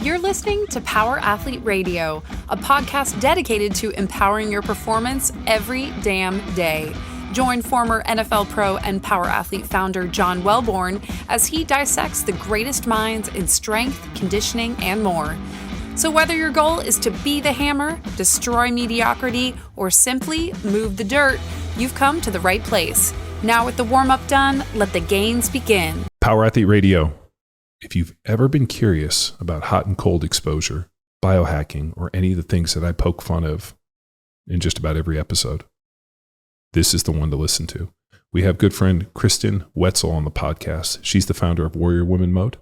You're listening to Power Athlete Radio, a podcast dedicated to empowering your performance every damn day. Join former NFL pro and Power Athlete founder John Welborn as he dissects the greatest minds in strength, conditioning, and more. So whether your goal is to be the hammer, destroy mediocrity, or simply move the dirt, you've come to the right place. Now with the warm-up done, let the gains begin. Power Athlete Radio. If you've ever been curious about hot and cold exposure, biohacking, or any of the things that I poke fun of in just about every episode, this is the one to listen to. We have good friend Kristin Weitzel on the podcast. She's the founder of Warrior Women Mode.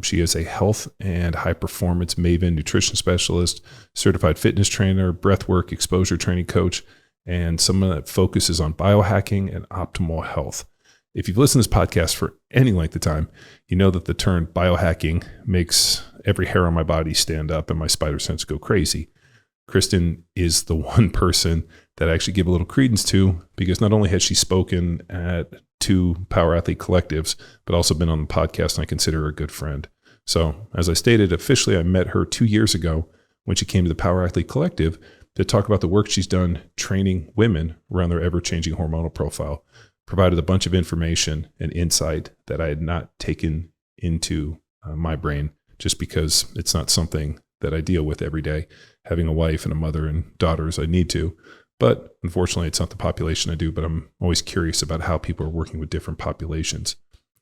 She is a health and high performance maven, nutrition specialist, certified fitness trainer, breathwork, exposure training coach, and someone that focuses on biohacking and optimal health. If you've listened to this podcast for any length of time, you know that the term biohacking makes every hair on my body stand up and my spider sense go crazy. Kristin is the one person that I actually give a little credence to, because not only has she spoken at 2 Power Athlete collectives, but also been on the podcast, and I consider her a good friend. So as I stated, officially, I met her 2 years ago when she came to the Power Athlete Collective to talk about the work she's done training women around their ever-changing hormonal profile. Provided a bunch of information and insight that I had not taken into my brain, just because it's not something that I deal with every day. Having a wife and a mother and daughters, I need to. But unfortunately, it's not the population I do, but I'm always curious about how people are working with different populations.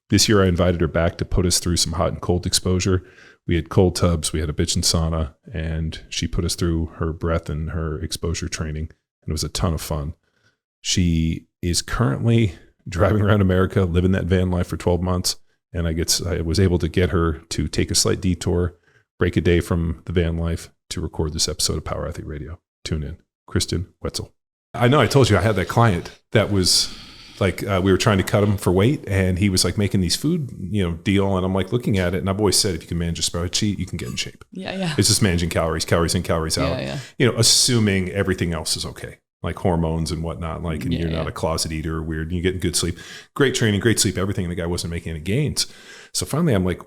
This year, I invited her back to put us through some hot and cold exposure. We had cold tubs, we had a bitchin' sauna, and she put us through her breath and her exposure training, and it was a ton of fun. She is currently driving around America, living that van life for 12 months. And I was able to get her to take a slight detour, break a day from the van life to record this episode of Power Athlete Radio. Tune in. Kristin Weitzel. I know I told you I had that client that was like, we were trying to cut him for weight, and he was like making these food, deal. And I'm like looking at it, and I've always said, if you can manage a spreadsheet, you can get in shape. Yeah. It's just managing calories in, calories out. Yeah. Assuming everything else is okay, like hormones and whatnot, and you're not a closet eater or weird, and you're getting good sleep, great training, great sleep, everything. And the guy wasn't making any gains. So finally I'm like,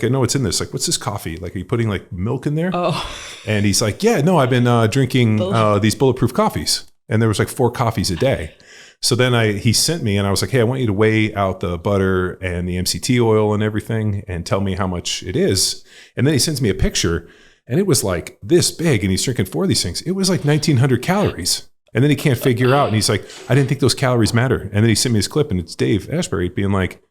I know it's in this. Like, what's this coffee? Like, are you putting like milk in there? Oh. And he's like, yeah, no, I've been drinking these bulletproof coffees. And there was like 4 coffees a day. So then he sent me, and I was like, hey, I want you to weigh out the butter and the MCT oil and everything and tell me how much it is. And then he sends me a picture, and it was like this big, and he's drinking 4 of these things. It was like 1,900 calories. And then he can't figure out, and he's like, I didn't think those calories matter. And then he sent me this clip, and it's Dave Ashbury being like,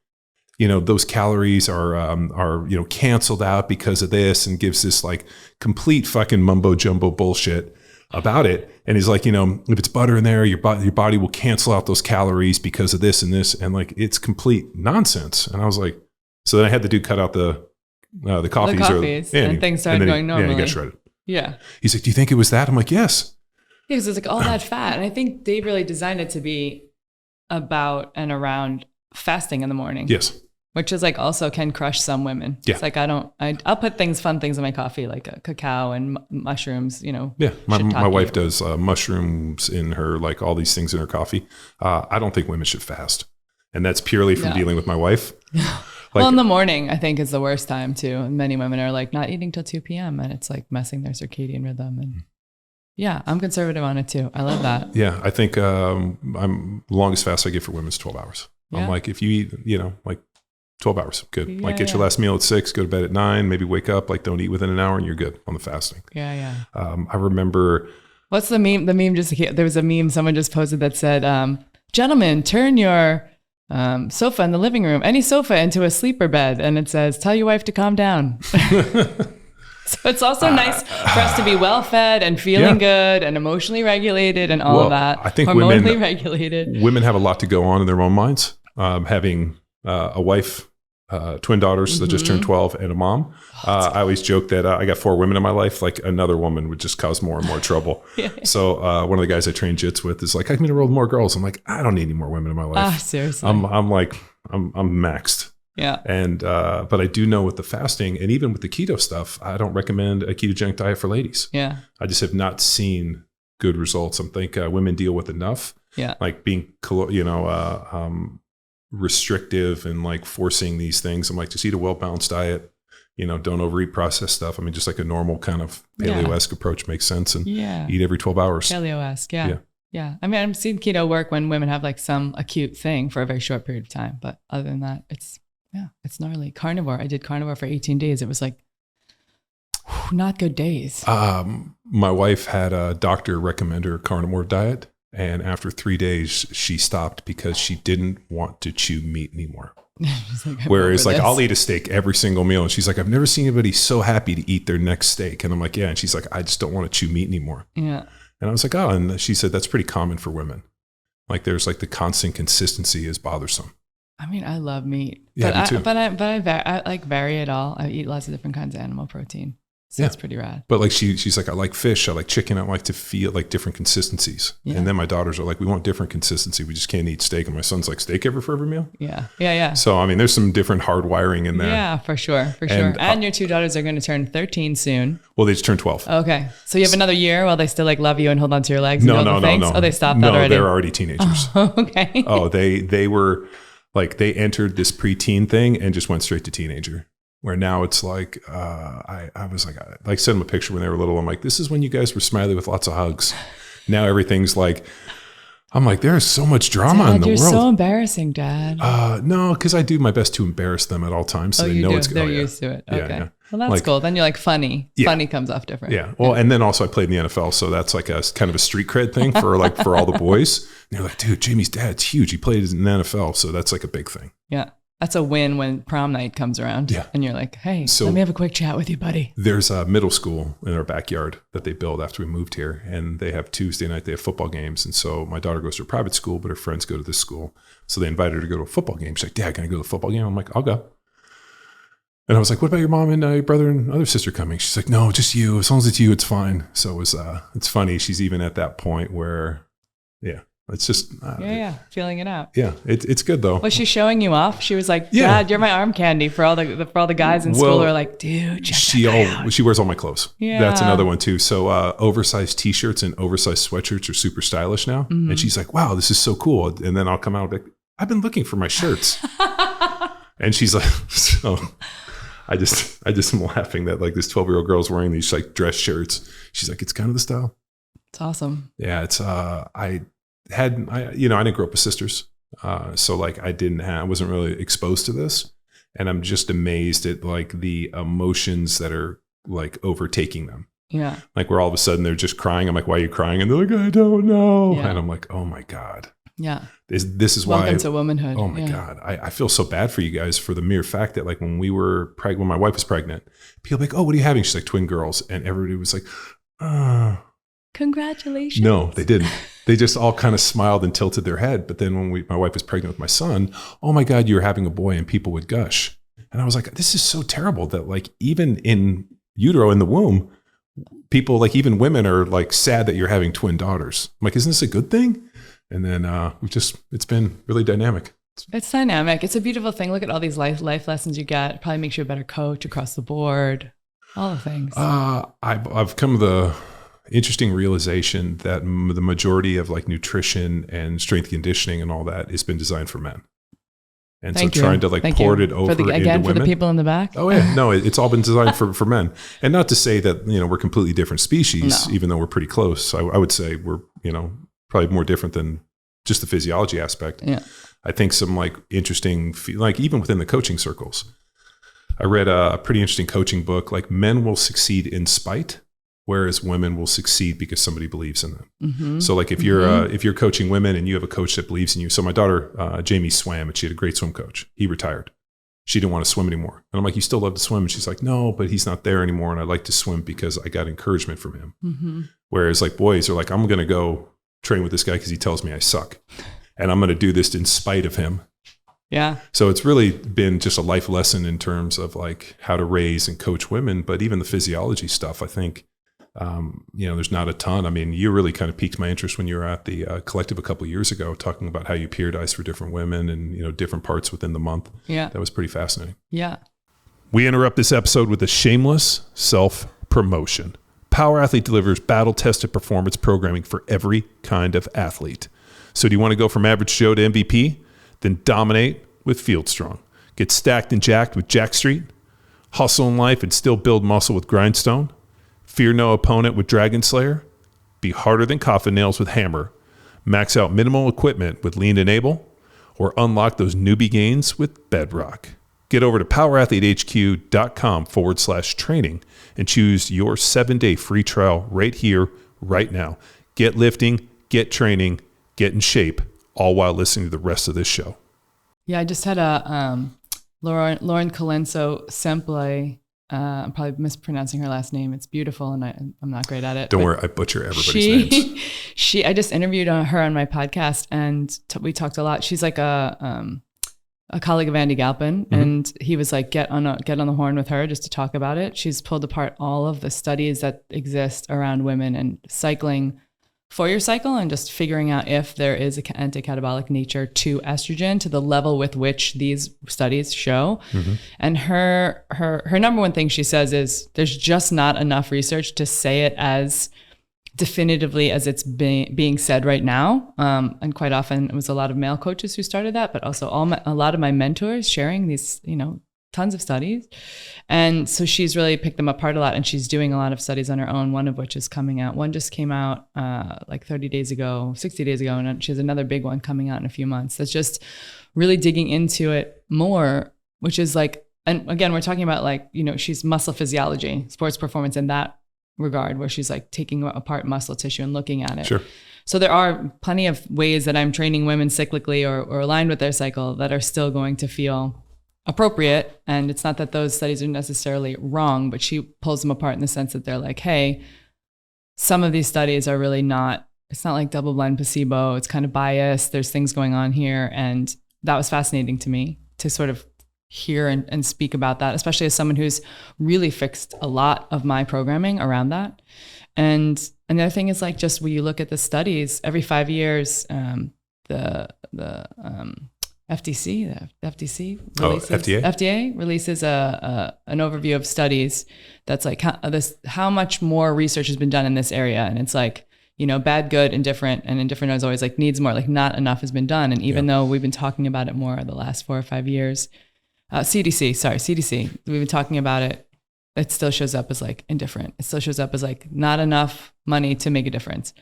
those calories are canceled out because of this, and gives this like complete fucking mumbo jumbo bullshit about it. And he's like, if it's butter in there, your body will cancel out those calories because of this and this. And like, it's complete nonsense. And I was like, so then I had the dude cut out the coffees. And things started going normally. Yeah, he got shredded. Yeah. He's like, do you think it was that? I'm like, yes. Yeah, because it's like all that fat. And I think Dave really designed it to be about and around fasting in the morning. Yes. Which is like also can crush some women. Yeah. It's like I'll put fun things in my coffee, like cacao and mushrooms, Yeah, my wife does mushrooms in her, like all these things in her coffee. I don't think women should fast. And that's purely from dealing with my wife. Well, in the morning, I think is the worst time too. And many women are like not eating till 2 p.m. and it's like messing their circadian rhythm. And yeah, I'm conservative on it too. I love that. Yeah, I think the longest fast I get for women is 12 hours. Yeah. I'm like, if you eat, like 12 hours, good. Yeah, like get your last meal at 6, go to bed at 9, maybe wake up, like don't eat within an hour, and you're good on the fasting. Yeah. I remember. What's the meme? The meme there was a meme someone just posted that said, gentlemen, turn your sofa in the living room, any sofa, into a sleeper bed. And it says, tell your wife to calm down. So it's also nice for us to be well fed and feeling good and emotionally regulated and all of that. I think hormonally regulated. Women have a lot to go on in their own minds. Having a wife, twin daughters that just turned 12, and a mom. I always joke that I got 4 women in my life. Like another woman would just cause more and more trouble. So one of the guys I train jits with is like, I'm going to roll more girls. I'm like, I don't need any more women in my life. Seriously. I'm maxed. Yeah. And but I do know with the fasting and even with the keto stuff, I don't recommend a ketogenic diet for ladies. Yeah. I just have not seen good results. I think women deal with enough. Yeah. Like being, restrictive and like forcing these things. I'm like, just eat a well-balanced diet, don't overeat processed stuff. I mean, just like a normal kind of paleo-esque approach makes sense, and eat every 12 hours. Paleo-esque. Yeah. I mean, I'm seeing keto work when women have like some acute thing for a very short period of time. But other than that, it's gnarly. Carnivore. I did carnivore for 18 days. It was like not good days. My wife had a doctor recommend her a carnivore diet. And after 3 days, she stopped because she didn't want to chew meat anymore. Like, whereas like I'll eat a steak every single meal. And she's like, I've never seen anybody so happy to eat their next steak. And I'm like, yeah. And she's like, I just don't want to chew meat anymore. Yeah. And I was like, oh, and she said, that's pretty common for women. Like there's like the constant consistency is bothersome. I mean, I love meat, Yeah, me too. but I like vary it all. I eat lots of different kinds of animal protein. So it's pretty rad. But like she's like, I like fish, I like chicken, I like to feel like different consistencies. Yeah. And then my daughters are like, we want different consistency. We just can't eat steak. And my son's like, steak for every meal? Yeah. So I mean, there's some different hard wiring in there. Yeah, for sure. And your two daughters are going to turn 13 soon. Well, they just turned 12. Okay. So you have another year while they still like love you and hold on to your legs? No. Oh, they stopped that already? No, they're already teenagers. Oh, okay. Oh, they were like, they entered this preteen thing and just went straight to teenager. Where now it's like, I was like, I sent them a picture when they were little. I'm like, this is when you guys were smiley with lots of hugs. Now everything's like, I'm like, there's so much drama in the world. You're so embarrassing, Dad. No, because I do my best to embarrass them at all times. So they know it's good. They're used to it. Okay. Yeah. Well, that's cool. Then you're like funny. Yeah. Funny comes off different. Yeah. Well, and then also I played in the NFL. So that's like a kind of a street cred thing for all the boys. And they're like, dude, Jamie's dad's huge. He played in the NFL. So that's like a big thing. Yeah. That's a win when prom night comes around. Yeah. And you're like, hey, let me have a quick chat with you, buddy. There's a middle school in our backyard that they built after we moved here. And they have Tuesday night, they have football games. And so my daughter goes to a private school, but her friends go to this school. So they invited her to go to a football game. She's like, Dad, can I go to a football game? I'm like, I'll go. And I was like, what about your mom and your brother and other sister coming? She's like, no, just you. As long as it's you, it's fine. So it's funny. She's even at that point where, it's just feeling it out. Yeah, it's good though. Was she showing you off? She was like, Dad, you're my arm candy for all the guys in school who are like, dude, check she wears all my clothes. Yeah, that's another one too. So oversized t-shirts and oversized sweatshirts are super stylish now. Mm-hmm. And she's like, wow, this is so cool. And then I'll come out and be like, I've been looking for my shirts. And she's like, so I just am laughing that like this 12-year-old girl's wearing these like dress shirts. She's like, it's kind of the style. It's awesome. Yeah, it's I didn't grow up with sisters. So like I wasn't really exposed to this. And I'm just amazed at like the emotions that are like overtaking them. Yeah. Like where all of a sudden they're just crying. I'm like, why are you crying? And they're like, I don't know. Yeah. And I'm like, oh my God. Yeah. This is why. Welcome to womanhood. Oh my God. I feel so bad for you guys for the mere fact that like when we were pregnant, when my wife was pregnant, people were like, oh, what are you having? She's like, twin girls. And everybody was like, congratulations. No, they didn't. They just all kind of smiled and tilted their head. But then when my wife was pregnant with my son, oh my God, you're having a boy, and people would gush. And I was like, this is so terrible that like even in utero in the womb, people like even women are like sad that you're having twin daughters. I'm like, isn't this a good thing? And then it's been really dynamic. It's dynamic. It's a beautiful thing. Look at all these life lessons you get. It probably makes you a better coach across the board. All the things. I've come to the interesting realization that the majority of like nutrition and strength conditioning and all that has been designed for men. And so trying to like port it over into women. For the people in the back? Oh yeah. No, it's all been designed for men. And not to say that, we're completely different species, even though we're pretty close. I would say we're, probably more different than just the physiology aspect. Yeah. I think some like interesting, like even within the coaching circles, I read a pretty interesting coaching book, like men will succeed in spite, whereas women will succeed because somebody believes in them. Mm-hmm. So like if you're coaching women and you have a coach that believes in you. So my daughter, Jamie, swam and she had a great swim coach. He retired. She didn't want to swim anymore. And I'm like, you still love to swim? And she's like, no, but he's not there anymore. And I like to swim because I got encouragement from him. Mm-hmm. Whereas like boys are like, I'm going to go train with this guy because he tells me I suck. And I'm going to do this in spite of him. Yeah. So it's really been just a life lesson in terms of like how to raise and coach women. But even the physiology stuff, I think, there's not a ton. I mean, you really kind of piqued my interest when you were at the collective a couple of years ago, talking about how you periodize for different women and, different parts within the month. Yeah. That was pretty fascinating. Yeah. We interrupt this episode with a shameless self-promotion. Power Athlete delivers battle-tested performance programming for every kind of athlete. So do you want to go from average Joe to MVP? Then dominate with Field Strong. Get stacked and jacked with Jack Street. Hustle in life and still build muscle with Grindstone? Fear no opponent with Dragon Slayer? Be harder than coffin nails with Hammer? Max out minimal equipment with Lean Enable? Or unlock those newbie gains with Bedrock? Get over to powerathletehq.com/training and choose your 7-day free trial right here, right now. Get lifting, get training, get in shape, all while listening to the rest of this show. Yeah, I just had a Lauren Colenso Semple. I'm probably mispronouncing her last name. It's beautiful, and I'm not great at it. Don't worry, I butcher everybody's names. I just interviewed her on my podcast, and we talked a lot. She's like a colleague of Andy Galpin, and he was like, get on the horn with her just to talk about it. She's pulled apart all of the studies that exist around women and cycling for your cycle, and just figuring out if there is an anti-catabolic nature to estrogen to the level with which these studies show. And her number one thing she says is there's just not enough research to say it as definitively as it's being said right now. And quite often it was a lot of male coaches who started that, but also a lot of my mentors sharing these, tons of studies. And so she's really picked them apart a lot, and she's doing a lot of studies on her own, one of which is coming out. One just came out like 60 days ago, and she has another big one coming out in a few months. That's just really digging into it more, which is like, and again, we're talking about like, she's muscle physiology, sports performance in that regard, where she's like taking apart muscle tissue and looking at it. Sure. So there are plenty of ways that I'm training women cyclically or aligned with their cycle that are still going to feel appropriate. And it's not that those studies are necessarily wrong, but she pulls them apart in the sense that they're like, hey, some of these studies are really not, it's not like double-blind placebo. It's kind of biased. There's things going on here. And that was fascinating to me to sort of hear and speak about that, especially as someone who's really fixed a lot of my programming around that. And another thing is like, just when you look at the studies, every 5 years, the FTC releases, FDA releases an overview of studies that's like how much more research has been done in this area, and it's like bad, good, indifferent, and indifferent is always like needs more, like not enough has been done. And even though we've been talking about it more the last 4 or 5 years, CDC, we've been talking about it, it still shows up as like indifferent. It still shows up as like not enough money to make a difference.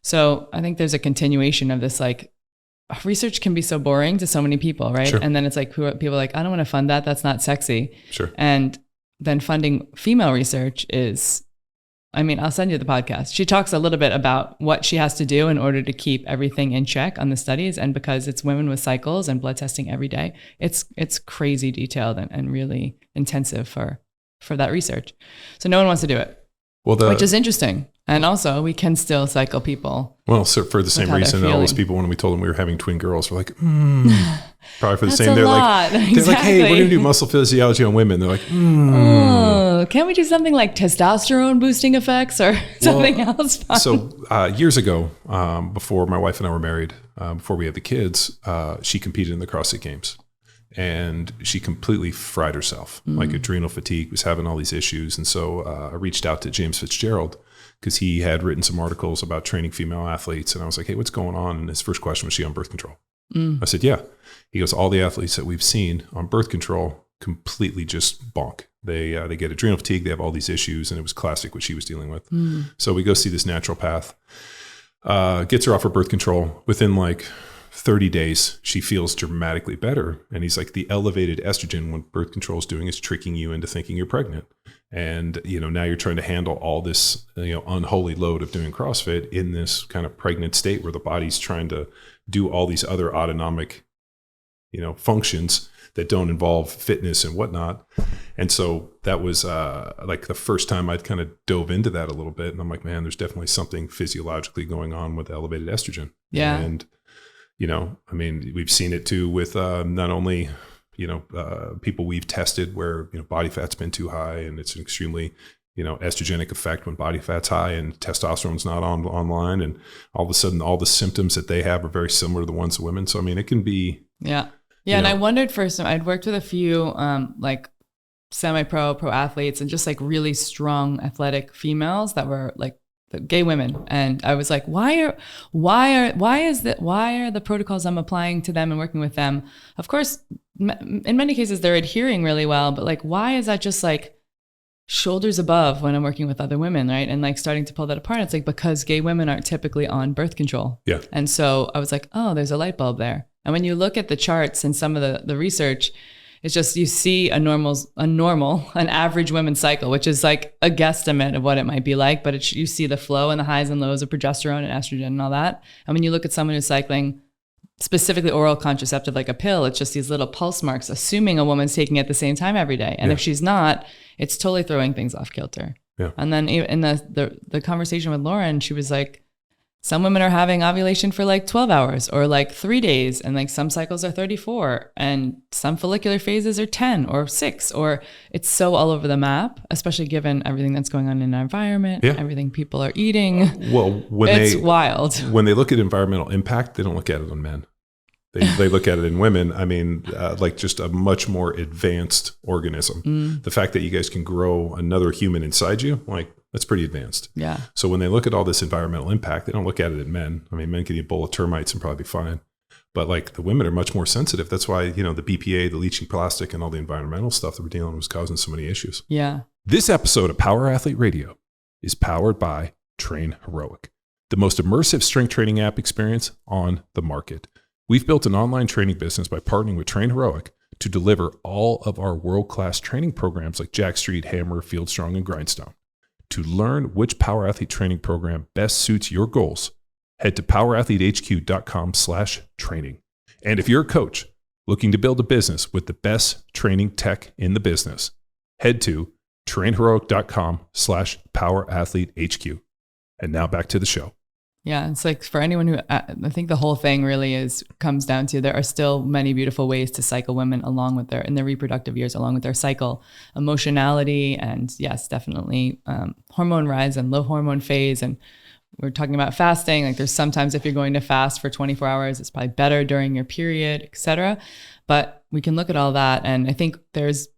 So I think there's a continuation of this like, research can be so boring to so many people, right? Sure. And then it's like people are like, I don't want to fund that. That's not sexy. Sure. And then funding female research is, I'll send you the podcast. She talks a little bit about what she has to do in order to keep everything in check on the studies. And because it's women with cycles and blood testing every day, it's crazy detailed and really intensive for that research. So no one wants to do it, which is interesting. And also, we can still cycle people. Well, so for the same reason, all those people, when we told them we were having twin girls, were like, probably for the same. They're like, hey, we're going to do muscle physiology on women. They're like, oh, can't we do something like testosterone boosting effects or something else fun? So years ago, before my wife and I were married, before we had the kids, she competed in the CrossFit Games. And she completely fried herself, like adrenal fatigue, was having all these issues. And so I reached out to James Fitzgerald, because he had written some articles about training female athletes. And I was like, hey, what's going on? And his first question was, she on birth control? I said, yeah. He goes, all the athletes that we've seen on birth control completely just bonk. They get adrenal fatigue. They have all these issues. And it was classic what she was dealing with. So we go see this naturopath, gets her off her birth control. Within like 30 days, she feels dramatically better. And he's like, the elevated estrogen, what birth control is doing, is tricking you into thinking you're pregnant. And, now you're trying to handle all this, unholy load of doing CrossFit in this kind of pregnant state where the body's trying to do all these other autonomic, functions that don't involve fitness and whatnot. And so that was like the first time I'd kind of dove into that a little bit. And I'm like, man, there's definitely something physiologically going on with elevated estrogen. Yeah. And, we've seen it too with not only people we've tested where, body fat's been too high, and it's an extremely, estrogenic effect when body fat's high and testosterone's not online. And all of a sudden, all the symptoms that they have are very similar to the ones of women. So, it can be. Yeah. Yeah. And I wondered first, I'd worked with a few like semi-pro, pro athletes, and just like really strong athletic females that were like but gay women. And I was like, why are the protocols I'm applying to them and working with them? Of course, in many cases they're adhering really well, but like, why is that just like shoulders above when I'm working with other women, right? And like starting to pull that apart. It's like, because gay women aren't typically on birth control. Yeah. And so I was like, oh, there's a light bulb there. And when you look at the charts and some of the research, it's just, you see an average women's cycle, which is like a guesstimate of what it might be like, but you see the flow and the highs and lows of progesterone and estrogen and all that. And when you look at someone who's cycling specifically oral contraceptive like a pill, it's just these little pulse marks, assuming a woman's taking it at the same time every day. And if she's not, it's totally throwing things off kilter. Yeah. And then in the conversation with Lauren, she was like, some women are having ovulation for like 12 hours or like 3 days, and like some cycles are 34, and some follicular phases are 10 or 6, or it's so all over the map, especially given everything that's going on in our environment, everything people are eating. It's wild. When they look at environmental impact, they don't look at it on men. They look at it in women. I mean, like just a much more advanced organism. The fact that you guys can grow another human inside you, like, that's pretty advanced. Yeah. So when they look at all this environmental impact, they don't look at it in men. I mean, men can eat a bowl of termites and probably be fine. But like the women are much more sensitive. That's why, the BPA, the leaching plastic, and all the environmental stuff that we're dealing with is causing so many issues. Yeah. This episode of Power Athlete Radio is powered by Train Heroic, the most immersive strength training app experience on the market. We've built an online training business by partnering with Train Heroic to deliver all of our world-class training programs like Jack Street, Hammer, Field Strong, and Grindstone. To learn which Power Athlete training program best suits your goals, head to powerathletehq.com/training. And if you're a coach looking to build a business with the best training tech in the business, head to trainheroic.com/powerathletehq. And now back to the show. Yeah, it's like for anyone who, I think the whole thing really comes down to, there are still many beautiful ways to cycle women along with in their reproductive years, along with their cycle, emotionality, and yes, definitely hormone rise and low hormone phase. And we're talking about fasting. Like there's sometimes if you're going to fast for 24 hours, it's probably better during your period, etc. But we can look at all that. And I think there's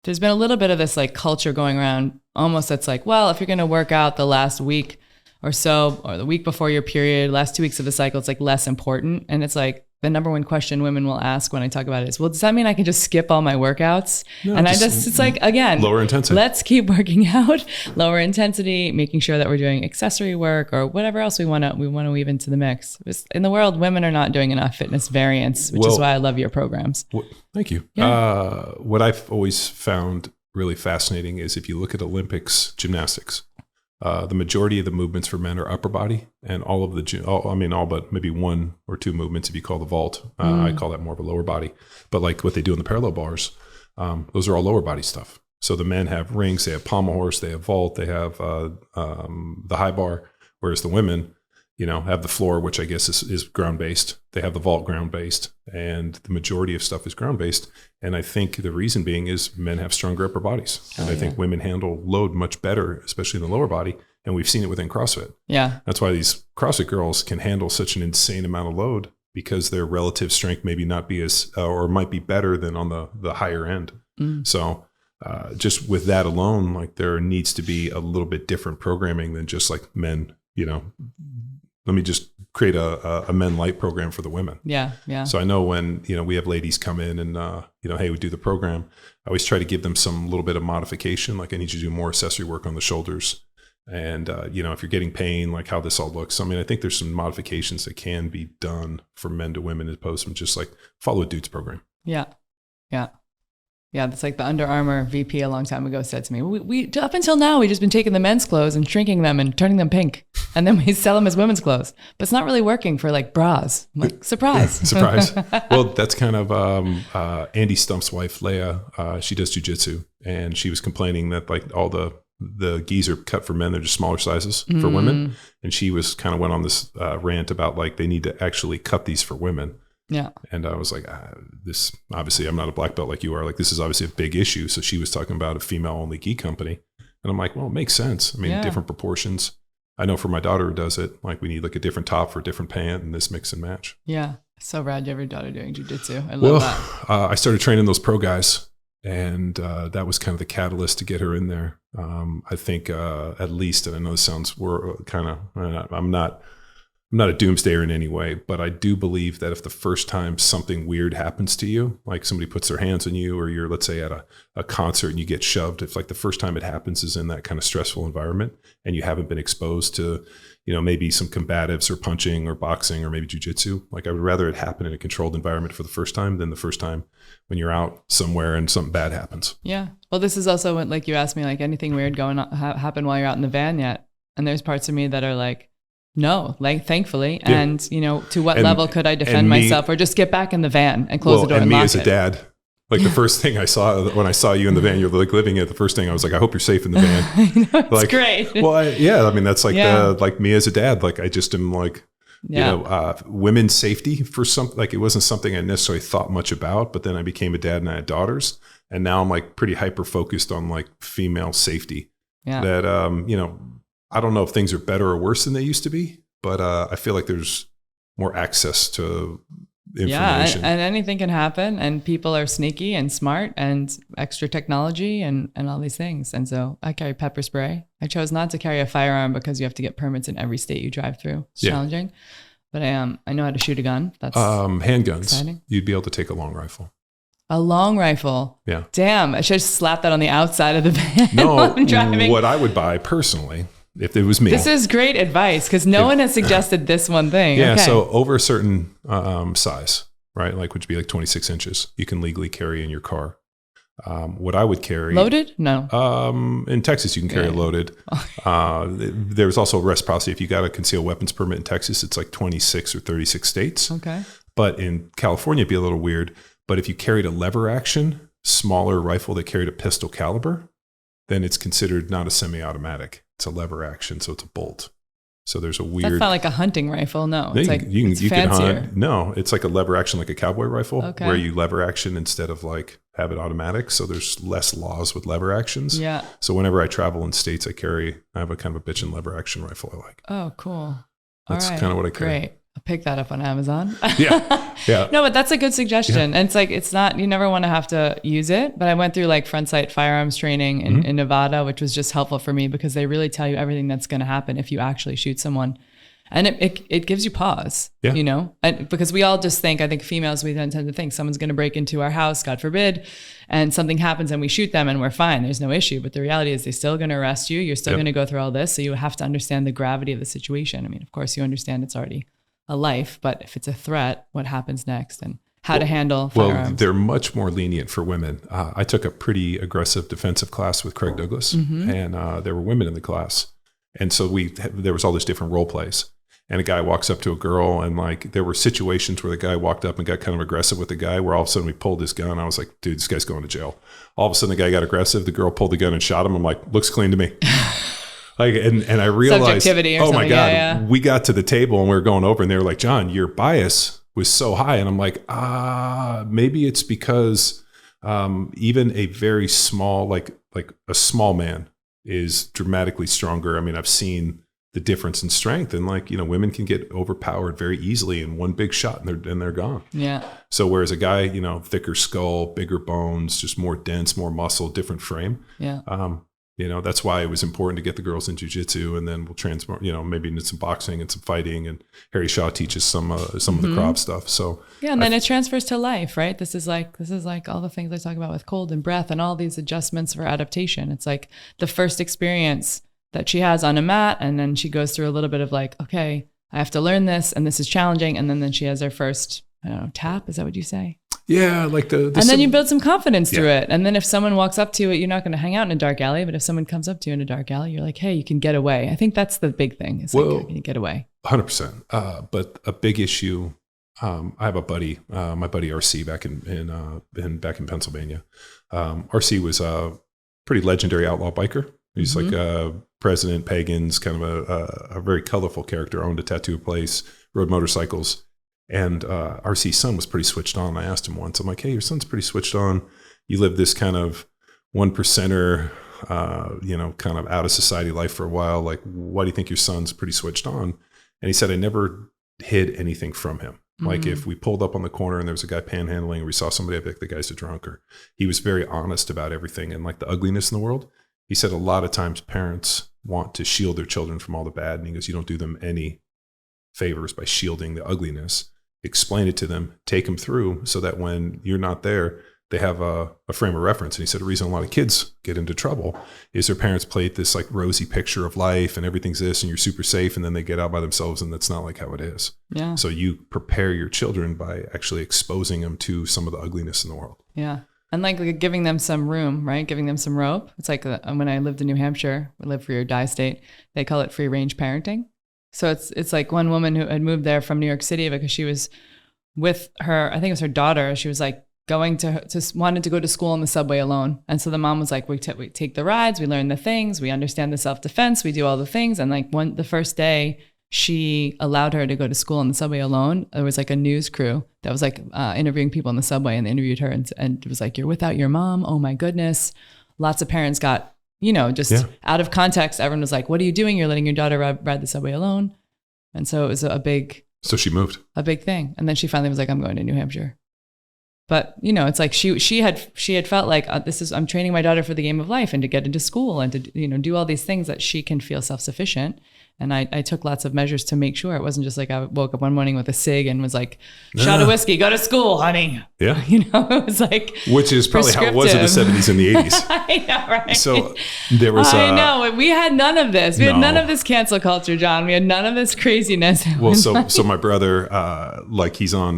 been a little bit of this like culture going around almost that's like, well, if you're going to work out the last week or so, or the week before your period, last 2 weeks of the cycle, it's like less important. And it's like the number one question women will ask when I talk about it is, well, does that mean I can just skip all my workouts? No, and it's like, again, lower intensity. Let's keep working out, lower intensity, making sure that we're doing accessory work or whatever else we want to weave into the mix. In the world, women are not doing enough fitness variance, which is why I love your programs. Thank you. Yeah. What I've always found really fascinating is if you look at Olympics gymnastics, the majority of the movements for men are upper body, and all but maybe one or two movements if you call the vault. I call that more of a lower body. But like what they do in the parallel bars, those are all lower body stuff. So the men have rings, they have pommel horse, they have vault, they have the high bar, whereas the women, have the floor, which I guess is ground-based. They have the vault ground-based, and the majority of stuff is ground-based. And I think the reason being is men have stronger upper bodies. And I think women handle load much better, especially in the lower body. And we've seen it within CrossFit. Yeah. That's why these CrossFit girls can handle such an insane amount of load, because their relative strength maybe not be as, or might be better than on the higher end. So just with that alone, like there needs to be a little bit different programming than just like men, let me just create a men light program for the women. Yeah. Yeah. So I know when, we have ladies come in and, hey, we do the program. I always try to give them some little bit of modification. Like I need you to do more accessory work on the shoulders. And, if you're getting pain, like how this all looks. I mean, I think there's some modifications that can be done for men to women as opposed to just like follow a dude's program. Yeah. Yeah. Yeah, that's like the Under Armour VP a long time ago said to me, we up until now, we've just been taking the men's clothes and shrinking them and turning them pink. And then we sell them as women's clothes. But it's not really working for like bras. I'm like, surprise. Surprise. Well, that's kind of Andy Stump's wife, Leia. She does jujitsu. And she was complaining that like all the gis are cut for men. They're just smaller sizes for women. And she was kind of went on this rant about like they need to actually cut these for women. Yeah. And I was like, this, obviously I'm not a black belt like you are. Like, this is obviously a big issue. So she was talking about a female only gi company. And I'm like, well, it makes sense. I mean, different proportions. I know for my daughter who does it, like we need like a different top for a different pant and this mix and match. Yeah. So rad. You have your daughter doing jujitsu. I love that. I started training those pro guys And that was kind of the catalyst to get her in there. I think at least, and I know this sounds I'm not a doomsdayer in any way, but I do believe that if the first time something weird happens to you, like somebody puts their hands on you, or you're, let's say, at a concert and you get shoved, if like the first time it happens is in that kind of stressful environment and you haven't been exposed to, maybe some combatives or punching or boxing or maybe jujitsu, like I would rather it happen in a controlled environment for the first time than the first time when you're out somewhere and something bad happens. Yeah. Well, this is also when, like you asked me, like anything weird going on happen while you're out in the van yet? And there's parts of me that are like, no, like thankfully. Yeah. And, to what level could I defend myself or just get back in the van and close the door and lock it? And me as a dad, like the first thing I saw when I saw you in the van, you're like living it. The first thing I was like, I hope you're safe in the van. I know, it's like, great. Well, that's like like me as a dad. Like I just am like, women's safety for something. Like it wasn't something I necessarily thought much about, but then I became a dad and I had daughters, and now I'm like pretty hyper focused on like female safety. Yeah. That I don't know if things are better or worse than they used to be, but I feel like there's more access to information. Yeah, and anything can happen, and people are sneaky and smart and extra technology and all these things. And so I carry pepper spray. I chose not to carry a firearm because you have to get permits in every state you drive through. It's challenging. But I know how to shoot a gun. That's handguns. Exciting. You'd be able to take a long rifle. A long rifle? Yeah. Damn, I should have slapped that on the outside of the van No, while I'm driving. What I would buy personally, if it was me. This is great advice because no one has suggested this one thing. Yeah, okay. So over a certain size, right? Like which would be like 26 inches, you can legally carry in your car. What I would carry... Loaded? No. In Texas, you can carry loaded. There's also reciprocity. If you got a concealed weapons permit in Texas, it's like 26 or 36 states. Okay. But in California, it'd be a little weird. But if you carried a lever action, smaller rifle that carried a pistol caliber, then it's considered not a semi-automatic. It's a lever action, so it's a bolt. So there's a weird... That's not like a hunting rifle, no. It's like you it's fancier. Can hunt. No, it's like a lever action, like a cowboy rifle, where you lever action instead of like have it automatic. So there's less laws with lever actions. Yeah. So whenever I travel in states, I have a kind of a bitchin' lever action rifle I like. Oh, cool. That's kind of what I carry. Great. I'll pick that up on Amazon. Yeah. No, but that's a good suggestion. Yeah. And it's like, it's not, you never want to have to use it, but I went through like front sight firearms training in Nevada, which was just helpful for me because they really tell you everything that's going to happen if you actually shoot someone. And it gives you pause, and because we all just think, I think females, we then tend to think someone's going to break into our house, God forbid, and something happens and we shoot them and we're fine. There's no issue. But the reality is they're still going to arrest you. You're still going to go through all this. So you have to understand the gravity of the situation. I mean, of course you understand it's already a life, but if it's a threat, what happens next and how to handle firearms? Well, they're much more lenient for women. I took a pretty aggressive defensive class with Craig Douglas and there were women in the class. And so there was all these different role plays. And a guy walks up to a girl and like, there were situations where the guy walked up and got kind of aggressive with the guy where all of a sudden we pulled his gun. I was like, dude, this guy's going to jail. All of a sudden the guy got aggressive. The girl pulled the gun and shot him. I'm like, looks clean to me. Like, and I realized, oh my God, we got to the table and we were going over and they were like, John, your bias was so high. And I'm like, maybe it's because even a very small, like a small man is dramatically stronger. I mean, I've seen the difference in strength, and like, women can get overpowered very easily in one big shot and they're gone. Yeah. So whereas a guy, thicker skull, bigger bones, just more dense, more muscle, different frame. Yeah. That's why it was important to get the girls in jiu-jitsu, and then we'll transform, maybe into some boxing and some fighting, and Harry Shaw teaches some of the Krav stuff. So yeah. And then it transfers to life, right? This is like all the things I talk about with cold and breath and all these adjustments for adaptation. It's like the first experience that she has on a mat, and then she goes through a little bit of like, okay, I have to learn this, and this is challenging. And then she has her first, tap. Is that what you say? Yeah, like and then you build some confidence through it. And then if someone walks up to you, you're not going to hang out in a dark alley. But if someone comes up to you in a dark alley, you're like, hey, you can get away. I think that's the big thing. Is like, can you get away? 100%. But a big issue. I have a buddy, my buddy RC back in Pennsylvania. RC was a pretty legendary outlaw biker. He's like President Pagans, kind of a very colorful character, owned a tattoo place, rode motorcycles. And RC's son was pretty switched on. I asked him once, I'm like, hey, your son's pretty switched on. You live this kind of 1%er, kind of out of society life for a while. Like, why do you think your son's pretty switched on? And he said, I never hid anything from him. Like if we pulled up on the corner and there was a guy panhandling and we saw somebody, I'd be like, the guy's a drunk. Or he was very honest about everything and like the ugliness in the world. He said a lot of times parents want to shield their children from all the bad. And he goes, you don't do them any favors by shielding the ugliness. Explain it to them, take them through so that when you're not there, they have a frame of reference. And he said the reason a lot of kids get into trouble is their parents played this like rosy picture of life and everything's this and you're super safe. And then they get out by themselves and that's not like how it is. Yeah. So you prepare your children by actually exposing them to some of the ugliness in the world. Yeah. And like giving them some room, right? Giving them some rope. It's like when I lived in New Hampshire, we live free or die state, they call it free range parenting. So it's like one woman who had moved there from New York City because she was with her, I think it was her daughter. She was like, wanted to go to school on the subway alone. And so the mom was like, we take the rides, we learn the things, we understand the self-defense, we do all the things. And like the first day she allowed her to go to school on the subway alone, there was like a news crew that was like interviewing people on the subway, and they interviewed her and it was like, you're without your mom. Oh my goodness. Lots of parents got, out of context. Everyone was like, what are you doing? You're letting your daughter ride the subway alone. And so it was so she moved. A big thing. And then she finally was like, I'm going to New Hampshire. But, it's like she had felt like I'm training my daughter for the game of life and to get into school and to, do all these things that she can feel self-sufficient. And I took lots of measures to make sure it wasn't just like I woke up one morning with a cig and was like, shot of whiskey, go to school, honey. Yeah. It was like, which is probably how it was in the 70s and the 80s. I know, right? So there was, I know. We had none of this. We had none of this cancel culture, John. We had none of this craziness. Well, so my brother, he's on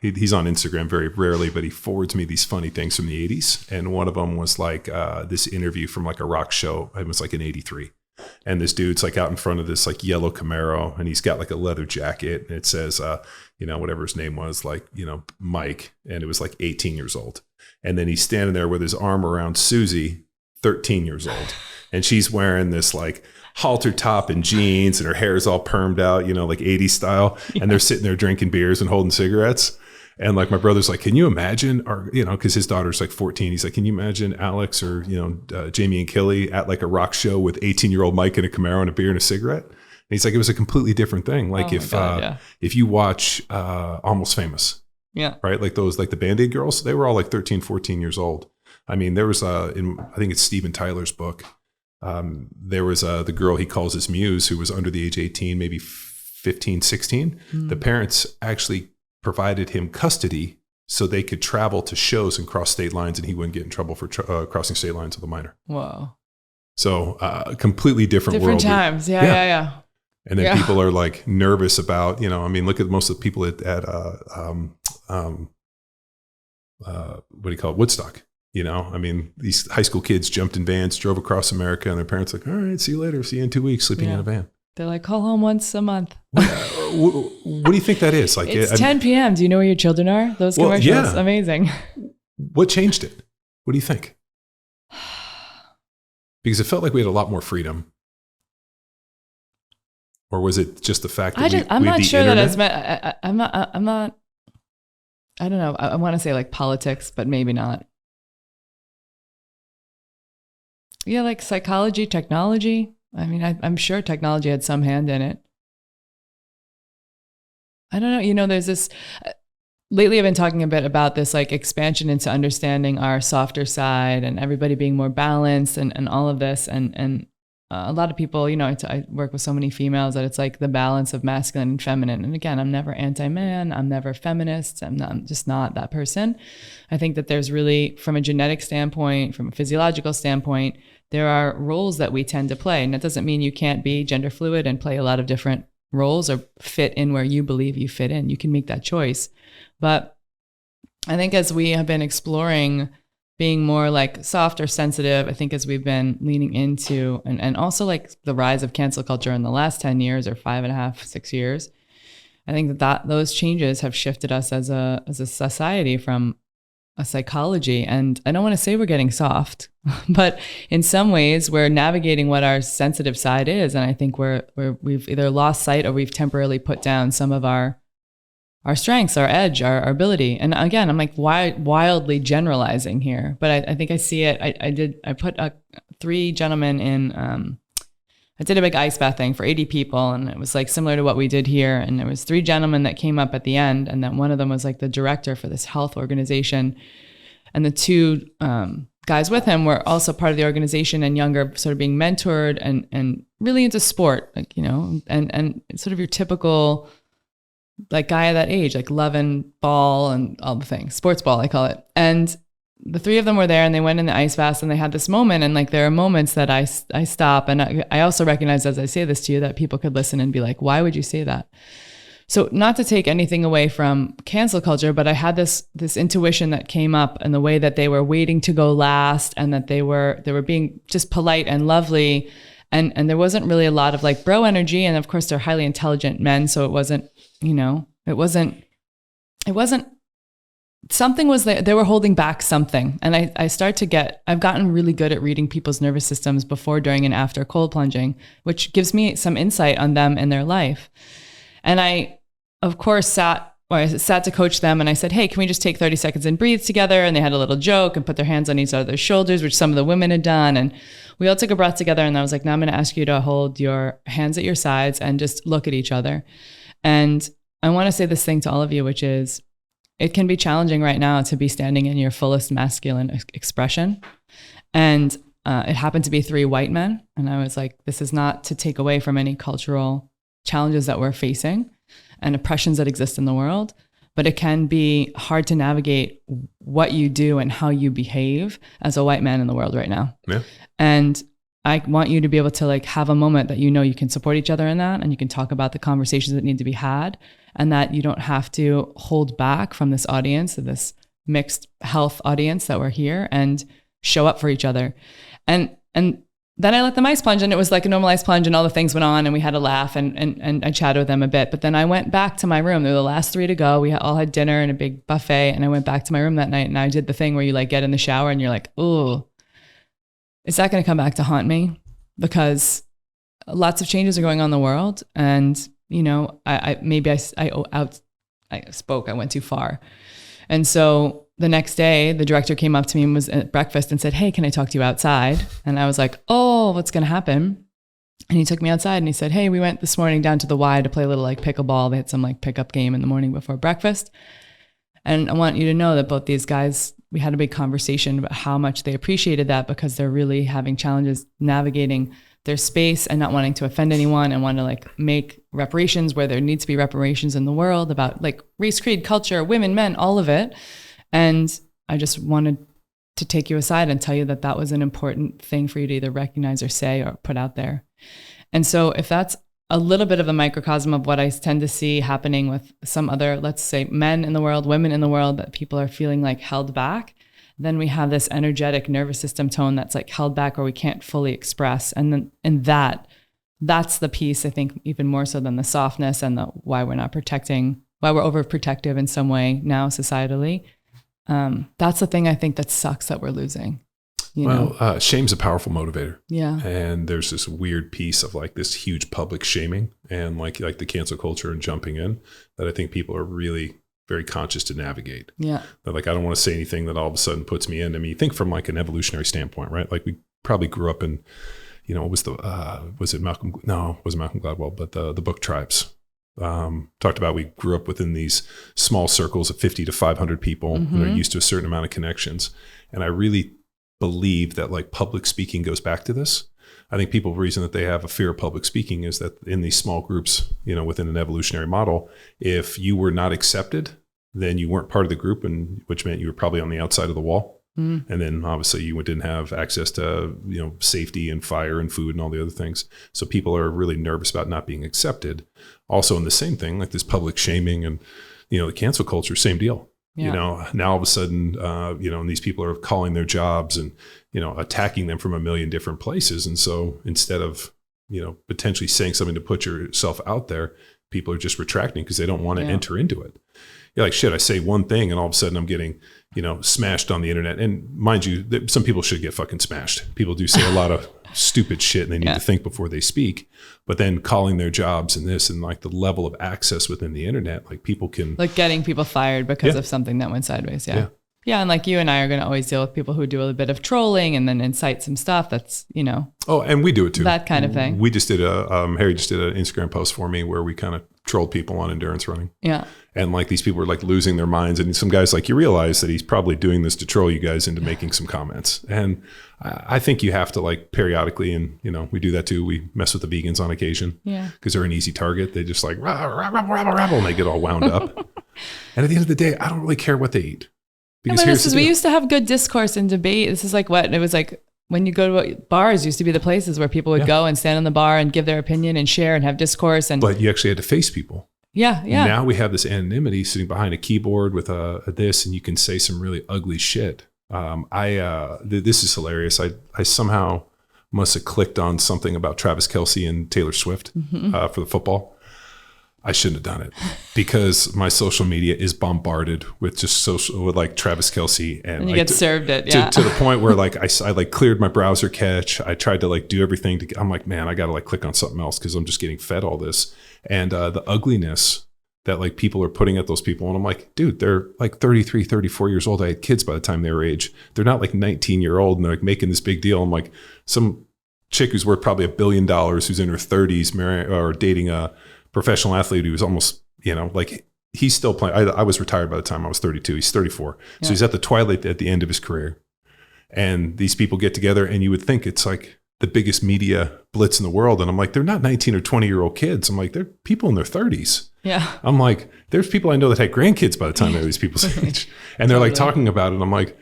Instagram very rarely, but he forwards me these funny things from the 80s. And one of them was like this interview from like a rock show. It was like in 83. And this dude's like out in front of this like yellow Camaro and he's got like a leather jacket and it says, whatever his name was, like, Mike. And it was like 18 years old. And then he's standing there with his arm around Susie, 13 years old. And she's wearing this like halter top and jeans and her hair's all permed out, like 80s style. Yeah. And they're sitting there drinking beers and holding cigarettes. And like my brother's like, can you imagine, or, because his daughter's like 14. He's like, can you imagine Alex or, Jamie and Kelly at like a rock show with 18-year-old Mike in a Camaro and a beer and a cigarette? And he's like, it was a completely different thing. Like if you watch Almost Famous, yeah, right? Like those, like the Band-Aid girls, they were all like 13, 14 years old. I mean, there was I think it's Steven Tyler's book. There was the girl he calls his muse who was under the age 18, maybe 15, 16. The parents actually provided him custody so they could travel to shows and cross state lines and he wouldn't get in trouble for crossing state lines with a minor. Whoa. So completely different world. Different times. Yeah. And then people are like nervous about, look at most of the people at what do you call it? Woodstock. These high school kids jumped in vans, drove across America and their parents like, all right, see you later. See you in 2 weeks, sleeping in a van. They're like, call home once a month. What do you think that is? Like it's 10 p.m. Do you know where your children are? Those commercials, yeah. Amazing. What changed it? What do you think? Because it felt like we had a lot more freedom. Or was it just the fact that I'm not sure internet? that it's I'm not. I don't know. I want to say like politics, but maybe not. Yeah, like psychology, technology. I mean, I'm sure technology had some hand in it. I don't know. There's this, lately I've been talking a bit about this like expansion into understanding our softer side and everybody being more balanced and all of this. And a lot of people, I work with so many females that it's like the balance of masculine and feminine. And again, I'm never anti-man. I'm never feminist. I'm just not that person. I think that there's really, from a genetic standpoint, from a physiological standpoint, there are roles that we tend to play. And that doesn't mean you can't be gender fluid and play a lot of different roles or fit in where you believe you fit in. You can make that choice. But I think as we have been exploring being more like soft or sensitive, I think as we've been leaning into, and also like the rise of cancel culture in the last 10 years or 5.5, 6 years, I think that those changes have shifted us as a society from a psychology. And I don't want to say we're getting soft, but in some ways we're navigating what our sensitive side is. And I think we've either lost sight or we've temporarily put down some of our strengths, our edge, our ability. And again, I'm like wildly generalizing here, but I think I see it. I put 3 gentlemen in I did a big ice bath thing for 80 people, and it was like similar to what we did here. And there was 3 gentlemen that came up at the end, and then one of them was like the director for this health organization. And the 2 guys with him were also part of the organization and younger, sort of being mentored and really into sport, like, you know, and sort of your typical like guy at that age, like loving ball and all the things, sports ball, I call it. And the 3 of them were there, and they went in the ice bath, and they had this moment. And like, there are moments that I stop. And I also recognize as I say this to you that people could listen and be like, why would you say that? So not to take anything away from cancel culture, but I had this intuition that came up, and the way that they were waiting to go last, and that they were being just polite and lovely. And there wasn't really a lot of like bro energy. And of course they're highly intelligent men. So it wasn't, you know, it wasn't, something was there. They were holding back something. And I've gotten really good at reading people's nervous systems before, during, and after cold plunging, which gives me some insight on them and their life. And I, of course, sat to coach them, and I said, hey, can we just take 30 seconds and breathe together? And they had a little joke and put their hands on each other's shoulders, which some of the women had done. And we all took a breath together. And I was like, now I'm going to ask you to hold your hands at your sides and just look at each other. And I want to say this thing to all of you, which is, it can be challenging right now to be standing in your fullest masculine expression. And it happened to be 3 white men. And I was like, this is not to take away from any cultural challenges that we're facing and oppressions that exist in the world, but it can be hard to navigate what you do and how you behave as a white man in the world right now. Yeah. And I want you to be able to like have a moment that, you know, you can support each other in that, and you can talk about the conversations that need to be had, and that you don't have to hold back from this audience, this mixed health audience that we're here, and show up for each other. And then I let them ice plunge, and it was like a normal ice plunge, and all the things went on, and we had a laugh, and I chatted with them a bit. But then I went back to my room. They were the last 3 to go. We all had dinner and a big buffet, and I went back to my room that night, and I did the thing where you like get in the shower and you're like, oh, is that going to come back to haunt me? Because lots of changes are going on in the world. And, you know, I spoke, I went too far. And so the next day, the director came up to me and was at breakfast and said, hey, can I talk to you outside? And I was like, oh, what's going to happen? And he took me outside and he said, hey, we went this morning down to the Y to play a little like pickleball. They had some like pickup game in the morning before breakfast. And I want you to know that both these guys, we had a big conversation about how much they appreciated that, because they're really having challenges navigating their space and not wanting to offend anyone, and want to like make reparations where there needs to be reparations in the world, about like race, creed, culture, women, men, all of it. And I just wanted to take you aside and tell you that that was an important thing for you to either recognize or say or put out there. And so if that's a little bit of a microcosm of what I tend to see happening with some other, let's say, men in the world, women in the world, that people are feeling like held back, then we have this energetic nervous system tone that's like held back, or we can't fully express. And then that's the piece, I think, even more so than the softness and the why we're not protecting, why we're overprotective in some way now societally. That's the thing I think that sucks that we're losing. Shame's a powerful motivator. Yeah. And there's this weird piece of like this huge public shaming and like the cancel culture and jumping in that I think people are really very conscious to navigate. Yeah. That like, I don't want to say anything that all of a sudden puts me in. I mean, you think from like an evolutionary standpoint, right? Like we probably grew up in, you know, was it Malcolm? No, it wasn't Malcolm Gladwell, but the book Tribes. Talked about we grew up within these small circles of 50 to 500 people who are used to a certain amount of connections. And I really believe that like public speaking goes back to this. I think the reason that they have a fear of public speaking is that in these small groups, you know, within an evolutionary model, if you were not accepted, then you weren't part of the group, and which meant you were probably on the outside of the wall. And then obviously you didn't have access to, you know, safety and fire and food and all the other things. So people are really nervous about not being accepted. Also in the same thing, like this public shaming and, you know, the cancel culture, same deal. Yeah. You know, now all of a sudden, you know, and these people are calling their jobs and, you know, attacking them from a million different places. And so instead of, you know, potentially saying something to put yourself out there, people are just retracting because they don't want to enter into it. You're like, shit, I say one thing and all of a sudden I'm getting, you know, smashed on the internet. And mind you, some people should get fucking smashed. People do say a lot of stupid shit and they need to think before they speak. But then calling their jobs and this and like the level of access within the internet, like people can... Like getting people fired because of something that went sideways. Yeah. Yeah, and like you and I are going to always deal with people who do a little bit of trolling and then incite some stuff that's, Oh, and we do it too. That kind of thing. We just did Harry just did an Instagram post for me where we kind of trolled people on endurance running. Yeah. And like these people were like losing their minds. And some guys like, you realize that he's probably doing this to troll you guys into making some comments. And I think you have to like periodically, and we do that too. We mess with the vegans on occasion because they're an easy target. They just like, rabble, and they get all wound up. And at the end of the day, I don't really care what they eat. Because we used to have good discourse and debate. This is like what it was like when you go to bars, used to be the places where people would go and stand in the bar and give their opinion and share and have discourse. But you actually had to face people. Yeah. Now we have this anonymity sitting behind a keyboard with this, and you can say some really ugly shit. This is hilarious. I somehow must have clicked on something about Travis Kelce and Taylor Swift for the football. I shouldn't have done it because my social media is bombarded with with like Travis Kelce, and you get served it to the point where like I like cleared my browser cache. I tried to like do everything I'm like, man, I got to like click on something else because I'm just getting fed all this and the ugliness that like people are putting at those people. And I'm like, dude, they're like 33, 34 years old. I had kids by the time they were age. They're not like 19-year-old and they're like making this big deal. I'm like, some chick who's worth probably $1 billion who's in her 30s or dating a professional athlete who was almost, like he's still playing. I was retired by the time I was 32. He's 34. So he's at the twilight at the end of his career. And these people get together and you would think it's like the biggest media blitz in the world. And I'm like, they're not 19 or 20-year-old kids. I'm like, they're people in their 30s. Yeah. I'm like, there's people I know that had grandkids by the time they were these people's age. And they're like talking about it. I'm like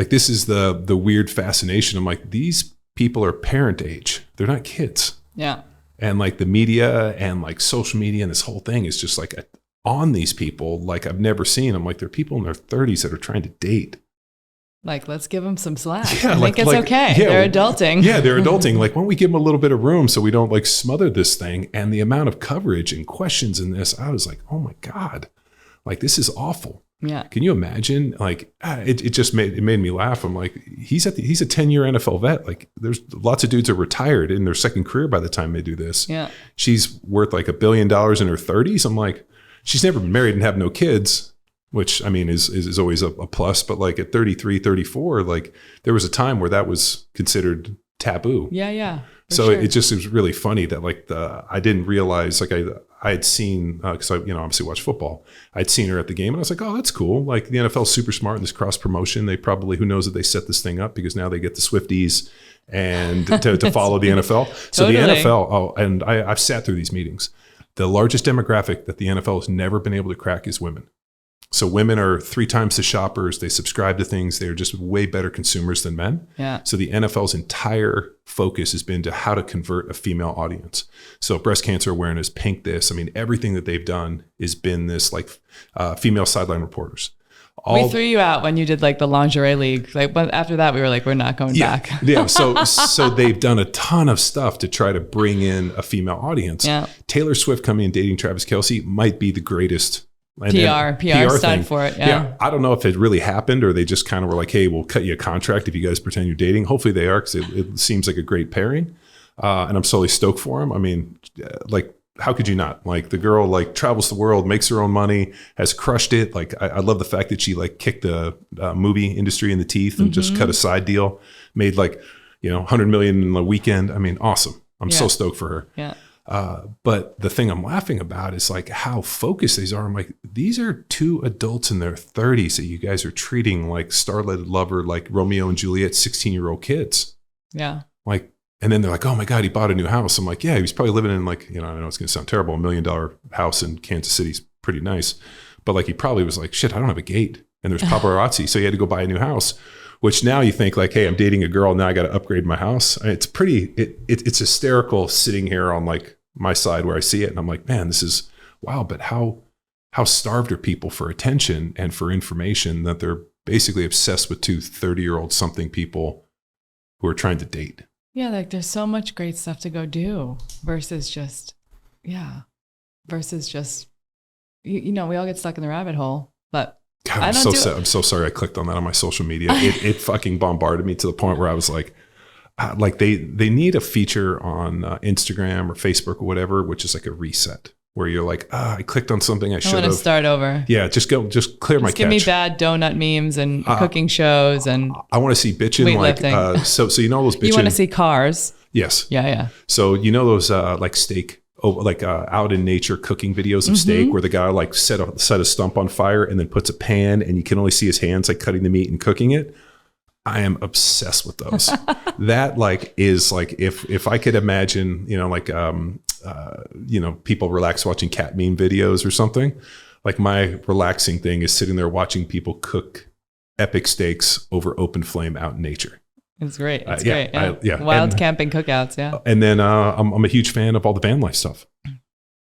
this is the weird fascination. I'm like, these people are parent age. They're not kids. Yeah. And like the media and like social media and this whole thing is just like on these people like I've never seen. I'm like, there are people in their 30s that are trying to date. Like, let's give them some slack. Yeah, I think it's okay. Yeah, they're adulting. Yeah, they're adulting. Like, why don't we give them a little bit of room so we don't like smother this thing? And the amount of coverage and questions in this, I was like, oh my God, like this is awful. Yeah. Can you imagine? Like, it made me laugh. I'm like, he's a 10-year NFL vet. Like, there's lots of dudes are retired in their second career by the time they do this. Yeah. She's worth like $1 billion in her 30s. I'm like, she's never been married and have no kids, which I mean is always a plus. But like at 33, 34, like there was a time where that was considered taboo. Yeah, yeah. So sure. It was really funny that like I didn't realize like I had seen because I obviously watch football. I'd seen her at the game and I was like, oh, that's cool. Like the NFL's super smart in this cross promotion. They probably, who knows, that they set this thing up because now they get the Swifties and to follow the NFL. So totally. The NFL. And I've sat through these meetings. The largest demographic that the NFL has never been able to crack is women. So women are 3 times the shoppers. They subscribe to things. They're just way better consumers than men. Yeah. So the NFL's entire focus has been to how to convert a female audience. So breast cancer awareness, pink this. I mean, everything that they've done has been this like female sideline reporters. We threw you out when you did like the lingerie league. Like, but after that, we were like, we're not going back. Yeah. So they've done a ton of stuff to try to bring in a female audience. Yeah. Taylor Swift coming and dating Travis Kelce might be the greatest PR stunt for it. Yeah. I don't know if it really happened or they just kind of were like, hey, we'll cut you a contract if you guys pretend you're dating. Hopefully they are because it seems like a great pairing. And I'm solely stoked for him. I mean, like, how could you not? Like the girl like travels the world, makes her own money, has crushed it. Like I love the fact that she like kicked the movie industry in the teeth and just cut a side deal, made like, $100 million in a weekend. I mean, awesome. I'm so stoked for her. Yeah. But the thing I'm laughing about is like how focused these are. I'm like, these are 2 adults in their 30s that you guys are treating like starlet lover, like Romeo and Juliet, 16-year-old kids. Yeah. Like, and then they're like, oh my God, he bought a new house. I'm like, yeah, he was probably living in like, I know it's going to sound terrible. $1 million house in Kansas City's pretty nice. But like, he probably was like, shit, I don't have a gate. And there's paparazzi. So he had to go buy a new house, which now you think like, hey, I'm dating a girl. Now I got to upgrade my house. And it's pretty, it's hysterical sitting here on like my side where I see it. And I'm like, man, this is wow. But how starved are people for attention and for information that they're basically obsessed with 2 30-year-old something people who are trying to date. Yeah, like there's so much great stuff to go do versus just, we all get stuck in the rabbit hole. But God, I'm so sorry I clicked on that on my social media. It fucking bombarded me to the point where I was like they need a feature on Instagram or Facebook or whatever, which is like a reset. where you're like, I clicked on something I should have. I want to start over. Yeah, just clear my cache. Give me bad donut memes and cooking shows, and I want to see bitching like so you know those bitching. You want to see cars? Yes. Yeah. So you know those like steak, out in nature cooking videos of steak where the guy like set a stump on fire and then puts a pan and you can only see his hands like cutting the meat and cooking it. I am obsessed with those. That like is like if I could imagine, you know, like people relax watching cat meme videos or something. Like my relaxing thing is sitting there watching people cook epic steaks over open flame out in nature. It's great. It's great. Yeah. Wild camping cookouts. Yeah. And then I'm a huge fan of all the van life stuff.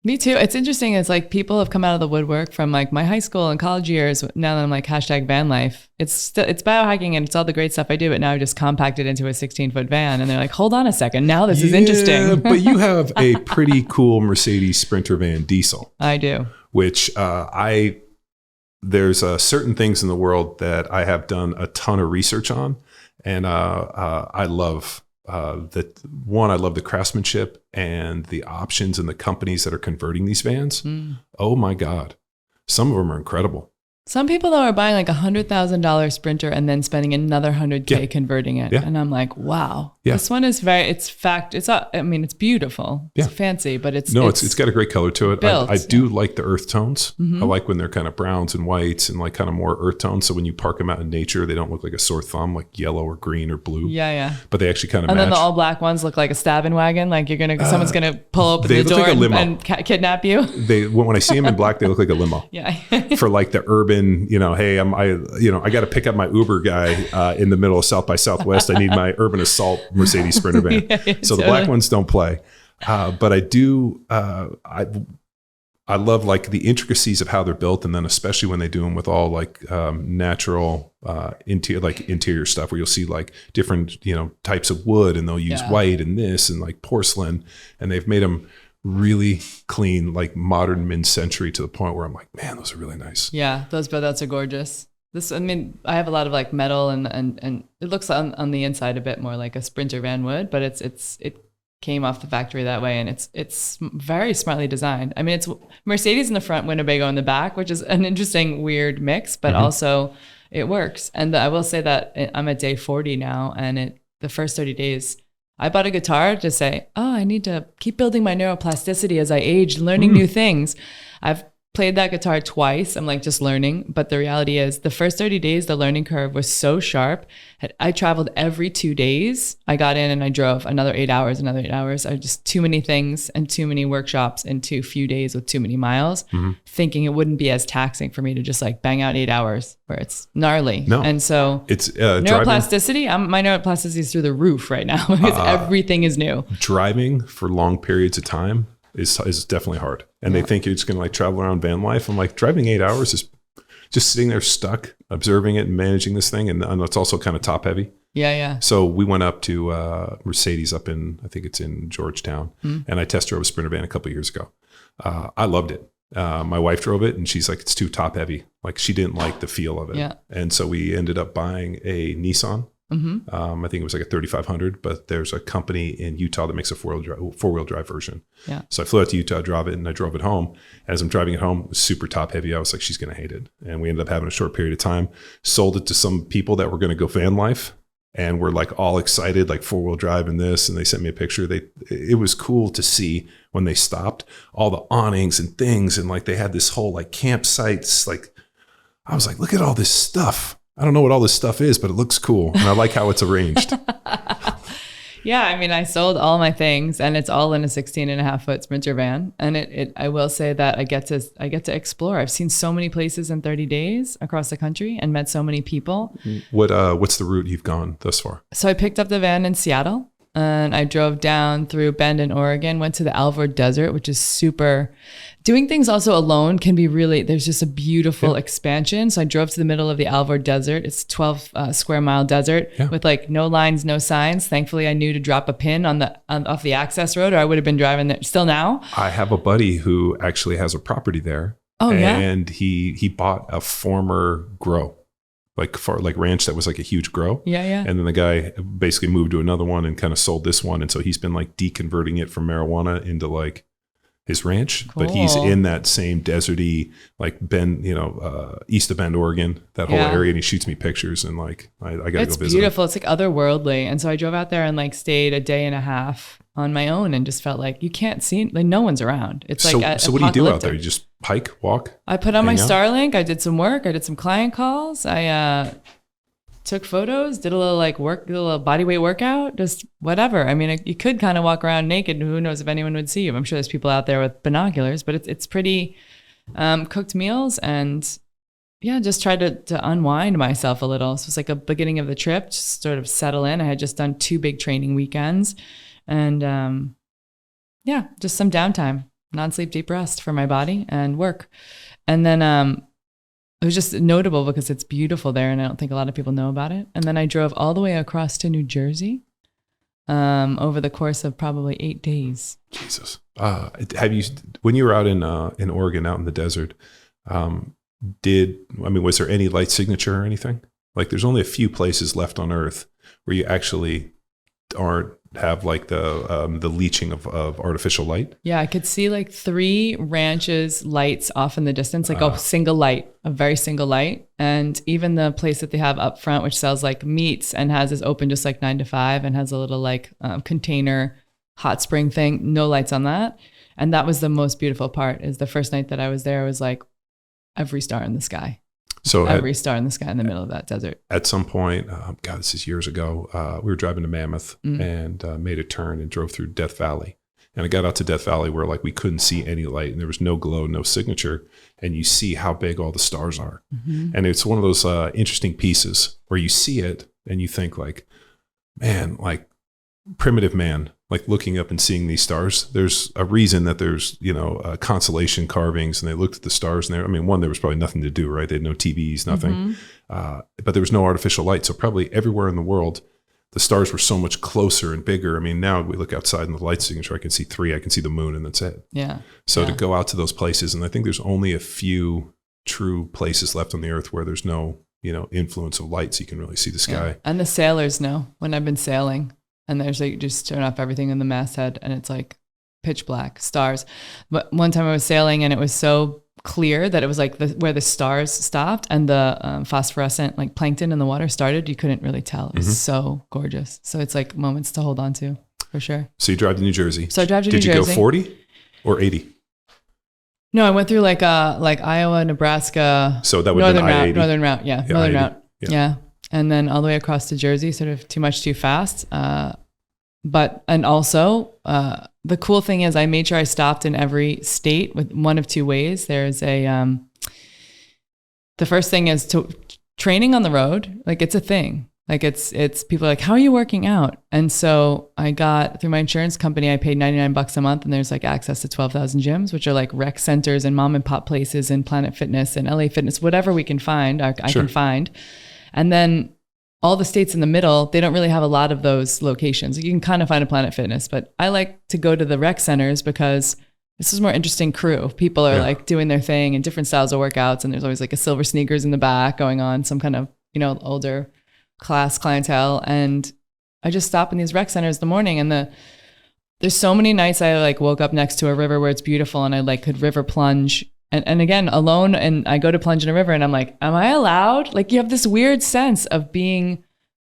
Me too. It's interesting. It's like people have come out of the woodwork from like my high school and college years. Now that I'm like #van life, it's biohacking and it's all the great stuff I do. But now I just compacted into a 16-foot van, and they're like, "Hold on a second, now this is interesting." But you have a pretty cool Mercedes Sprinter van diesel. I do. Which there's certain things in the world that I have done a ton of research on, and I love. I love the craftsmanship and the options and the companies that are converting these vans. Oh my God. Some of them are incredible. Some people though are buying like $100,000 Sprinter and then spending another $100K converting it. Yeah. And I'm like, wow, this one is it's beautiful. It's fancy, but it's got a great color to it. I do like the earth tones. I like when they're kind of browns and whites and like kind of more earth tones. So when you park them out in nature, they don't look like a sore thumb, like yellow or green or blue. Yeah. But they actually kind of match. And then the all black ones look like a stabbing wagon. Like someone's going to pull open the door like and kidnap you. When I see them in black, they look like a limo. For like the urban, hey, I got to pick up my Uber guy in the middle of South by Southwest. I need my urban assault Mercedes Sprinter van. So the black ones don't play. But I do, I love like the intricacies of how they're built. And then especially when they do them with all like natural interior stuff where you'll see like different, types of wood, and they'll use white and this and like porcelain, and they've made them really clean, like modern mid-century, to the point where I'm like, man, those are really nice. Yeah, those buildouts are gorgeous. I have a lot of like metal and it looks on the inside a bit more like a Sprinter van would, but it came off the factory that way, and it's very smartly designed. I mean, it's Mercedes in the front, Winnebago in the back, which is an interesting weird mix, but also it works. And I will say that I'm at day 40 now, and the first 30 days I bought a guitar to say, I need to keep building my neuroplasticity as I age, learning new things. I've played that guitar twice. I'm like just learning. But the reality is the first 30 days, the learning curve was so sharp. I traveled every 2 days. I got in and I drove another 8 hours. I just too many things and too many workshops in too few days with too many miles, thinking it wouldn't be as taxing for me to just like bang out 8 hours where it's gnarly. No, and so it's neuroplasticity. My neuroplasticity is through the roof right now because everything is new. Driving for long periods of time is definitely hard. And they think you're just going to like travel around van life. I'm like, driving 8 hours is just sitting there stuck, observing it and managing this thing. And it's also kind of top heavy. Yeah. So we went up to Mercedes up in, I think it's in Georgetown. And I test drove a Sprinter van a couple of years ago. I loved it. My wife drove it and she's like, it's too top heavy. Like she didn't like the feel of it. Yeah. And so we ended up buying a Nissan. I think it was like a 3500, but there's a company in Utah that makes a four-wheel drive version. Yeah. So I flew out to Utah, drove it, and I drove it home. As I'm driving it home, it was super top heavy. I was like, she's going to hate it. And we ended up having a short period of time, sold it to some people that were going to go van life, and we're like all excited, like four-wheel drive and this. And they sent me a picture. It was cool to see when they stopped all the awnings and things. And like they had this whole like campsites. Like I was like, look at all this stuff. I don't know what all this stuff is, but it looks cool. And I like how it's arranged. Yeah. I mean, I sold all my things and it's all in a 16.5-foot Sprinter van. And I will say that I get to explore. I've seen so many places in 30 days across the country and met so many people. What's the route you've gone thus far? So I picked up the van in Seattle and I drove down through Bend in Oregon, went to the Alvord Desert, which is super. Doing things also alone can be really, there's just a beautiful expansion. So I drove to the middle of the Alvord Desert. It's 12 square mile desert with like no lines, no signs. Thankfully, I knew to drop a pin off the access road or I would have been driving there still now. I have a buddy who actually has a property there. Oh, and he bought a former grow. Like ranch that was like a huge grow. Yeah. And then the guy basically moved to another one and kind of sold this one. And so he's been like deconverting it from marijuana into like, his ranch, but he's in that same deserty, like Bend, east of Bend, Oregon, that whole area. And he shoots me pictures, and like, I got to go visit. It's beautiful. It's like otherworldly. And so I drove out there and like stayed a day and a half on my own and just felt like you can't see, like no one's around. It's like, so what do you do out there? You just hike, walk? I put on my Starlink. I did some work. I did some client calls. I, took photos, did a little like work, did a little body weight workout, just whatever. I mean, you could kind of walk around naked. Who knows if anyone would see you? I'm sure there's people out there with binoculars, but it's pretty cooked meals, and just tried to unwind myself a little. So it's like a beginning of the trip, just sort of settle in. I had just done 2 big training weekends, and just some downtime, non-sleep, deep rest for my body and work. And then it was just notable because it's beautiful there, and I don't think a lot of people know about it. And then I drove all the way across to New Jersey over the course of probably 8 days. Jesus. When you were out in Oregon, out in the desert, was there any light signature or anything? Like, there's only a few places left on Earth where you actually have like the leaching of artificial light. Yeah, I could see like 3 ranches lights off in the distance, like a very single light. And even the place that they have up front, which sells like meats and is open just like 9 to 5 and has a little like container hot spring thing, no lights on that. And that was the most beautiful part, is the first night that I was there, was like every star in the sky. So every star in the sky in the middle of that desert. At some point, this is years ago, we were driving to Mammoth and made a turn and drove through Death Valley. And I got out to Death Valley where like we couldn't see any light, and there was no glow, no signature. And you see how big all the stars are. Mm-hmm. And it's one of those interesting pieces where you see it and you think like, man, like primitive man, like looking up and seeing these stars. There's a reason that there's, constellation carvings, and they looked at the stars, and there was probably nothing to do, right? They had no TVs, nothing. Mm-hmm. But there was no artificial light. So probably everywhere in the world, the stars were so much closer and bigger. I mean, now we look outside in the light signature, I can see 3, I can see the moon, and that's it. Yeah. So to go out to those places, and I think there's only a few true places left on the Earth where there's no, influence of light, so you can really see the sky. Yeah. And the sailors know when I've been sailing. And there's like, just turn off everything in the masthead, and it's like pitch black stars. But one time I was sailing, and it was so clear that it was like where the stars stopped and the phosphorescent like plankton in the water started. You couldn't really tell. It was so gorgeous. So it's like moments to hold on to, for sure. So you drive to New Jersey. So I drive to New Jersey. Did you go 40 or 80? No, I went through like Iowa, Nebraska. So that would have been I-80. Northern route. Yeah. Northern route. Yeah. And then all the way across to Jersey, sort of too much too fast. And also the cool thing is I made sure I stopped in every state with one of 2 ways. There's the first thing is training on the road. Like, it's a thing. Like it's people are like, how are you working out? And so I got, through my insurance company, I paid $99 a month, and there's like access to 12,000 gyms, which are like rec centers and mom and pop places and Planet Fitness and LA Fitness, whatever we can find, I can find. And then all the states in the middle, they don't really have a lot of those locations. You can kind of find a Planet Fitness, but I like to go to the rec centers because this is more interesting crew. People are like doing their thing and different styles of workouts. And there's always like a silver sneakers in the back going on, some kind of, older class clientele. And I just stop in these rec centers in the morning, and there's so many nights I like woke up next to a river where it's beautiful, and I like could river plunge. And again, alone, and I go to plunge in a river, and I'm like, am I allowed? Like, you have this weird sense of being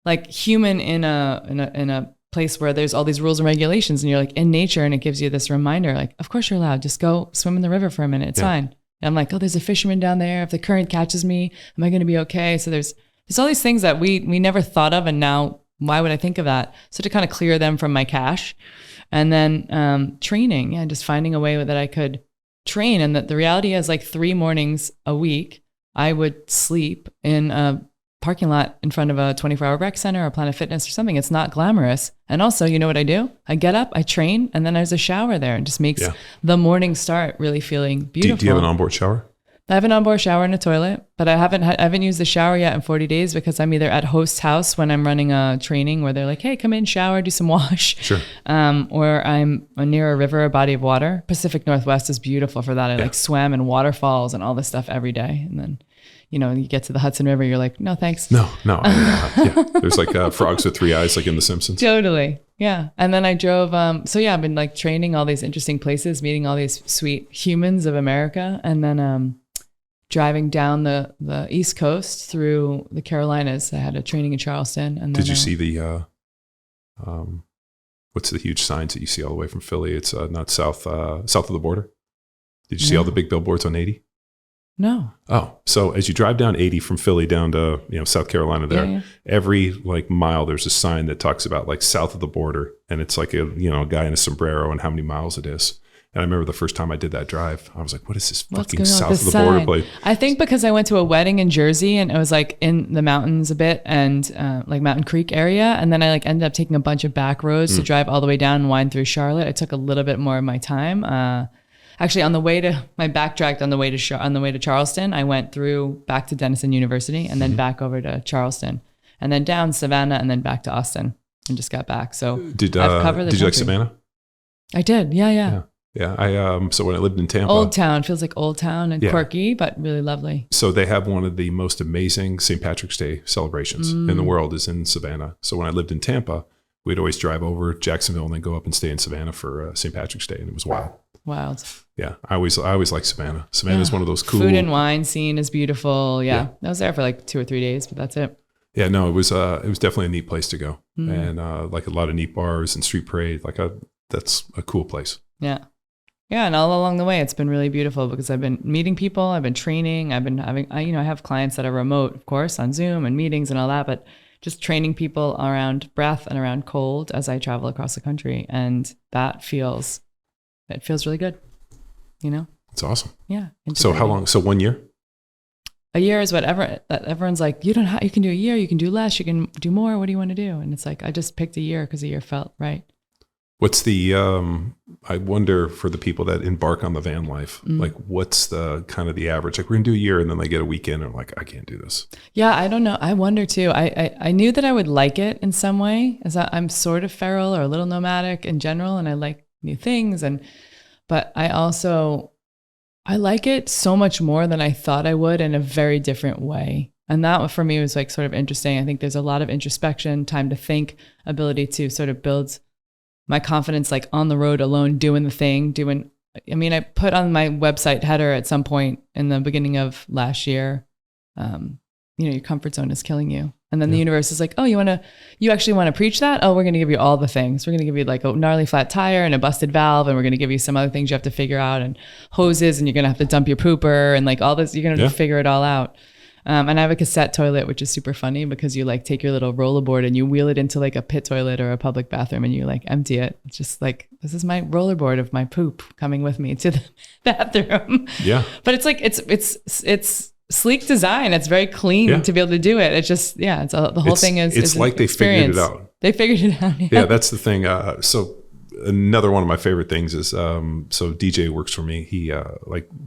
like human in a place where there's all these rules and regulations, and you're like in nature, and it gives you this reminder, like, of course you're allowed. Just go swim in the river for a minute. It's fine. And I'm like, oh, there's a fisherman down there. If the current catches me, am I going to be okay? So there's all these things that we never thought of, and now why would I think of that? So to kind of clear them from my cache, and then training, just finding a way that I could train. And that the reality is, like 3 mornings a week, I would sleep in a parking lot in front of a 24-hour rec center or Planet Fitness or something. It's not glamorous. And also, you know what I do? I get up, I train, and then there's a shower there, and just makes the morning start really feeling beautiful. Do you have an onboard shower? I have an onboard shower and a toilet, but I haven't used the shower yet in 40 days because I'm either at host's house when I'm running a training where they're like, hey, come in, shower, do some wash. Sure. Or I'm near a river or body of water. Pacific Northwest is beautiful for that. I like swam in waterfalls and all this stuff every day. And then, you get to the Hudson River, you're like, no, thanks. No. Yeah. There's like frogs with 3 eyes, like in The Simpsons. Totally. Yeah. And then I drove, I've been like training all these interesting places, meeting all these sweet humans of America. And then driving down the East Coast through the Carolinas. I had a training in Charleston. And then, did you see the, what's the huge signs that you see all the way from Philly? It's not south of the border. Did you see all the big billboards on 80? No. Oh, so as you drive down 80 from Philly down to, South Carolina there, every like mile, there's a sign that talks about like south of the border. And it's like a guy in a sombrero and how many miles it is. And I remember the first time I did that drive, I was like, what is this fucking south of the border place? I think because I went to a wedding in Jersey and it was like in the mountains a bit and like Mountain Creek area. And then I like ended up taking a bunch of back roads to drive all the way down and wind through Charlotte. It took a little bit more of my time. Actually, on the way to Charleston, I went through back to Denison University and then back over to Charleston and then down Savannah and then back to Austin and just got back. So did you like Savannah? I did. Yeah. Yeah. So when I lived in Tampa, Old Town feels like Old Town and quirky, but really lovely. So they have one of the most amazing St. Patrick's Day celebrations in the world is in Savannah. So when I lived in Tampa, we'd always drive over Jacksonville and then go up and stay in Savannah for St. Patrick's Day. And it was wild. Yeah. I always like Savannah. Savannah is one of those cool food and wine scene is beautiful. Yeah. I was there for like 2 or 3 days, but that's it. Yeah, no, it was definitely a neat place to go. And like a lot of neat bars and street parade, that's a cool place. Yeah. Yeah. And all along the way, it's been really beautiful because I've been meeting people, I've been training, I've been having, I have clients that are remote, of course, on Zoom and meetings and all that, but just training people around breath and around cold as I travel across the country. And it feels really good. It's awesome. Yeah. So how long? So 1 year? A year is whatever. Everyone's like, you can do a year, you can do less, you can do more. What do you want to do? And it's like, I just picked a year because a year felt right. What's the, I wonder for the people that embark on the van life, like what's the kind of the average? Like we're going to do a year and then they get a weekend and I'm like, I can't do this. Yeah, I don't know. I wonder too. I knew that I would like it in some way as I'm sort of feral or a little nomadic in general. And I like new things. But I like it so much more than I thought I would in a very different way. And that for me was like sort of interesting. I think there's a lot of introspection, time to think, ability to sort of build my confidence, like on the road alone, doing the thing, I put on my website header at some point in the beginning of last year, your comfort zone is killing you. And then the universe is like, oh, you actually want to preach that? Oh, we're going to give you all the things. We're going to give you like a gnarly flat tire and a busted valve. And we're going to give you some other things you have to figure out and hoses and you're going to have to dump your pooper and like all this, you're going to have to figure it all out. And I have a cassette toilet, which is super funny because you like take your little rollerboard and you wheel it into like a pit toilet or a public bathroom and you like empty it. It's just like, this is my rollerboard of my poop coming with me to the bathroom. Yeah. But it's like, it's sleek design. It's very clean to be able to do it. It's just, the whole thing is. It's like they figured it out. They figured it out. Yeah, that's the thing. So another one of my favorite things is, so DJ works for me. He,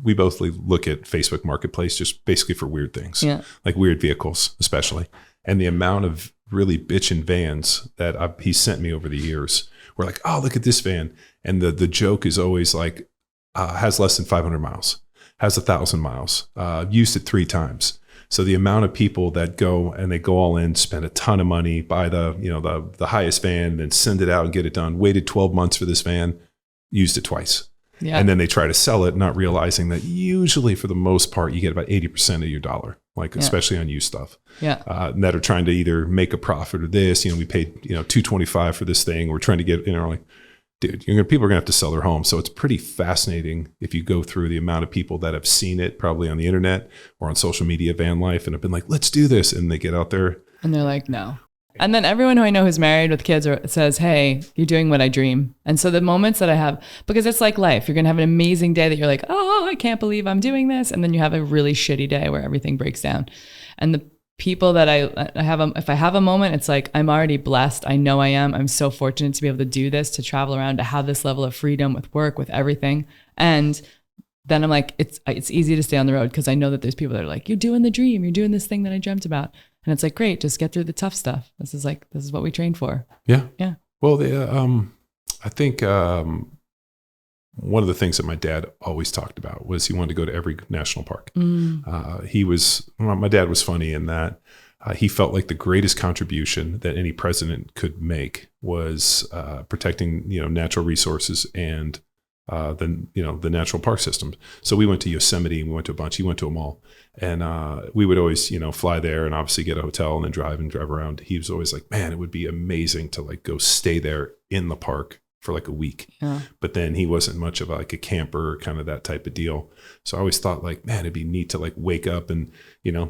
we both look at Facebook Marketplace just basically for weird things, like weird vehicles, especially. And the amount of really bitchin' vans that he sent me over the years, we're like, oh, look at this van. And the joke is always like, has less than 500 miles. Has 1,000 miles, used it 3 times. So the amount of people that go and they go all in, spend a ton of money, buy the highest van, then send it out and get it done, waited 12 months for this van, used it twice. Yeah. And then they try to sell it, not realizing that usually for the most part, you get about 80% of your dollar, especially on used stuff. Yeah. That are trying to either make a profit or this, we paid, $225 for this thing. We're trying to get, dude, people are going to have to sell their home. So it's pretty fascinating if you go through the amount of people that have seen it probably on the internet or on social media, van life, and have been like, let's do this. And they get out there. And they're like, no. And then everyone who I know who's married with kids says, hey, you're doing what I dream. And so the moments that I have, because it's like life, you're going to have an amazing day that you're like, oh, I can't believe I'm doing this. And then you have a really shitty day where everything breaks down. And the people that I have, if I have a moment, it's like, I'm already blessed. I know I am. I'm so fortunate to be able to do this, to travel around, to have this level of freedom with work, with everything. And then I'm like, it's easy to stay on the road because I know that there's people that are like, you're doing the dream. You're doing this thing that I dreamt about. And it's like, great, just get through the tough stuff. This is what we train for. Yeah. Yeah. Well, I think one of the things that my dad always talked about was he wanted to go to every national park. My dad was funny in that he felt like the greatest contribution that any president could make was protecting, natural resources and the natural park systems. So we went to Yosemite and we went to a bunch. He went to them all. And we would always, fly there and obviously get a hotel and then drive around. He was always like, man, it would be amazing to like go stay there in the park for like a week. Yeah. But then he wasn't much of like a camper, kind of that type of deal. So I always thought like, man, it'd be neat to like wake up and,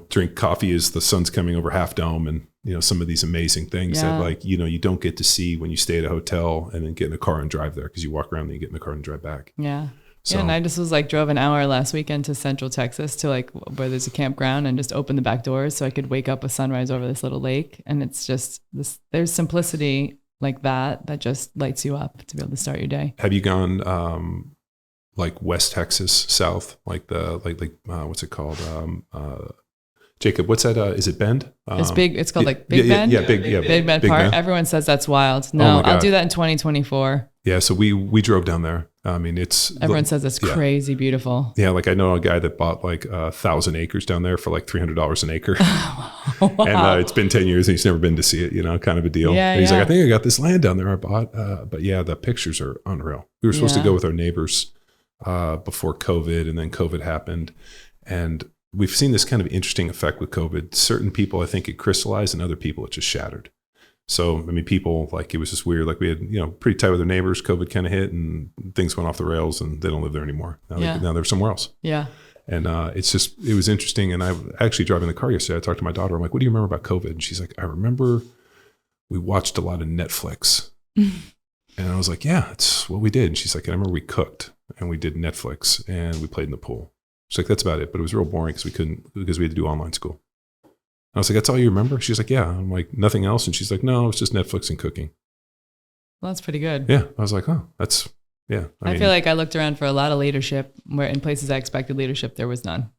drink coffee as the sun's coming over Half Dome and, some of these amazing things that like, you don't get to see when you stay at a hotel and then get in a car and drive there because you walk around and you get in the car and drive back. Yeah. So, and I just was like drove an hour last weekend to Central Texas to like where there's a campground and just opened the back doors so I could wake up with sunrise over this little lake. And it's just there's simplicity like that just lights you up to be able to start your day. Have you gone like West Texas, South, like what's it called? Jacob, what's that? Is it Bend? It's big. It's called like Big Bend. Big Bend Park. Bend. Everyone says that's wild. No, I'll do that in 2024. Yeah, so we drove down there. I mean, everyone says it's crazy beautiful. Yeah, like I know a guy that bought like 1,000 acres down there for like $300 an acre. Wow. And it's been 10 years and he's never been to see it, kind of a deal. Yeah, and he's like, I think I got this land down there I bought. But yeah, the pictures are unreal. We were supposed to go with our neighbors before COVID, and then COVID happened. And we've seen this kind of interesting effect with COVID. Certain people, I think it crystallized, and other people it just shattered. So, I mean, people, like, it was just weird. Like, we had, pretty tight with their neighbors. COVID kind of hit and things went off the rails and they don't live there anymore. Now they're somewhere else. Yeah. And it was interesting. And I actually driving the car yesterday, I talked to my daughter. I'm like, what do you remember about COVID? And she's like, I remember we watched a lot of Netflix. And I was like, yeah, it's what we did. And she's like, I remember we cooked and we did Netflix and we played in the pool. She's like, that's about it. But it was real boring because we had to do online school. I was like, that's all you remember? She's like, yeah. I'm like, nothing else? And she's like, no, it's just Netflix and cooking. Well, that's pretty good. Yeah. I was like, oh, that's, yeah. I feel like I looked around for a lot of leadership where in places I expected leadership, there was none.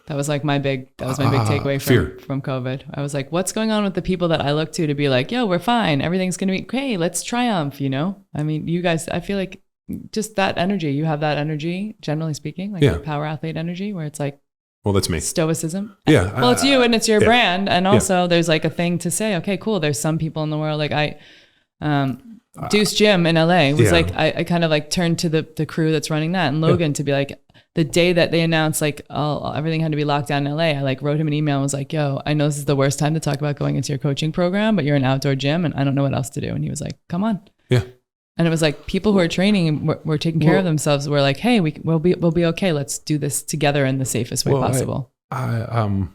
That was like my big takeaway from COVID. I was like, what's going on with the people that I look to be like, yo, we're fine. Everything's going to be great. Let's triumph, I mean, you guys, I feel like just that energy, you have that energy, generally speaking, like the power athlete energy where it's like, well, that's me. Stoicism. Yeah. Well, it's you and it's your brand. And also there's like a thing to say, okay, cool. There's some people in the world, like Deuce Gym in LA was like, I kind of like turned to the crew that's running that and Logan to be like, the day that they announced like, everything had to be locked down in LA, I like wrote him an email and was like, yo, I know this is the worst time to talk about going into your coaching program, but you're an outdoor gym and I don't know what else to do. And he was like, come on. Yeah. And it was like people who are training and were taking care of themselves were like, hey, we'll be okay. Let's do this together in the safest way possible. I'm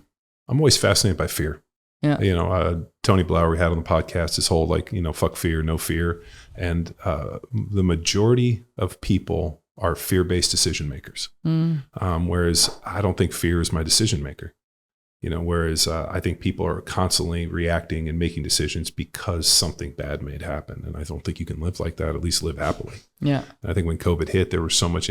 always fascinated by fear. Yeah. Tony Blauer, we had on the podcast, this whole like, fuck fear, no fear. And the majority of people are fear-based decision makers. Whereas I don't think fear is my decision maker. Whereas I think people are constantly reacting and making decisions because something bad may happen. And I don't think you can live like that, at least live happily. Yeah. And I think when COVID hit, there was so much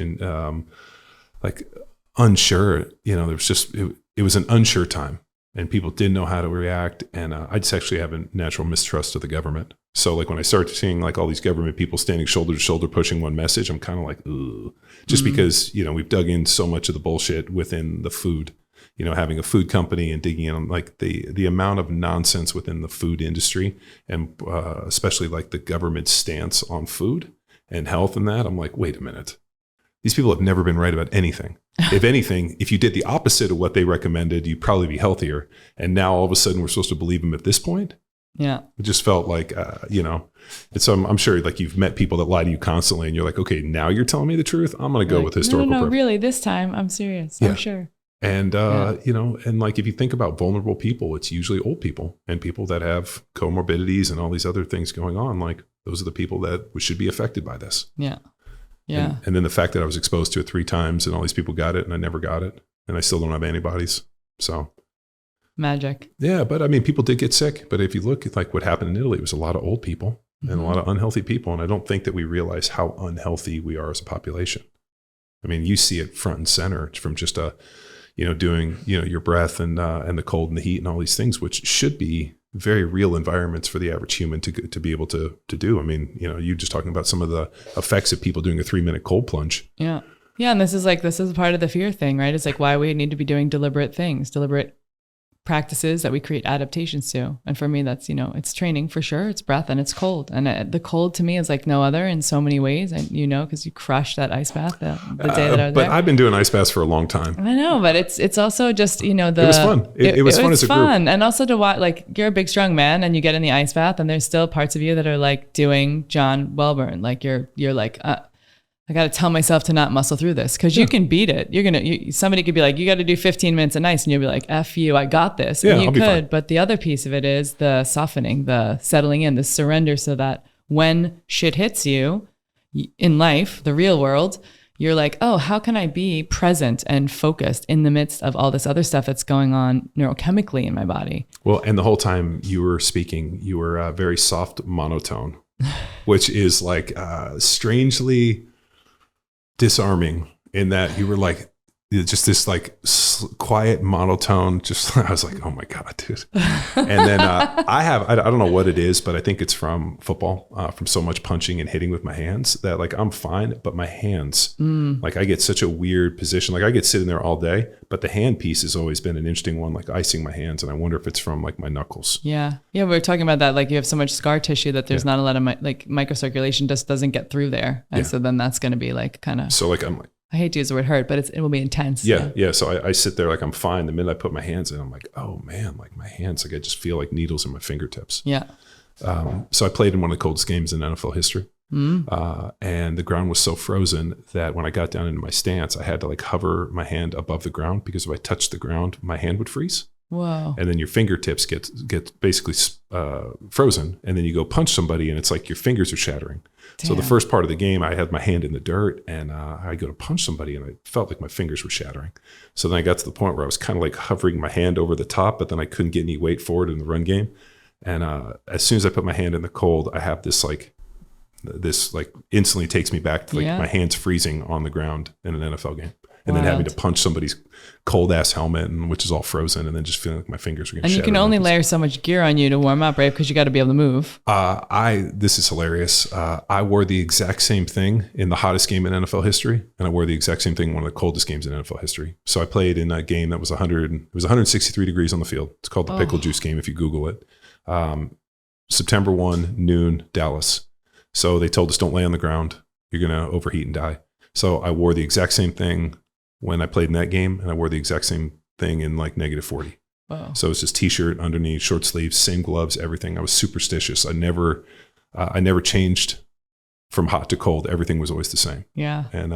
unsure, there was just, it was an unsure time and people didn't know how to react. And I just actually have a natural mistrust of the government. So like when I started seeing like all these government people standing shoulder to shoulder pushing one message, I'm kind of like, ugh. Just because, we've dug in so much of the bullshit within the food. Having a food company and digging in on like the amount of nonsense within the food industry and especially like the government stance on food and health and that, I'm like, wait a minute. These people have never been right about anything. If anything, if you did the opposite of what they recommended, you'd probably be healthier. And now all of a sudden we're supposed to believe them at this point. Yeah. It just felt like, so I'm sure like you've met people that lie to you constantly and you're like, okay, now you're telling me the truth. I'm going to go with historical proof. Really this time I'm serious. Yeah. I'm sure. And, and like, if you think about vulnerable people, it's usually old people and people that have comorbidities and all these other things going on. Like those are the people that should be affected by this. Yeah. Yeah. And then the fact that I was exposed to it 3 times and all these people got it and I never got it and I still don't have antibodies. So magic. Yeah. But I mean, people did get sick, but if you look at like what happened in Italy, it was a lot of old people and a lot of unhealthy people. And I don't think that we realize how unhealthy we are as a population. I mean, you see it front and center from just doing, your breath and the cold and the heat and all these things, which should be very real environments for the average human to be able to do. I mean, you just talking about some of the effects of people doing a 3-minute cold plunge. Yeah. Yeah. And this is part of the fear thing, right? It's like why we need to be doing deliberate things, deliberate practices that we create adaptations to. And for me, that's, it's training for sure. It's breath and it's cold. And the cold to me is like no other in so many ways. And because you crushed that ice bath the day that I was but there. I've been doing ice baths for a long time. I know, but it's also just, it was fun. It was fun as a group. And also to watch, like you're a big, strong man and you get in the ice bath and there's still parts of you that are like doing John Welborn. Like you're like, I got to tell myself to not muscle through this because you can beat it. Somebody could be like, you got to do 15 minutes of ice and you'll be like, F you, I got this. Yeah, and you I'll be fine. But the other piece of it is the softening, the settling in, the surrender so that when shit hits you in life, the real world, you're like, oh, how can I be present and focused in the midst of all this other stuff that's going on neurochemically in my body? Well, and the whole time you were speaking, you were very soft monotone, which is like strangely disarming in that you were like just this like quiet monotone. Just I was like, oh my God, dude. And then I don't know what it is, but I think it's from football, from so much punching and hitting with my hands that like I'm fine, but my hands, like I get such a weird position. Like I get sitting there all day, but the hand piece has always been an interesting one, like icing my hands. And I wonder if it's from like my knuckles. Yeah. Yeah. We were talking about that. Like you have so much scar tissue that there's not a lot of microcirculation just doesn't get through there. And so then that's going to be like kind of. So like I'm like, I hate to use the word hurt, but it will be intense. Yeah. So I sit there like I'm fine. The minute I put my hands in, I'm like, oh man, like my hands, like I just feel like needles in my fingertips. Yeah. So I played in one of the coldest games in NFL history. And the ground was so frozen that when I got down into my stance, I had to like hover my hand above the ground because if I touched the ground, my hand would freeze. Whoa. And then your fingertips get basically frozen. And then you go punch somebody and it's like your fingers are shattering. Damn. So the first part of the game, I had my hand in the dirt and I go to punch somebody and I felt like my fingers were shattering. So then I got to the point where I was kind of like hovering my hand over the top, but then I couldn't get any weight forward in the run game. And as soon as I put my hand in the cold, I have this instantly takes me back to my hands freezing on the ground in an NFL game. And then having to punch somebody's cold ass helmet, which is all frozen, and then just feeling like my fingers are going to shatter. And you can only layer so much gear on you to warm up, right? Because you got to be able to move. This is hilarious. I wore the exact same thing in the hottest game in NFL history, and I wore the exact same thing in one of the coldest games in NFL history. So I played in a game that was 163 degrees on the field. It's called the Pickle Juice game if you Google it. September 1, noon, Dallas. So they told us don't lay on the ground. You're going to overheat and die. So I wore the exact same thing when I played in that game, and I wore the exact same thing in like -40. Wow. So it's just t-shirt underneath, short sleeves, same gloves, everything. I was superstitious. I never changed from hot to cold. Everything was always the same. Yeah. And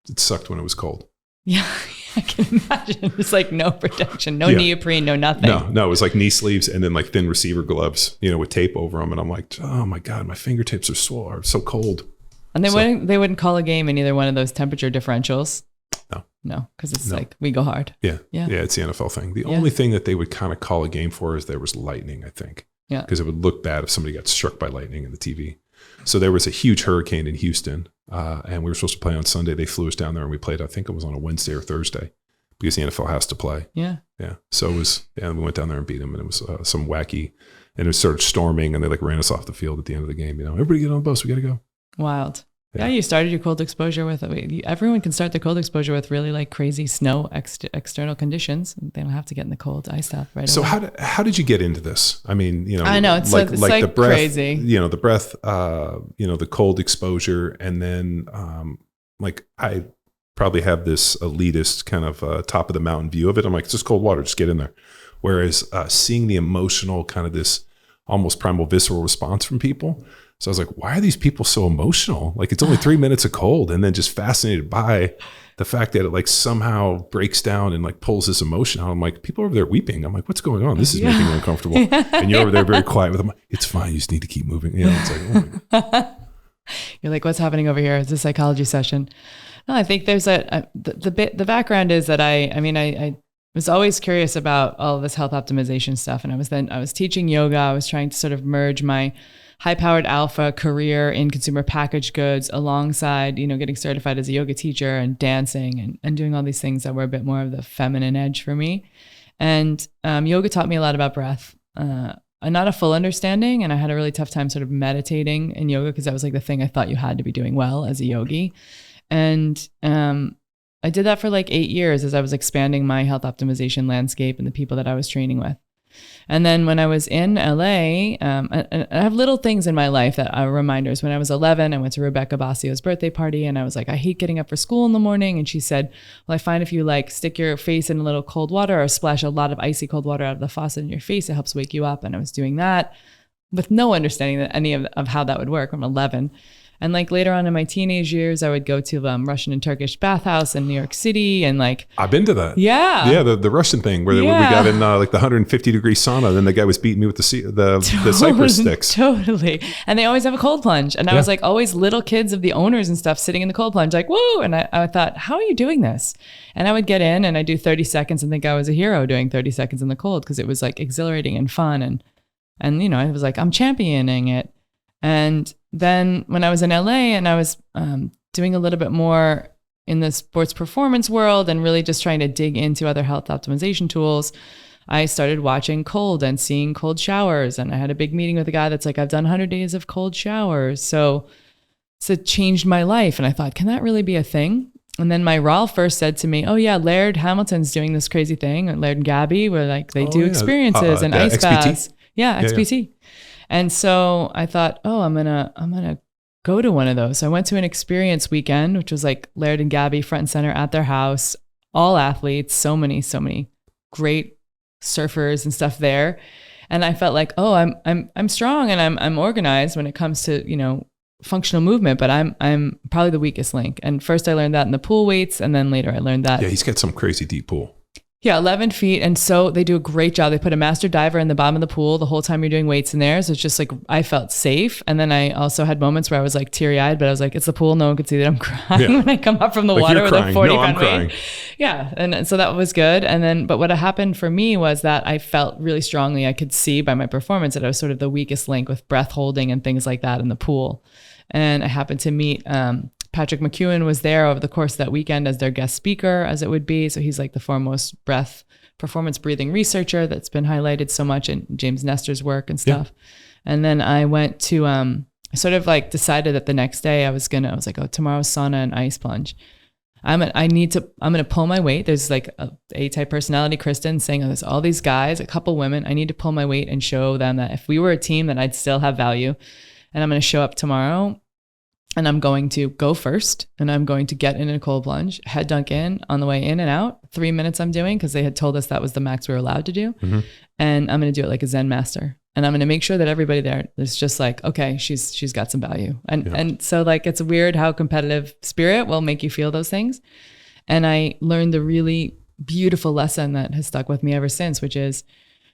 it sucked when it was cold. Yeah, I can imagine. It's like no protection, no neoprene, no nothing. No, it was like knee sleeves and then like thin receiver gloves, with tape over them. And I'm like, oh my God, my fingertips are so cold. And they wouldn't call a game in either one of those temperature differentials. No, because it's like we go hard. Yeah, it's the NFL thing. The only thing that they would kind of call a game for is there was lightning, I think. Yeah, because it would look bad if somebody got struck by lightning in the TV. So there was a huge hurricane in Houston, and we were supposed to play on Sunday. They flew us down there, and we played. I think it was on a Wednesday or Thursday, because the NFL has to play. Yeah. So it was. Yeah, we went down there and beat them, and it was some wacky. And it started storming, and they like ran us off the field at the end of the game. Everybody get on the bus. We got to go. Wild. Yeah, you started your cold exposure with, everyone can start their cold exposure with really like crazy snow external conditions. They don't have to get in the cold ice stuff right away. So how did you get into this? I mean, I know it's like the breath, crazy. The breath, the cold exposure. And then I probably have this elitist kind of top of the mountain view of it. I'm like, it's just cold water, just get in there. Whereas seeing the emotional kind of this almost primal visceral response from people. So I was like, why are these people so emotional? Like it's only 3 minutes of cold, and then just fascinated by the fact that it like somehow breaks down and like pulls this emotion out. I'm like, people are over there weeping. I'm like, what's going on? This is making me uncomfortable. And you're over there very quiet with them. It's fine. You just need to keep moving. It's like, oh my God. You're like, what's happening over here? It's a psychology session. No, I think there's the background is that I was always curious about all of this health optimization stuff. And I was teaching yoga. I was trying to sort of merge my high-powered alpha career in consumer packaged goods alongside, getting certified as a yoga teacher and dancing and doing all these things that were a bit more of the feminine edge for me. And yoga taught me a lot about breath. not a full understanding. And I had a really tough time sort of meditating in yoga because that was like the thing I thought you had to be doing well as a yogi. And I did that for like 8 years as I was expanding my health optimization landscape and the people that I was training with. And then when I was in LA, I have little things in my life that are reminders. When I was 11, I went to Rebecca Bassio's birthday party and I was like, I hate getting up for school in the morning. And she said, well, I find if you like stick your face in a little cold water or splash a lot of icy cold water out of the faucet in your face, it helps wake you up. And I was doing that with no understanding that any of how that would work. I'm 11. And like later on in my teenage years, I would go to Russian and Turkish bathhouse in New York City, and like I've been to that. Yeah, the Russian thing where we got in like the 150-degree sauna, and then the guy was beating me with the cypress sticks. Totally, and they always have a cold plunge, and I was like always little kids of the owners and stuff sitting in the cold plunge, like woo, and I thought, how are you doing this? And I would get in and I do 30 seconds and think I was a hero doing 30 seconds in the cold because it was like exhilarating and fun, and you know, I was like I'm championing it. And then when I was in LA and I was doing a little bit more in the sports performance world and really just trying to dig into other health optimization tools, I started watching cold and seeing cold showers. And I had a big meeting with a guy that's like, I've done 100 days of cold showers. So it changed my life. And I thought, can that really be a thing? And then my Rawl first said to me, oh yeah, Laird Hamilton's doing this crazy thing. And Laird and Gabby, where like they do experiences and ice baths. Yeah, XPT. Yeah. And so I thought, oh, I'm gonna go to one of those. So I went to an experience weekend, which was like Laird and Gabby front and center at their house, all athletes, so many great surfers and stuff there. And I felt like, oh, I'm strong and I'm organized when it comes to, you know, functional movement, but I'm probably the weakest link. And first I learned that in the pool weights, and then later I learned that. Yeah, he's got some crazy deep pool. Yeah, 11 feet. And so they do a great job. They put a master diver in the bottom of the pool the whole time you're doing weights in there. So it's just like, I felt safe. And then I also had moments where I was like teary eyed, but I was like, it's the pool. No one could see that I'm crying when I come up from the water with a 40 pound weight. Yeah. And so that was good. And then, but what happened for me was that I felt really strongly, I could see by my performance that I was sort of the weakest link with breath holding and things like that in the pool. And I happened to meet, Patrick McEwen was there over the course of that weekend as their guest speaker, as it would be. So he's like the foremost performance breathing researcher that's been highlighted so much in James Nestor's work and stuff. Yeah. And then I went to, I sort of like decided that the next day I was like, oh, tomorrow's sauna and ice plunge. I'm going to pull my weight. There's like a A-type personality, Kristin, saying, oh, there's all these guys, a couple women. I need to pull my weight and show them that if we were a team, that I'd still have value. And I'm going to show up tomorrow. And I'm going to go first, and I'm going to get in a cold plunge, head dunk in on the way in and out. 3 minutes I'm doing because they had told us that was the max we were allowed to do. Mm-hmm. And I'm going to do it like a Zen master. And I'm going to make sure that everybody there is just like, okay, she's got some value. And so like, it's weird how competitive spirit will make you feel those things. And I learned the really beautiful lesson that has stuck with me ever since, which is,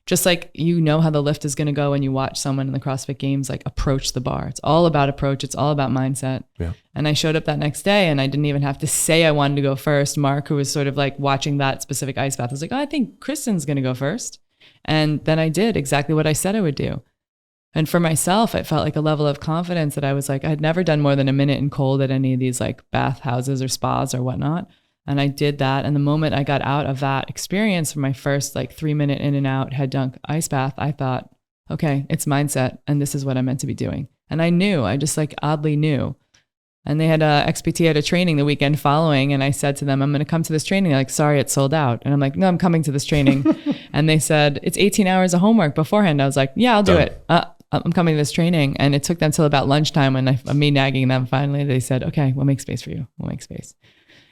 just like you know how the lift is going to go when you watch someone in the CrossFit Games like approach the bar. It's all about approach. It's all about mindset. Yeah. And I showed up that next day and I didn't even have to say I wanted to go first. Mark, who was sort of like watching that specific ice bath, was like, oh, I think Kristin's going to go first. And then I did exactly what I said I would do. And for myself, it felt like a level of confidence that I was like, I'd never done more than a minute in cold at any of these like bath houses or spas or whatnot. And I did that. And the moment I got out of that experience for my first like 3 minute in and out head dunk ice bath, I thought, okay, it's mindset. And this is what I'm meant to be doing. And I just like oddly knew. And they had XPT at a training the weekend following. And I said to them, I'm going to come to this training. They're like, sorry, it's sold out. And I'm like, no, I'm coming to this training. And they said, it's 18 hours of homework beforehand. I was like, yeah, I'll do it. I'm coming to this training. And it took them till about lunchtime when me nagging them, finally, they said, okay, we'll make space for you. We'll make space.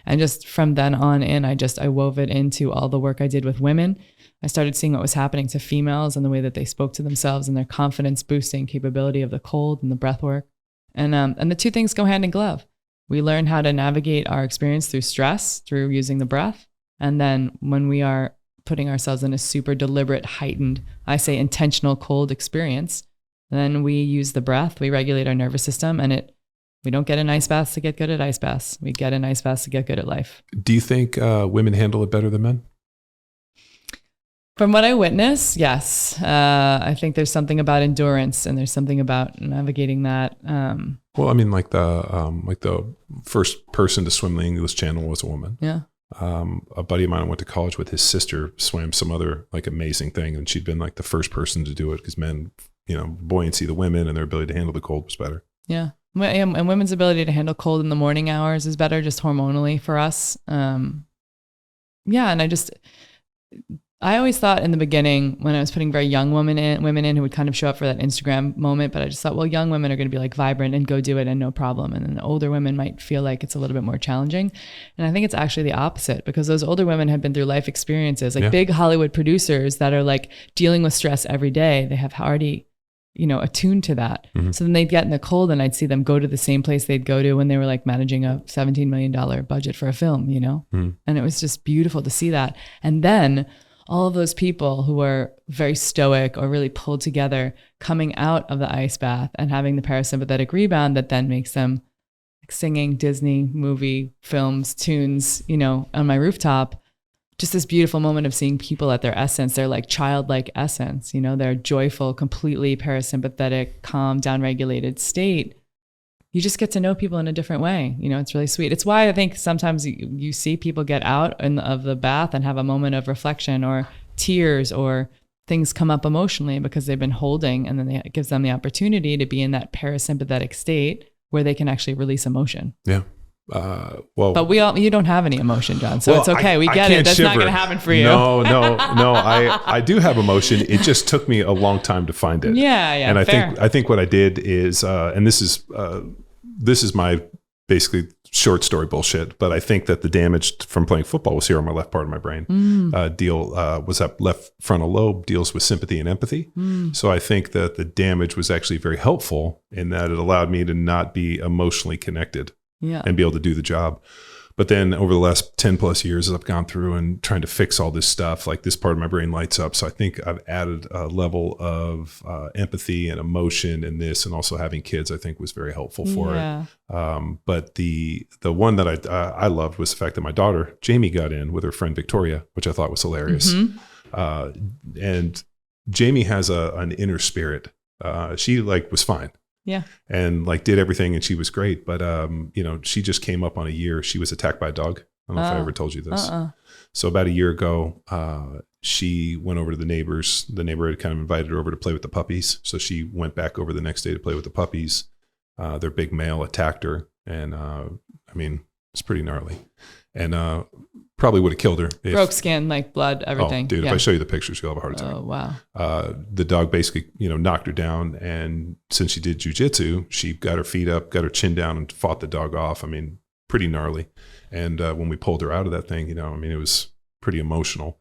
And just from then on in, I wove it into all the work I did with women. I started seeing what was happening to females and the way that they spoke to themselves and their confidence boosting capability of the cold and the breath work. And the two things go hand in glove. We learn how to navigate our experience through stress, through using the breath. And then when we are putting ourselves in a super deliberate, heightened, I say intentional cold experience, then we use the breath, we regulate our nervous system, and we don't get in ice baths to get good at ice baths. We get in ice baths to get good at life. Do you think women handle it better than men? From what I witness, yes. I think there's something about endurance and there's something about navigating that. Well, I mean, like the first person to swim the English Channel was a woman. Yeah. A buddy of mine I went to college with, his sister swam some other like amazing thing, and she'd been like the first person to do it because men, buoyancy, the women and their ability to handle the cold was better. Yeah. And women's ability to handle cold in the morning hours is better just hormonally for us. And I always thought in the beginning when I was putting very young women in who would kind of show up for that Instagram moment, but I just thought, well, young women are going to be like vibrant and go do it and no problem. And then the older women might feel like it's a little bit more challenging. And I think it's actually the opposite, because those older women have been through life experiences, like big Hollywood producers that are like dealing with stress every day. They have already, attuned to that. Mm-hmm. So then they'd get in the cold and I'd see them go to the same place they'd go to when they were like managing a $17 million budget for a film, Mm-hmm. And it was just beautiful to see that. And then all of those people who are very stoic or really pulled together coming out of the ice bath and having the parasympathetic rebound that then makes them like singing Disney movie films, tunes, on my rooftop. Just this beautiful moment of seeing people at their essence, their like childlike essence, their joyful, completely parasympathetic, calm, downregulated state. You just get to know people in a different way. It's really sweet. It's why I think sometimes you see people get out of the bath and have a moment of reflection or tears or things come up emotionally because they've been holding, and then it gives them the opportunity to be in that parasympathetic state where they can actually release emotion. Yeah. But you don't have any emotion, John. So it's okay. We get it. That's not going to happen for you. No. I do have emotion. It just took me a long time to find it. Yeah. And I think what I did is, and this is my basically short story bullshit, but I think that the damage from playing football was here on my left part of my brain. Was that left frontal lobe, deals with sympathy and empathy. So I think that the damage was actually very helpful in that it allowed me to not be emotionally connected and be able to do the job. But then over the last 10 plus years, as I've gone through and trying to fix all this stuff, like this part of my brain lights up. So I think I've added a level of empathy and emotion in this, and also having kids, I think was very helpful for it. But the one that I loved was the fact that my daughter, Jamie, got in with her friend Victoria, which I thought was hilarious. Mm-hmm. And Jamie has an inner spirit. She was fine. Yeah. And did everything, and she was great. But, she just came up on a year. She was attacked by a dog. I don't know if I ever told you this. So about a year ago, she went over to the neighbors. The neighbor had kind of invited her over to play with the puppies. So she went back over the next day to play with the puppies. Their big male attacked her. And, it's pretty gnarly. And, probably would have killed her. Broke skin, blood, everything. Oh, dude, if I show you the pictures, you'll have a heart attack. Oh, wow. The dog basically, knocked her down. And since she did jujitsu, she got her feet up, got her chin down, and fought the dog off. Pretty gnarly. And when we pulled her out of that thing, it was pretty emotional.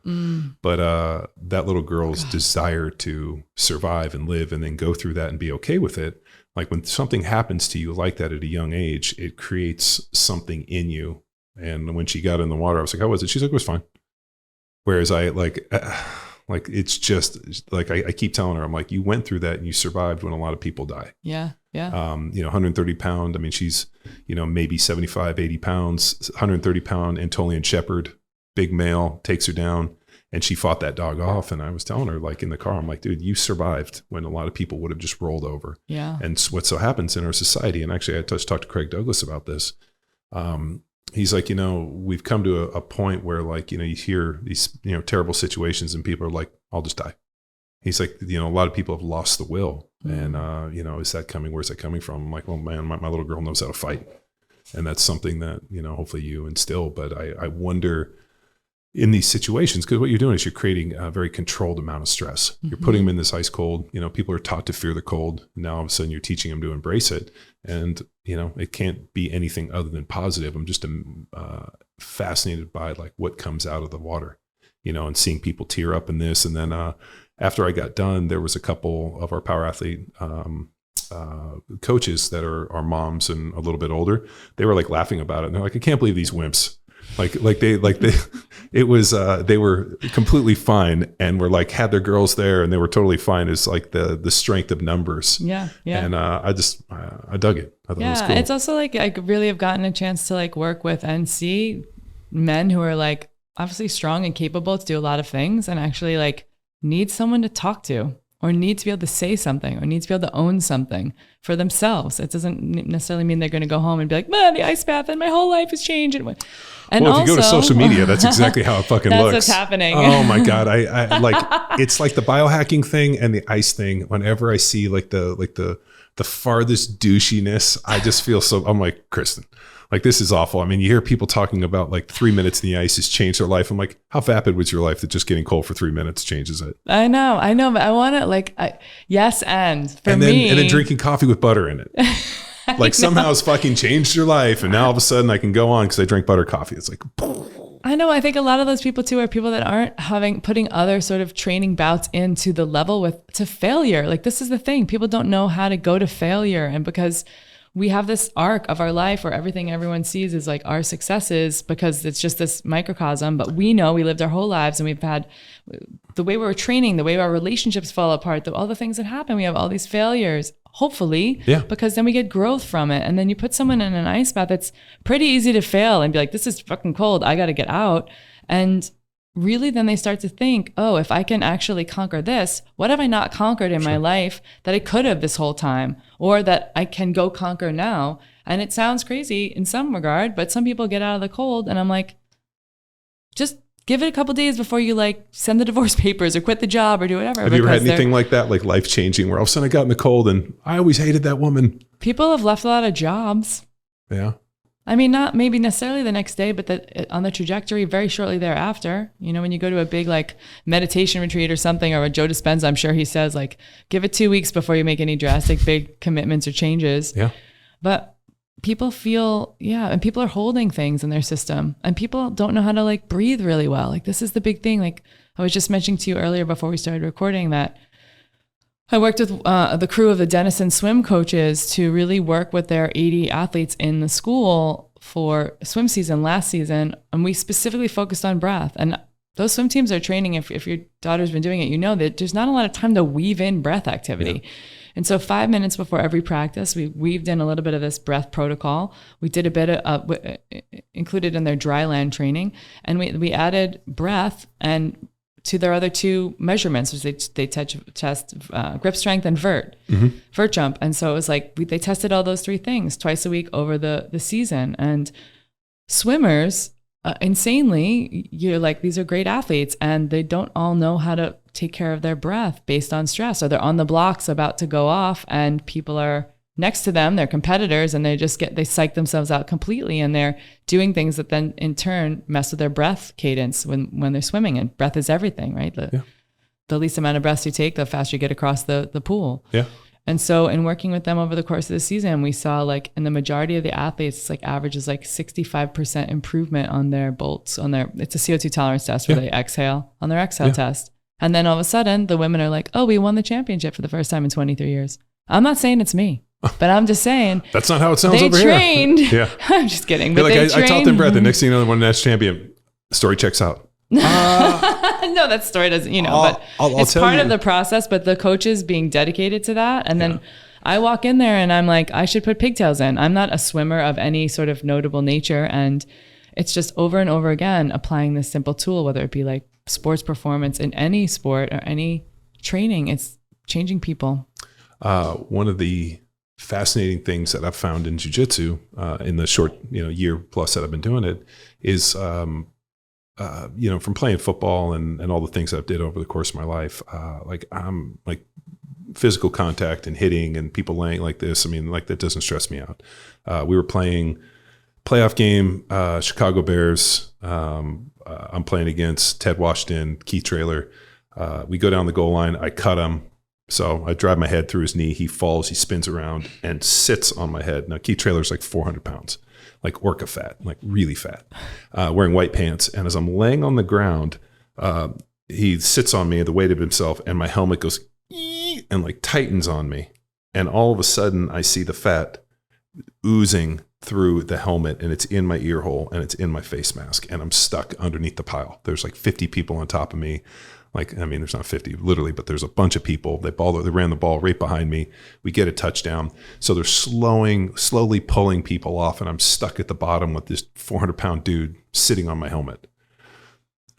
But that little girl's desire to survive and live and then go through that and be okay with it. Like when something happens to you like that at a young age, it creates something in you. And when she got in the water, I was like, how was it? She's like, it was fine. Whereas I it's just I keep telling her, I'm like, you went through that and you survived when a lot of people die. Yeah. Yeah. 130 pound. She's, maybe 75, 80 pounds, 130 pound Anatolian Shepherd, big male, takes her down, and she fought that dog off. And I was telling her in the car, I'm like, dude, you survived when a lot of people would have just rolled over. Yeah. And what so happens in our society, and actually I just talked to Craig Douglas about this. He's like, we've come to a point where you hear these, terrible situations and people are like, I'll just die. He's like, a lot of people have lost the will. And, is that coming? Where's that coming from? I'm like, well, man, my little girl knows how to fight. And that's something that, hopefully you instill. But I wonder in these situations, because what you're doing is you're creating a very controlled amount of stress. Mm-hmm. You're putting them in this ice cold. People are taught to fear the cold. Now all of a sudden you're teaching them to embrace it. And, it can't be anything other than positive. I'm just fascinated by what comes out of the water, and seeing people tear up in this. And then after I got done, there was a couple of our power athlete coaches that are moms and a little bit older. They were laughing about it. And they're like, I can't believe these wimps. They were completely fine and were had their girls there and they were totally fine. It's the strength of numbers. Yeah. Yeah. And I dug it. I thought it was cool. It's also I really have gotten a chance to work with and see men who are obviously strong and capable to do a lot of things and actually need someone to talk to or need to be able to say something or need to be able to own something for themselves. It doesn't necessarily mean they're going to go home and be like, man, the ice bath and my whole life has changed. And well, if you go to social media, that's exactly how it fucking that's looks. That's what's happening. Oh my God. I like, it's like the biohacking thing and the ice thing. Whenever I see like the farthest douchiness, I just feel I'm like, Kristin, like, this is awful. I mean, you hear people talking about like 3 minutes in the ice has changed their life. I'm like, how vapid was your life that just getting cold for 3 minutes changes it? I know, but I want to yes. And then drinking coffee with butter in it. Like somehow it's fucking changed your life. And now all of a sudden I can go on because I drink butter coffee. It's like, I know. I think a lot of those people too are people that aren't putting other sort of training bouts into the level to failure. Like, this is the thing. People don't know how to go to failure. And because we have this arc of our life where everything everyone sees is like our successes because it's just this microcosm, but we know we lived our whole lives and we've had the way we were training, the way our relationships fall apart, all the things that happen. We have all these failures, hopefully, because then we get growth from it. And then you put someone in an ice bath, it's pretty easy to fail and be like, this is fucking cold. I got to get out. And really, then they start to think, oh, if I can actually conquer this, what have I not conquered in my life that I could have this whole time, or that I can go conquer now? And it sounds crazy in some regard, but some people get out of the cold and I'm like, just give it a couple days before you like send the divorce papers or quit the job or do whatever. Have you ever had anything like that, like life changing, where all of a sudden I got in the cold and I always hated that woman? People have left a lot of jobs. Yeah. I mean, not maybe necessarily the next day, but on the trajectory very shortly thereafter. You know, when you go to a big like meditation retreat or something, or what Joe Dispenza, I'm sure he says, like, give it 2 weeks before you make any drastic big commitments or changes. Yeah. But people feel, and people are holding things in their system and people don't know how to like breathe really well. Like, this is the big thing. Like I was just mentioning to you earlier before we started recording that I worked with the crew of the Denison swim coaches to really work with their 80 athletes in the school for swim season last season. And we specifically focused on breath. And those swim teams are training, if your daughter's been doing it, you know that there's not a lot of time to weave in breath activity. Yeah. And so 5 minutes before every practice, we weaved in a little bit of this breath protocol. We did a bit of included in their dry land training. And we added breath and to their other two measurements, which they test grip strength and vert jump. And so it was like, they tested all those three things twice a week over the season. And swimmers, insanely, you're like, these are great athletes and they don't all know how to take care of their breath based on stress, or they're on the blocks about to go off and people are next to them, they're competitors, and they psych themselves out completely, and they're doing things that then in turn mess with their breath cadence when they're swimming. And breath is everything, right? The least amount of breaths you take, the faster you get across the pool. Yeah. And so in working with them over the course of the season, we saw like in the majority of the athletes, it's like averages like 65% improvement on their bolts, it's a CO2 tolerance test where they exhale on their exhale test. And then all of a sudden the women are like, oh, we won the championship for the first time in 23 years. I'm not saying it's me. But I'm just saying. That's not how it sounds over here. Yeah. I'm just kidding. But like, I taught them breath. The next thing you know, they won the national champion. Story checks out. No, that story doesn't, but it's part of the process. But the coaches being dedicated to that. And then I walk in there and I'm like, I should put pigtails in. I'm not a swimmer of any sort of notable nature. And it's just over and over again, applying this simple tool, whether it be like sports performance in any sport or any training, it's changing people. One of the fascinating things that I've found in jiu-jitsu in the short, year plus that I've been doing it is, from playing football and all the things I've did over the course of my life, I'm like physical contact and hitting and people laying like this. I mean, like that doesn't stress me out. We were playing playoff game, Chicago Bears. I'm playing against Ted Washington, Keith Traylor. We go down the goal line. I cut him. So I drive my head through his knee. He falls, he spins around and sits on my head. Now, Keith Traylor's like 400 pounds, like orca fat, like really fat, wearing white pants. And as I'm laying on the ground, he sits on me, the weight of himself, and my helmet goes and like tightens on me. And all of a sudden I see the fat oozing through the helmet, and it's in my ear hole and it's in my face mask, and I'm stuck underneath the pile. There's like 50 people on top of me. There's not 50 literally, but there's a bunch of people. They ran the ball right behind me. We get a touchdown. So they're slowly pulling people off, and I'm stuck at the bottom with this 400-pound dude sitting on my helmet.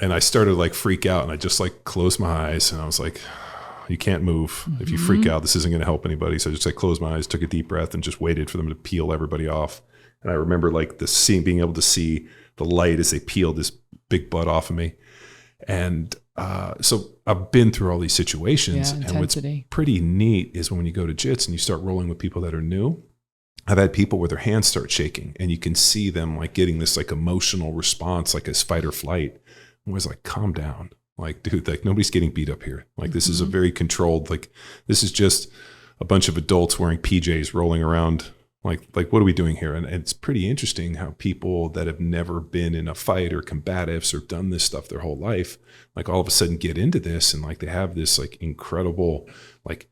And I started to like freak out, and I just like closed my eyes, and I was like, you can't move. If you freak out, this isn't going to help anybody. So I just like closed my eyes, took a deep breath, and just waited for them to peel everybody off. And I remember like being able to see the light as they peeled this big butt off of me. And so I've been through all these situations. Yeah, and what's pretty neat is when you go to jits and you start rolling with people that are new, I've had people where their hands start shaking and you can see them like getting this like emotional response, like as fight or flight. I was like, calm down. Like, dude, like nobody's getting beat up here. Like this is a very controlled, like this is just a bunch of adults wearing PJs rolling around. Like what are we doing here? And it's pretty interesting how people that have never been in a fight or combatives or done this stuff their whole life, like all of a sudden get into this and like they have this like incredible like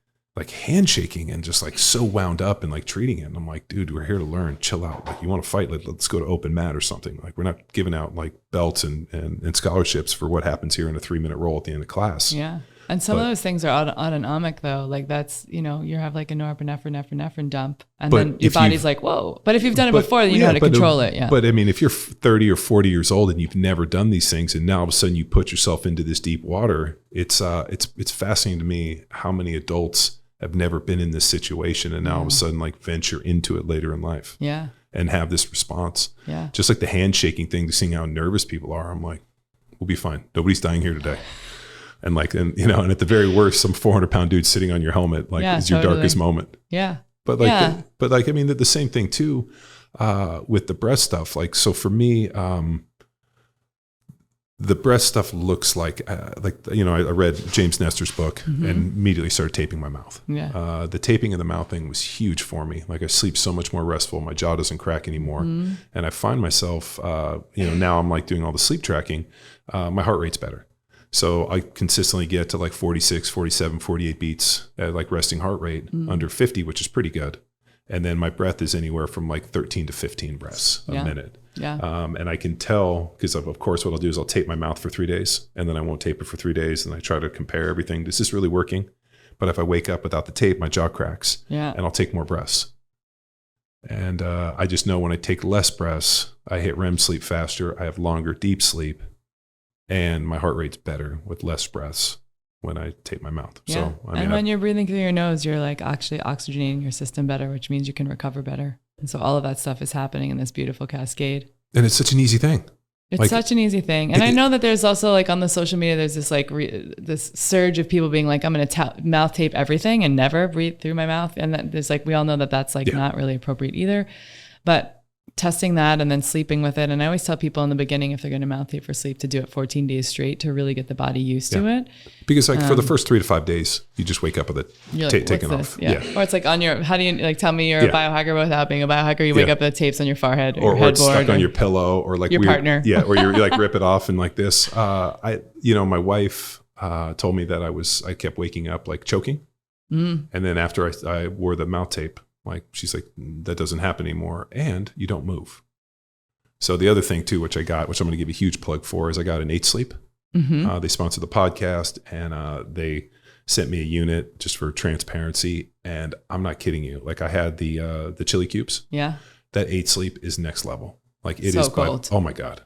handshaking and just like so wound up and like treating it. And I'm like, dude, we're here to learn. Chill out. Like you want to fight? Let's go to open mat or something. Like we're not giving out like belts and scholarships for what happens here in a 3-minute roll at the end of class. Yeah. And some of those things are autonomic though. Like that's, you have like a norepinephrine dump and then your body's like, whoa. But if you've done it before, then you know how to control it. Yeah. But I mean, if you're 30 or 40 years old and you've never done these things and now all of a sudden you put yourself into this deep water, it's fascinating to me how many adults have never been in this situation and now all of a sudden like venture into it later in life. Yeah. And have this response. Yeah. Just like the handshaking thing, seeing how nervous people are. I'm like, we'll be fine. Nobody's dying here today. And like, and at the very worst, some 400-pound dude sitting on your helmet, like is your darkest moment. Yeah. But like, I mean, the same thing too, with the breath stuff. Like, so for me, the breath stuff looks like I read James Nestor's book and immediately started taping my mouth. Yeah. The taping of the mouth thing was huge for me. Like I sleep so much more restful. My jaw doesn't crack anymore. And I find myself, now I'm like doing all the sleep tracking. My heart rate's better. So I consistently get to like 46, 47, 48 beats at like resting heart rate under 50, which is pretty good. And then my breath is anywhere from like 13 to 15 breaths a minute. Yeah. And I can tell because of course what I'll do is I'll tape my mouth for 3 days and then I won't tape it for 3 days. And I try to compare everything. Is this really working? But if I wake up without the tape, my jaw cracks and I'll take more breaths. And I just know when I take less breaths, I hit REM sleep faster. I have longer deep sleep. And my heart rate's better with less breaths when I tape my mouth. Yeah. So, I mean, and when you're breathing through your nose, you're like actually oxygenating your system better, which means you can recover better. And so all of that stuff is happening in this beautiful cascade. And it's such an easy thing. It's such an easy thing. And I know that there's also like on the social media, there's this like this surge of people being like, I'm going to mouth tape everything and never breathe through my mouth. And that there's like, we all know that that's like not really appropriate either. But testing that and then sleeping with it. And I always tell people in the beginning, if they're going to mouth tape for sleep, to do it 14 days straight to really get the body used to it. Because like for the first 3 to 5 days, you just wake up with it taken off. Yeah. Or it's like on your, how do you like tell me you're a biohacker without being a biohacker? You wake up with tapes on your forehead or your it's stuck on your pillow or like your partner. Yeah. Or you like rip it off and like this. My wife told me that I kept waking up like choking. And then after I wore the mouth tape, like she's like, that doesn't happen anymore. And you don't move. So the other thing too, which I'm going to give a huge plug for, is I got an 8 Sleep. They sponsored the podcast and they sent me a unit just for transparency. And I'm not kidding you. Like I had the chili cubes. Yeah. That 8 Sleep is next level. Like it so is cold. Oh my God.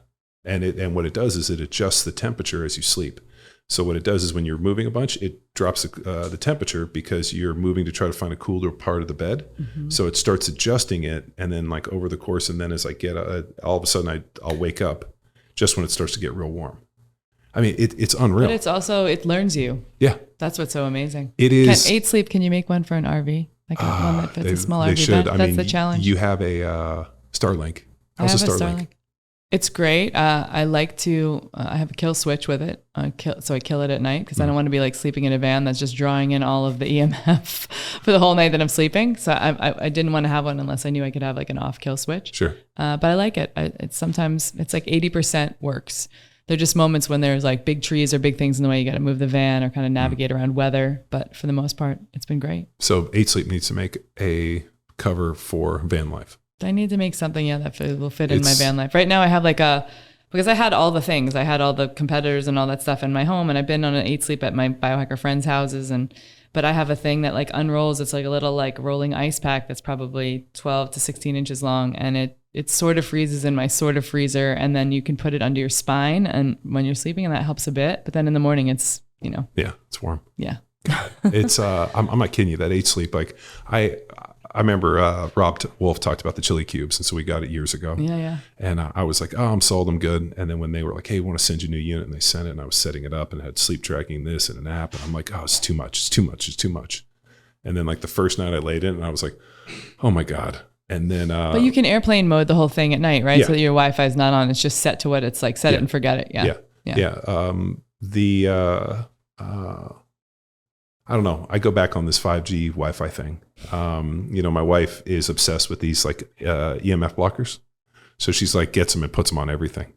And what it does is it adjusts the temperature as you sleep. So what it does is when you're moving a bunch, it drops the temperature because you're moving to try to find a cooler part of the bed. So it starts adjusting it. And then like over the course, and then as I get, all of a sudden I'll wake up just when it starts to get real warm. I mean, it's unreal. But it's also, it learns you. Yeah. That's what's so amazing. It is. 8 Sleep, can you make one for an RV? Like one that fits a small RV should. bed? That's the challenge. You have a Starlink. How's a Starlink? It's great. I like to, I have a kill switch with it. So I kill it at night because I don't want to be like sleeping in a van that's just drawing in all of the EMF for the whole night that I'm sleeping. So I didn't want to have one unless I knew I could have like an off kill switch. Sure. But I like it. Sometimes it's like 80% works. There are just moments when there's like big trees or big things in the way. You got to move the van or kind of navigate around weather. But for the most part, it's been great. So 8 Sleep needs to make a cover for van life. I need to make something, that will fit in my van life. Right now I have because I had all the things. I had all the competitors and all that stuff in my home, and I've been on an 8 Sleep at my biohacker friends' houses, but I have a thing that like unrolls. It's like a little like rolling ice pack that's probably 12 to 16 inches long, and it sort of freezes in my sort of freezer, and then you can put it under your spine and when you're sleeping, and that helps a bit. But then in the morning it's, Yeah, it's warm. Yeah. God, it's I'm not kidding you. That 8 sleep, like I remember Rob Wolf talked about the chili cubes, and so we got it years ago. Yeah. And I was like, oh, I'm sold, I'm good. And then when they were like, hey, we want to send you a new unit, and they sent it, and I was setting it up and had sleep tracking this and an app, and I'm like, oh, it's too much. And then like the first night I laid in, and I was like, oh my God. And then, but you can airplane mode the whole thing at night, right? Yeah. So that your Wi-Fi is not on. It's just set to what it's like. Set it and forget it. Yeah. I don't know. I go back on this 5G Wi-Fi thing. My wife is obsessed with these like EMF blockers. So she's like, gets them and puts them on everything.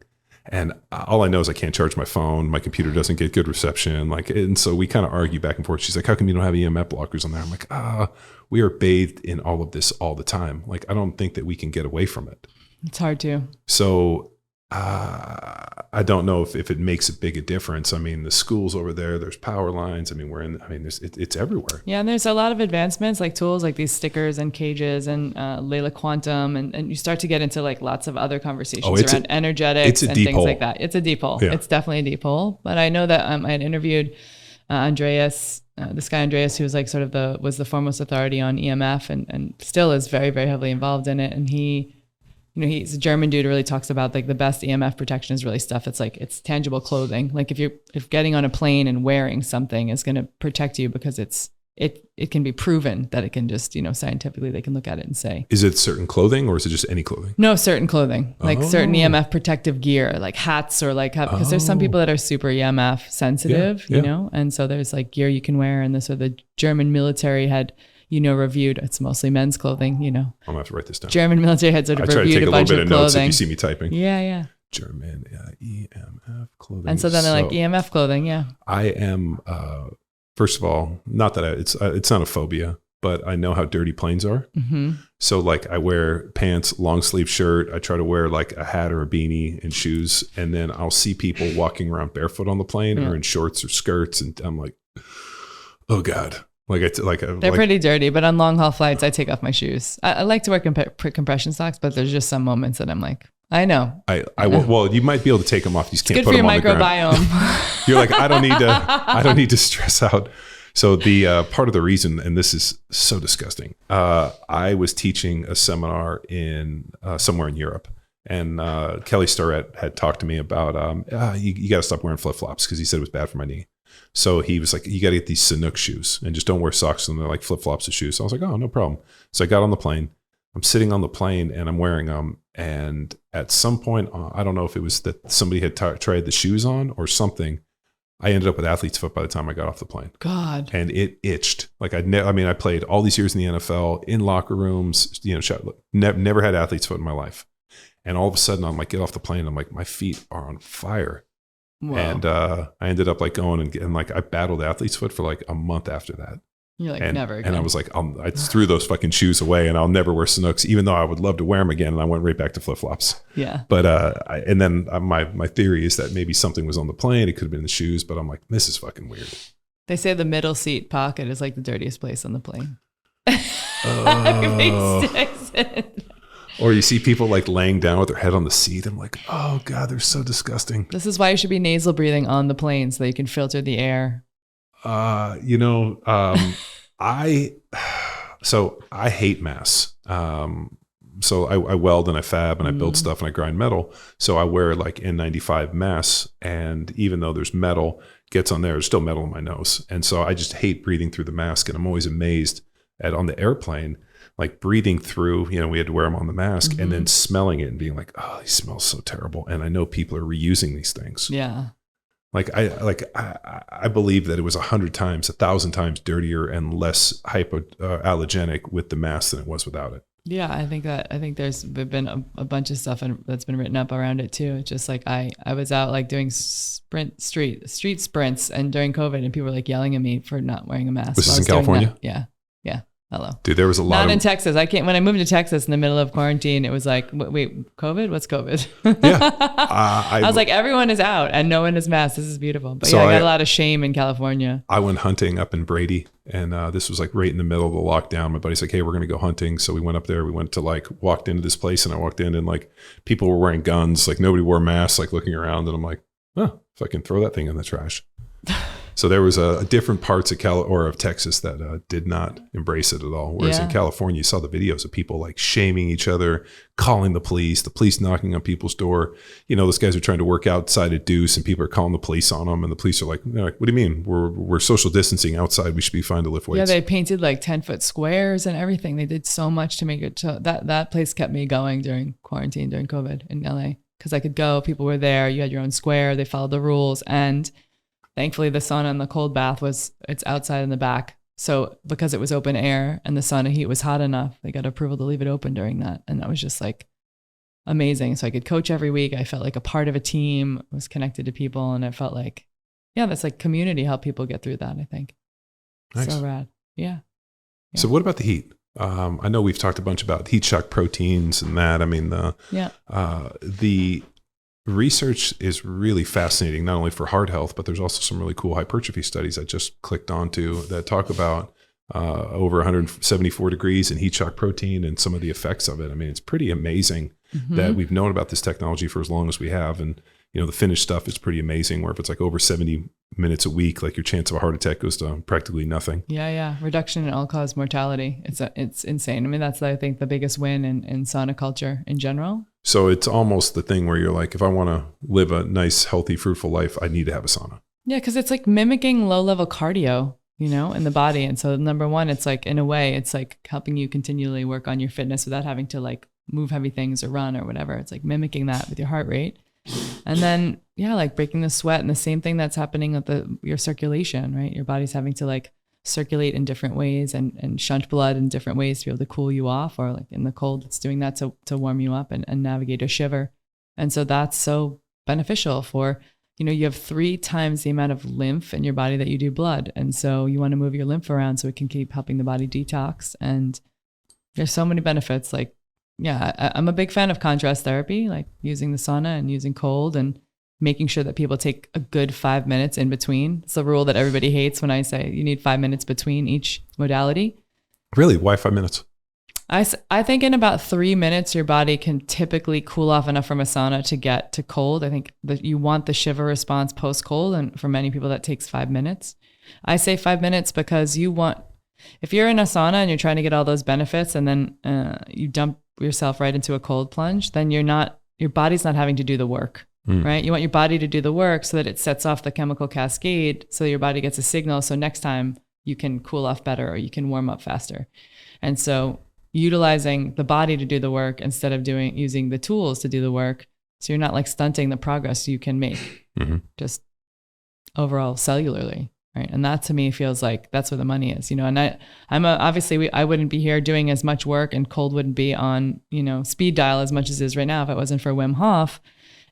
And all I know is I can't charge my phone. My computer doesn't get good reception. And so we kind of argue back and forth. She's like, how come you don't have EMF blockers on there? I'm like, we are bathed in all of this all the time. Like, I don't think that we can get away from it. It's hard to. So I don't know if it makes a big a difference. I mean, the schools over there's power lines. I mean, it's everywhere. Yeah. And there's a lot of advancements, like tools like these stickers and cages and Layla Quantum. And you start to get into like lots of other conversations around energetics and things like that. It's a deep hole. Yeah. It's definitely a deep hole. But I know that I had interviewed Andreas, this guy Andreas, who was like sort of was the foremost authority on EMF and still is very, very heavily involved in it. And he's a German dude who really talks about like the best EMF protection is really stuff that's like, it's tangible clothing. Like if getting on a plane and wearing something is going to protect you because it can be proven that it can just, scientifically they can look at it and say. Is it certain clothing or is it just any clothing? No, certain clothing, like certain EMF protective gear, like hats or like, because there's some people that are super EMF sensitive, and so there's like gear you can wear. And the German military had, reviewed, it's mostly men's clothing, I'm gonna have to write this down. German military had sort of reviewed a bunch of clothing. I try to take a little bit of notes if you see me typing. Yeah. German EMF clothing. And so then they're like EMF clothing, yeah. I am, first of all, not that it's not a phobia, but I know how dirty planes are. Mm-hmm. So like I wear pants, long sleeve shirt. I try to wear like a hat or a beanie and shoes. And then I'll see people walking around barefoot on the plane or in shorts or skirts. And I'm like, oh God. They're pretty dirty, but on long haul flights, I take off my shoes. I like to wear compression socks, but there's just some moments that I'm like, I know. Well, you might be able to take them off. You just can't put them on the ground. Good for your microbiome. You're like, I don't need to stress out. So the part of the reason, and this is so disgusting, I was teaching a seminar in somewhere in Europe, and Kelly Starrett had talked to me about you got to stop wearing flip flops because he said it was bad for my knee. So he was like, you got to get these Sanuk shoes and just don't wear socks and they're like flip flops of shoes. So I was like, oh, no problem. So I got on the plane. I'm sitting on the plane and I'm wearing them. And at some point, I don't know if it was that somebody had tried the shoes on or something. I ended up with athlete's foot by the time I got off the plane. God. And it itched. Like I played all these years in the NFL, in locker rooms, never had athlete's foot in my life. And all of a sudden I'm like, get off the plane. I'm like, my feet are on fire. Wow. And I ended up like going and like I battled athlete's foot for like a month after that. You're like, never again. And I was like, I threw those fucking shoes away and I'll never wear Sanooks, even though I would love to wear them again. And I went right back to flip flops. Yeah. But, my theory is that maybe something was on the plane. It could have been the shoes, but I'm like, this is fucking weird. They say the middle seat pocket is like the dirtiest place on the plane. Or you see people like laying down with their head on the seat. I'm like, oh God, they're so disgusting. This is why you should be nasal breathing on the plane so that you can filter the air. I hate mass. So I weld and I fab and I build stuff and I grind metal. So I wear like N95 masks, and even though there's metal gets on there's still metal in my nose. And so I just hate breathing through the mask. And I'm always amazed at on the airplane, like breathing through, we had to wear them on the mask and then smelling it and being like, oh, he smells so terrible. And I know people are reusing these things. Yeah. I believe that it was 100 times, 1,000 times dirtier and less hypoallergenic with the mask than it was without it. Yeah, I think there's been a bunch of stuff that's been written up around it too. It's just like I was out like doing street sprints and during COVID, and people were like yelling at me for not wearing a mask. This is in California? Yeah. Hello. Dude, there was a lot Not in Texas. When I moved to Texas in the middle of quarantine, it was like, wait, COVID? What's COVID? Yeah. I was like, everyone is out and no one is masked. This is beautiful. But I got a lot of shame in California. I went hunting up in Brady, and this was like right in the middle of the lockdown. My buddy's like, hey, we're going to go hunting. So we went up there. We went to walked into this place, and I walked in and like people were wearing guns. Like nobody wore masks, like looking around. And I'm like, oh, if I can throw that thing in the trash. So there was a different parts of Texas that did not embrace it at all. Whereas in California, you saw the videos of people like shaming each other, calling the police knocking on people's door. Those guys are trying to work outside at Deuce and people are calling the police on them. And the police are like, what do you mean? We're social distancing outside. We should be fine to lift weights. Yeah, they painted like 10-foot squares and everything. They did so much to make it so that place kept me going during quarantine, during COVID in LA. Because I could go, people were there, you had your own square, they followed the rules. And thankfully, the sauna and the cold bath it's outside in the back. So because it was open air and the sauna heat was hot enough, they got approval to leave it open during that. And that was just like amazing. So I could coach every week. I felt like a part of a team, was connected to people. And it felt like, that's like community, help people get through that, I think. Nice. So rad. Yeah. So what about the heat? I know we've talked a bunch about heat shock proteins and that. I mean, the research is really fascinating, not only for heart health, but there's also some really cool hypertrophy studies I just clicked onto that talk about over 174 degrees and heat shock protein and some of the effects of it. I mean, it's pretty amazing that we've known about this technology for as long as we have. And, the finished stuff is pretty amazing, where if it's like over 70 minutes a week, like your chance of a heart attack goes to practically nothing. Yeah. Reduction in all-cause mortality. It's insane. I mean, that's, I think, the biggest win in sauna culture in general. So it's almost the thing where you're like, if I want to live a nice, healthy, fruitful life, I need to have a sauna. Yeah, because it's like mimicking low-level cardio, in the body. And so number one, it's like, in a way, it's like helping you continually work on your fitness without having to like move heavy things or run or whatever. It's like mimicking that with your heart rate. And then, like breaking the sweat, and the same thing that's happening with your circulation, right? Your body's having to like circulate in different ways and shunt blood in different ways to be able to cool you off, or like in the cold, it's doing that to warm you up and navigate a shiver. And so that's so beneficial for, you have 3 times the amount of lymph in your body that you do blood. And so you want to move your lymph around so it can keep helping the body detox. And there's so many benefits. Like, I'm a big fan of contrast therapy, like using the sauna and using cold and making sure that people take a good 5 minutes in between. It's a rule that everybody hates when I say you need 5 minutes between each modality. Really? Why 5 minutes? I think in about 3 minutes, your body can typically cool off enough from a sauna to get to cold. I think that you want the shiver response post-cold. And for many people, that takes 5 minutes. I say 5 minutes because if you're in a sauna and you're trying to get all those benefits and then you dump yourself right into a cold plunge, then your body's not having to do the work, right? You want your body to do the work so that it sets off the chemical cascade so your body gets a signal. So next time you can cool off better or you can warm up faster. And so utilizing the body to do the work instead of using the tools to do the work. So you're not like stunting the progress you can make just overall cellularly. Right. And that to me feels like that's where the money is, and I wouldn't be here doing as much work, and cold wouldn't be on, speed dial as much as it is right now if it wasn't for Wim Hof.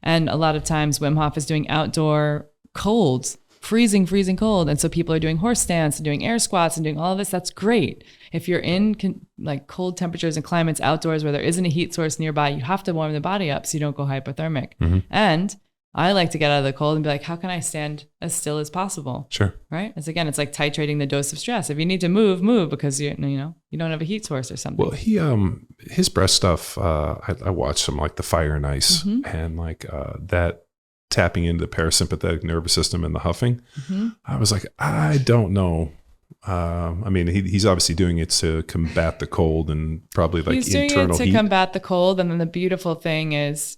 And a lot of times Wim Hof is doing outdoor colds, freezing cold. And so people are doing horse stance and doing air squats and doing all of this. That's great. If you're in like cold temperatures and climates outdoors where there isn't a heat source nearby, you have to warm the body up so you don't go hypothermic. And I like to get out of the cold and be like, how can I stand as still as possible? Sure. Right? It's like titrating the dose of stress. If you need to move because you don't have a heat source or something. Well, his breath stuff, I watched some like the Fire and Ice and like that tapping into the parasympathetic nervous system and the huffing. I was like, I don't know. I mean, he's obviously doing it to combat the cold and probably like he's internal doing it to heat. combat the cold. And then the beautiful thing is,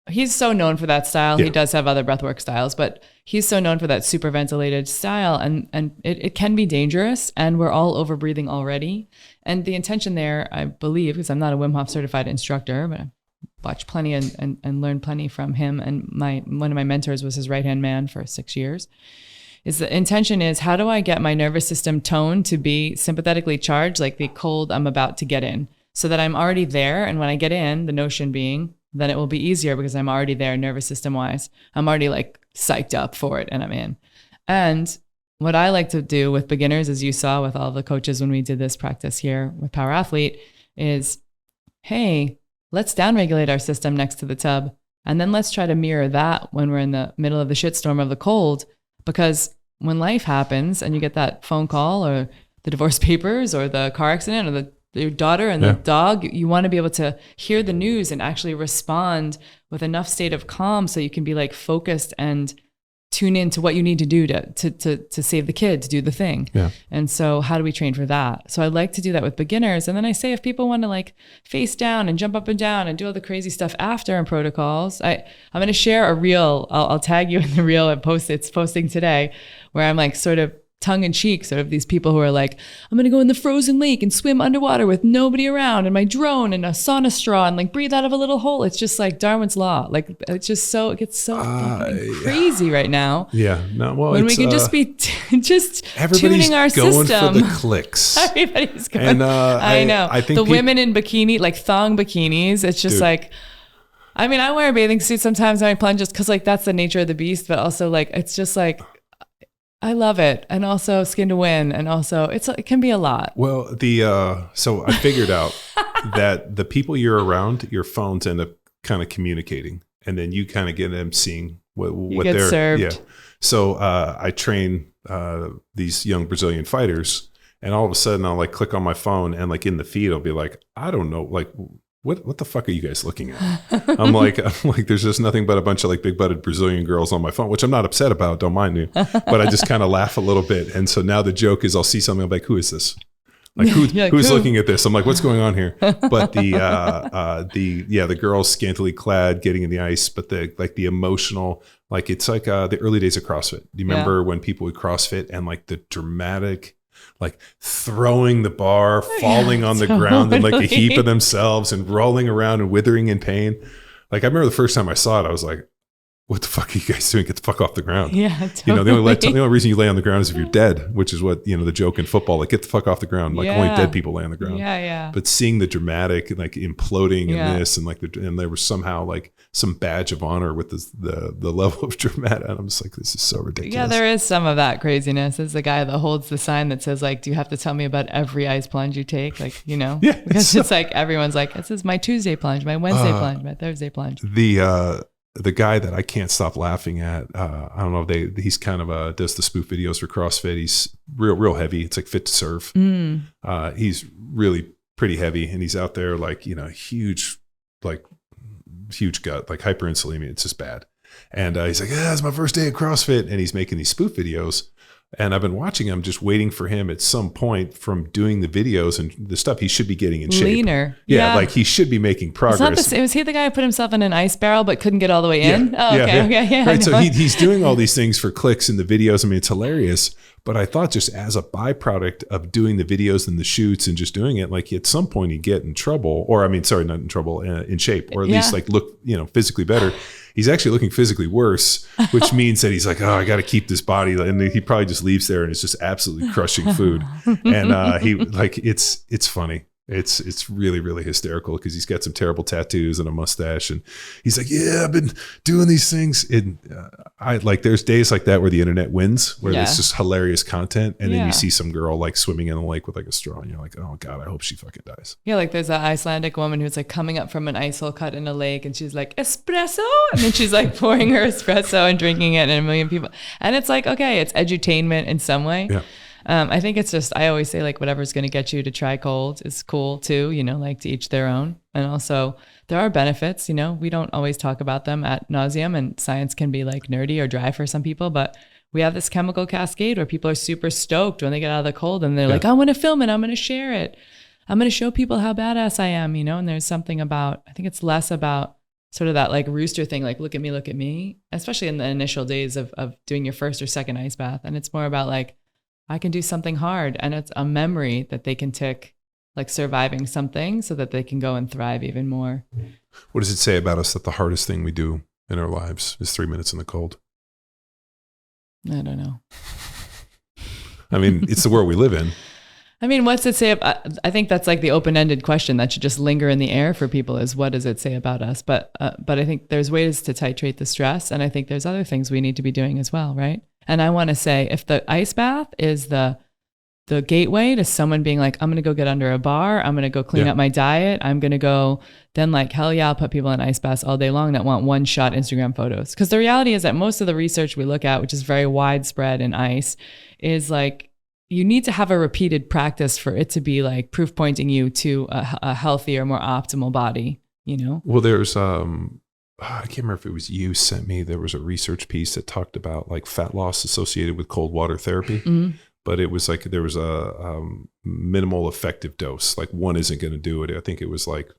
he's so known for that style. He does have other breathwork styles, but he's so known for that super ventilated style. And it can be dangerous, and we're all over breathing already. And the intention there, I believe, because I'm not a Wim Hof certified instructor, but I watched plenty and learned plenty from him. And one of my mentors was his right-hand man for 6 years. Is the intention is, how do I get my nervous system toned to be sympathetically charged, like the cold I'm about to get in, so that I'm already there. And when I get in, the notion being, then it will be easier because I'm already there nervous system wise. I'm already like psyched up for it and I'm in. And what I like to do with beginners, as you saw with all the coaches when we did this practice here with Power Athlete, is, hey, let's downregulate our system next to the tub. And then let's try to mirror that when we're in the middle of the shitstorm of the cold. Because when life happens and you get that phone call or the divorce papers or the car accident or your daughter and the dog, you want to be able to hear the news and actually respond with enough state of calm so you can be like focused and tune into what you need to do to save the kid, to do the thing. Yeah. And so how do we train for that? So I like to do that with beginners. And then I say, if people want to like face down and jump up and down and do all the crazy stuff after in protocols, I'm going to share a reel. I'll tag you in the reel and it's posting today, where I'm like sort of tongue in cheek, sort of these people who are like, I'm going to go in the frozen lake and swim underwater with nobody around and my drone and a sauna straw and like breathe out of a little hole. It's just like Darwin's law. Like it's just so, it gets so fucking crazy right now. Yeah. No, well, when we can just be just tuning our going system. for the clicks. Everybody's going. And I know. I think the women in bikini, like thong bikinis, it's just like, I mean, I wear a bathing suit sometimes when I plunge just because like that's the nature of the beast, but also like, it's just like, I love it. And also Skin to Win. And also it can be a lot. Well, so I figured out that the people you're around, your phones end up kind of communicating, and then you kind of get them seeing what they're served. Yeah. So I train these young Brazilian fighters, and all of a sudden I'll like click on my phone, and like in the feed I'll be like, I don't know, like what the fuck are you guys looking at? I'm like, there's just nothing but a bunch of like big butted Brazilian girls on my phone, which I'm not upset about. Don't mind me, but I just kind of laugh a little bit. And so now the joke is I'll see something, I'm like, who is this? Like who's looking at this? I'm like, what's going on here? But the girls scantily clad getting in the ice, but the emotional, like it's like the early days of CrossFit. Do you remember when people would CrossFit and like the dramatic, like throwing the bar, falling on the ground in like a heap of themselves and rolling around and withering in pain? Like I remember the first time I saw it, I was like, what the fuck are you guys doing? Get the fuck off the ground. Yeah, totally. You know, the only reason you lay on the ground is if you're dead, which is what, you know, the joke in football, like get the fuck off the ground. Like only dead people lay on the ground. Yeah, yeah. But seeing the dramatic, like imploding in this, and like and there was somehow like some badge of honor with the level of dramatic. And I'm just like, this is so ridiculous. Yeah, there is some of that craziness. There's the guy that holds the sign that says like, do you have to tell me about every ice plunge you take? Like, you know, because it's like, everyone's like, this is my Tuesday plunge, my Wednesday plunge, my Thursday plunge. The guy that I can't stop laughing at, I don't know, he's kind of does the spoof videos for CrossFit. He's real heavy. It's like Fit to Serve. He's really pretty heavy, and he's out there like, you know, huge gut, like hyperinsulinemia. It's just bad. And he's like, it's my first day at CrossFit, and he's making these spoof videos. And I've been watching him, just waiting for him at some point from doing the videos and the stuff, he should be getting in shape. Leaner. Yeah, like he should be making progress. Was he the guy who put himself in an ice barrel but couldn't get all the way in? Yeah. Oh, okay. Right, so he's doing all these things for clicks in the videos. I mean, it's hilarious. But I thought just as a byproduct of doing the videos and the shoots and just doing it, like at some point he'd get in trouble, or not in trouble, in shape, or at least like look, you know, physically better. He's actually looking physically worse, which means that he's like, I got to keep this body. And he probably just leaves there and is just absolutely crushing food. And he like, it's funny. It's really, really hysterical because he's got some terrible tattoos and a mustache, and he's like, I've been doing these things. And I like, there's days like that where the internet wins, where it's just hilarious content. And then you see some girl like swimming in the lake with like a straw, and you're like, oh God, I hope she fucking dies. Yeah. Like there's that Icelandic woman who's like coming up from an ice hole cut in a lake, and she's like, espresso. And then she's like pouring her espresso and drinking it, and a million people. And it's like, okay, it's edutainment in some way. Yeah. I think it's just, I always say like whatever's going to get you to try cold is cool too, you know, like to each their own. And also there are benefits, you know, we don't always talk about them ad nauseum, and science can be like nerdy or dry for some people, but we have this chemical cascade where people are super stoked when they get out of the cold, and they're like, I want to film it. I'm going to share it. I'm going to show people how badass I am, you know? And there's something about, I think it's less about sort of that like rooster thing, like, look at me, especially in the initial days of doing your first or second ice bath. And it's more about like, I can do something hard, and it's a memory that they can tick, like surviving something so that they can go and thrive even more. What does it say about us that the hardest thing we do in our lives is 3 minutes in the cold? I don't know. I mean, it's the world we live in. I mean, what's it say about, I think that's like the open-ended question that should just linger in the air for people, is what does it say about us? But I think there's ways to titrate the stress, and I think there's other things we need to be doing as well, right? And I want to say, if the ice bath is the gateway to someone being like, I'm going to go get under a bar, I'm going to go clean up my diet, I'm going to go, then like, hell yeah, I'll put people in ice baths all day long that want one-shot Instagram photos. Because the reality is that most of the research we look at, which is very widespread in ice, is like, you need to have a repeated practice for it to be like proof pointing you to a healthier, more optimal body, you know? Well, there's I can't remember if it was you sent me, there was a research piece that talked about like fat loss associated with cold water therapy. Mm-hmm. But it was like, there was a minimal effective dose. Like one isn't going to do it. I think it was like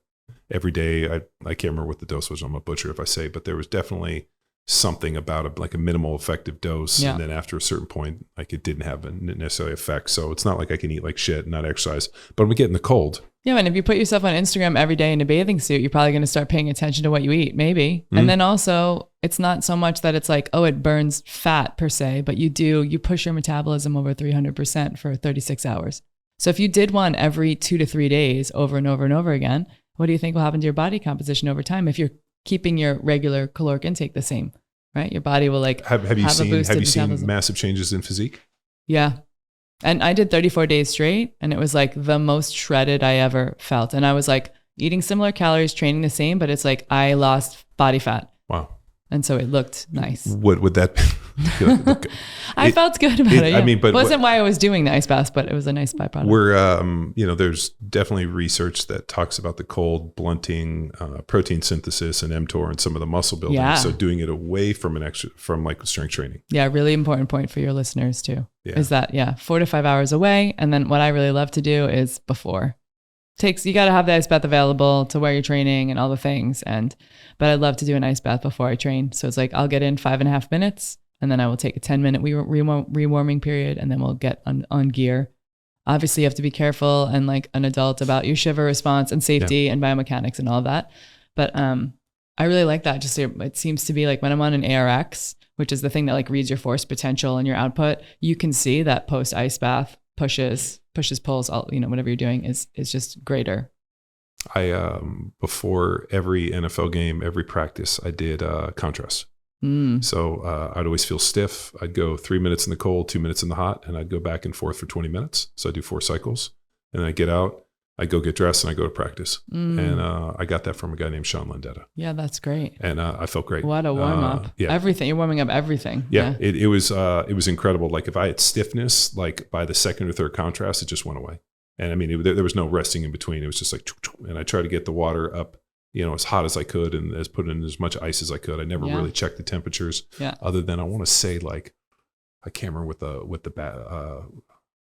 every day. I can't remember what the dose was. I'm a butcher if I say, but there was definitely something about like a minimal effective dose. Yeah. And then after a certain point, like it didn't have a necessarily effect. So it's not like I can eat like shit and not exercise, but I'm getting the cold. Yeah, and if you put yourself on Instagram every day in a bathing suit, you're probably going to start paying attention to what you eat, maybe. Mm-hmm. And then also, it's not so much that it's like, oh, it burns fat per se, but you push your metabolism over 300% for 36 hours. So if you did one every 2 to 3 days over and over and over again, what do you think will happen to your body composition over time if you're keeping your regular caloric intake the same, right? Your body will like have you seen massive changes in physique? Yeah. And I did 34 days straight, and it was like the most shredded I ever felt. And I was like eating similar calories, training the same, but it's like I lost body fat. Wow. And so it looked nice. Would that I felt good about it. Yeah. I mean, but it wasn't why I was doing the ice bath, but it was a nice byproduct. We're, there's definitely research that talks about the cold blunting protein synthesis and mTOR and some of the muscle building. Yeah. So doing it away from from like strength training. Yeah, really important point for your listeners too. Yeah. Is that 4 to 5 hours away, and then what I really love to do is before. You got to have the ice bath available to where you're training and all the things. But I love to do an ice bath before I train. So it's like, I'll get in 5.5 minutes and then I will take a 10-minute rewarming period, and then we'll get on gear. Obviously you have to be careful and like an adult about your shiver response and safety and biomechanics and all of that. But I really like that. Just it seems to be like when I'm on an ARX, which is the thing that like reads your force potential and your output, you can see that post ice bath pushes, pulls, all, whatever you're doing is just greater. I, before every NFL game, every practice, I did contrast. So I'd always feel stiff. I'd go 3 minutes in the cold, 2 minutes in the hot, and I'd go back and forth for 20 minutes. So I do 4 cycles, and then I get out, I go get dressed, and I go to practice. And I got that from a guy named Sean Landetta. Yeah, that's great. And I felt great. What a warm up. Yeah. Everything. You're warming up everything. Yeah. It was incredible. Like if I had stiffness, like by the second or third contrast, it just went away. And I mean, there was no resting in between. It was just like, and I tried to get the water up, as hot as I could, and put in as much ice as I could. I never really checked the temperatures, other than I want to say like, I can't remember with the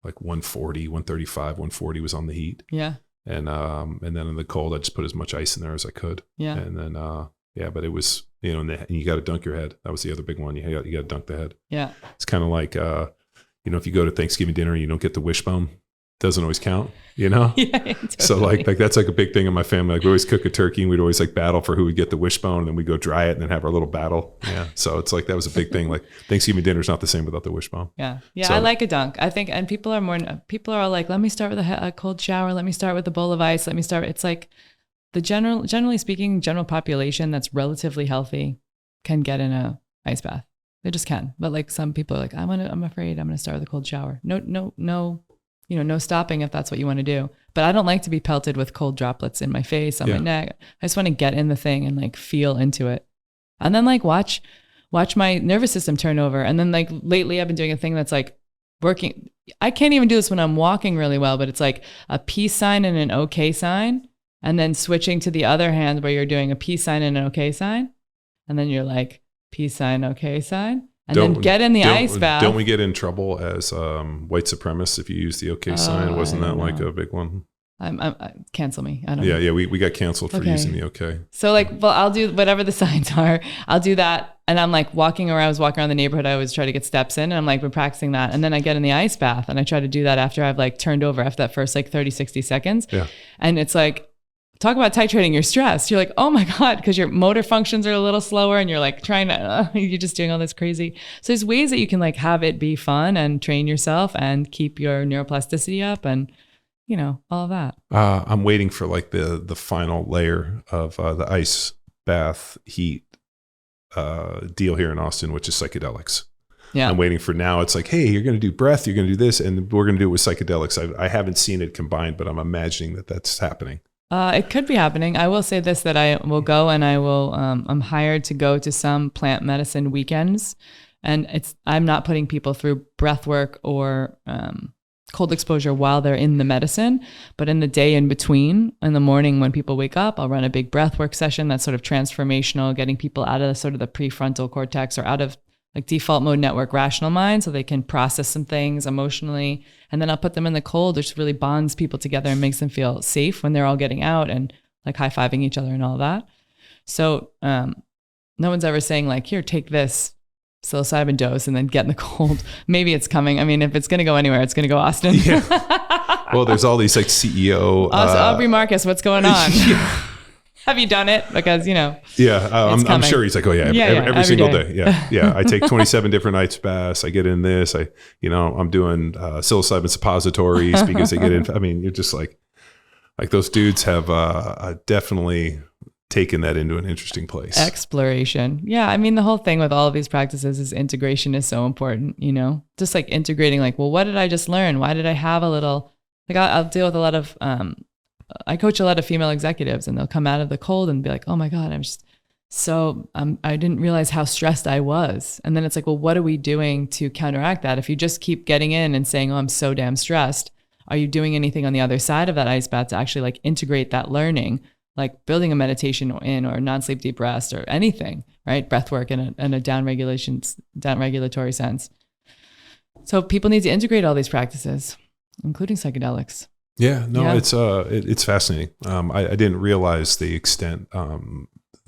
like 140, 135, 140 was on the heat. Yeah. And then in the cold, I just put as much ice in there as I could. Yeah. And then but it was, and you got to dunk your head. That was the other big one. You got to dunk the head. Yeah. It's kind of like if you go to Thanksgiving dinner, you don't get the wishbone. Doesn't always count, Yeah, totally. So like that's like a big thing in my family. Like we always cook a turkey, and we'd always like battle for who would get the wishbone, and then we go dry it and then have our little battle. Yeah. So it's like that was a big thing. Like Thanksgiving dinner is not the same without the wishbone. Yeah. Yeah. So, I like a dunk. I think, and people are all like, let me start with a cold shower. Let me start with a bowl of ice. It's like generally speaking, general population that's relatively healthy can get in a ice bath. They just can. But like some people are like, I'm afraid I'm going to start with a cold shower. No, no stopping if that's what you want to do. But I don't like to be pelted with cold droplets in my face, on my neck. I just want to get in the thing and like feel into it. And then like watch my nervous system turn over. And then like lately I've been doing a thing that's like working. I can't even do this when I'm walking really well, but it's like a peace sign and an okay sign. And then switching to the other hand where you're doing a peace sign and an okay sign. And then you're like peace sign, okay sign. And then get in the ice bath. Don't we get in trouble as white supremacists if you use the okay sign? Wasn't that like a big one? Cancel me. I don't know. Yeah. We got canceled for using the okay. So like, well, I'll do whatever the signs are. I'll do that. And I'm like walking around the neighborhood. I always try to get steps in, and I'm like, we're practicing that. And then I get in the ice bath, and I try to do that after I've like turned over after that first like 30, 60 seconds. Yeah. And it's like, talk about titrating your stress. You're like, oh my God, because your motor functions are a little slower, and you're like you're just doing all this crazy. So there's ways that you can like have it be fun and train yourself and keep your neuroplasticity up and, all of that. I'm waiting for like the final layer of the ice bath heat deal here in Austin, which is psychedelics. Yeah. I'm waiting for now. It's like, hey, you're going to do breath, you're going to do this, and we're going to do it with psychedelics. I haven't seen it combined, but I'm imagining that that's happening. It could be happening. I will say this, that I will go and I will, I'm hired to go to some plant medicine weekends, and I'm not putting people through breath work or cold exposure while they're in the medicine, but in the day in between, in the morning when people wake up, I'll run a big breath work session that's sort of transformational, getting people out of sort of the prefrontal cortex or out of like default mode network rational mind so they can process some things emotionally. And then I'll put them in the cold, which really bonds people together and makes them feel safe when they're all getting out and like high-fiving each other and all that. So no one's ever saying like, here, take this psilocybin dose and then get in the cold. Maybe it's coming. I mean, if it's going to go anywhere, it's going to go Austin. Yeah. Well, there's all these like CEO. Aubrey Marcus, what's going on? Yeah. Have you done it? Because, you know. Yeah, I'm sure he's like, oh yeah, every single day. Yeah. I take 27 different ice baths. I get in this. I'm doing psilocybin suppositories because they get in. I mean, you're just like those dudes have definitely taken that into an interesting place. Exploration. Yeah. I mean, the whole thing with all of these practices is integration is so important, you know, just like integrating, like, well, what did I just learn? Why did I have a little, like I'll deal with a lot of, I coach a lot of female executives and they'll come out of the cold and be like, oh my God, I'm just so, I didn't realize how stressed I was. And then it's like, well, what are we doing to counteract that? If you just keep getting in and saying, oh, I'm so damn stressed, are you doing anything on the other side of that ice bath to actually like integrate that learning? Like building a meditation in or non-sleep deep rest or anything, right? Breath work in a down regulatory sense. So people need to integrate all these practices, including psychedelics. Yeah, no, it's fascinating. I didn't realize the extent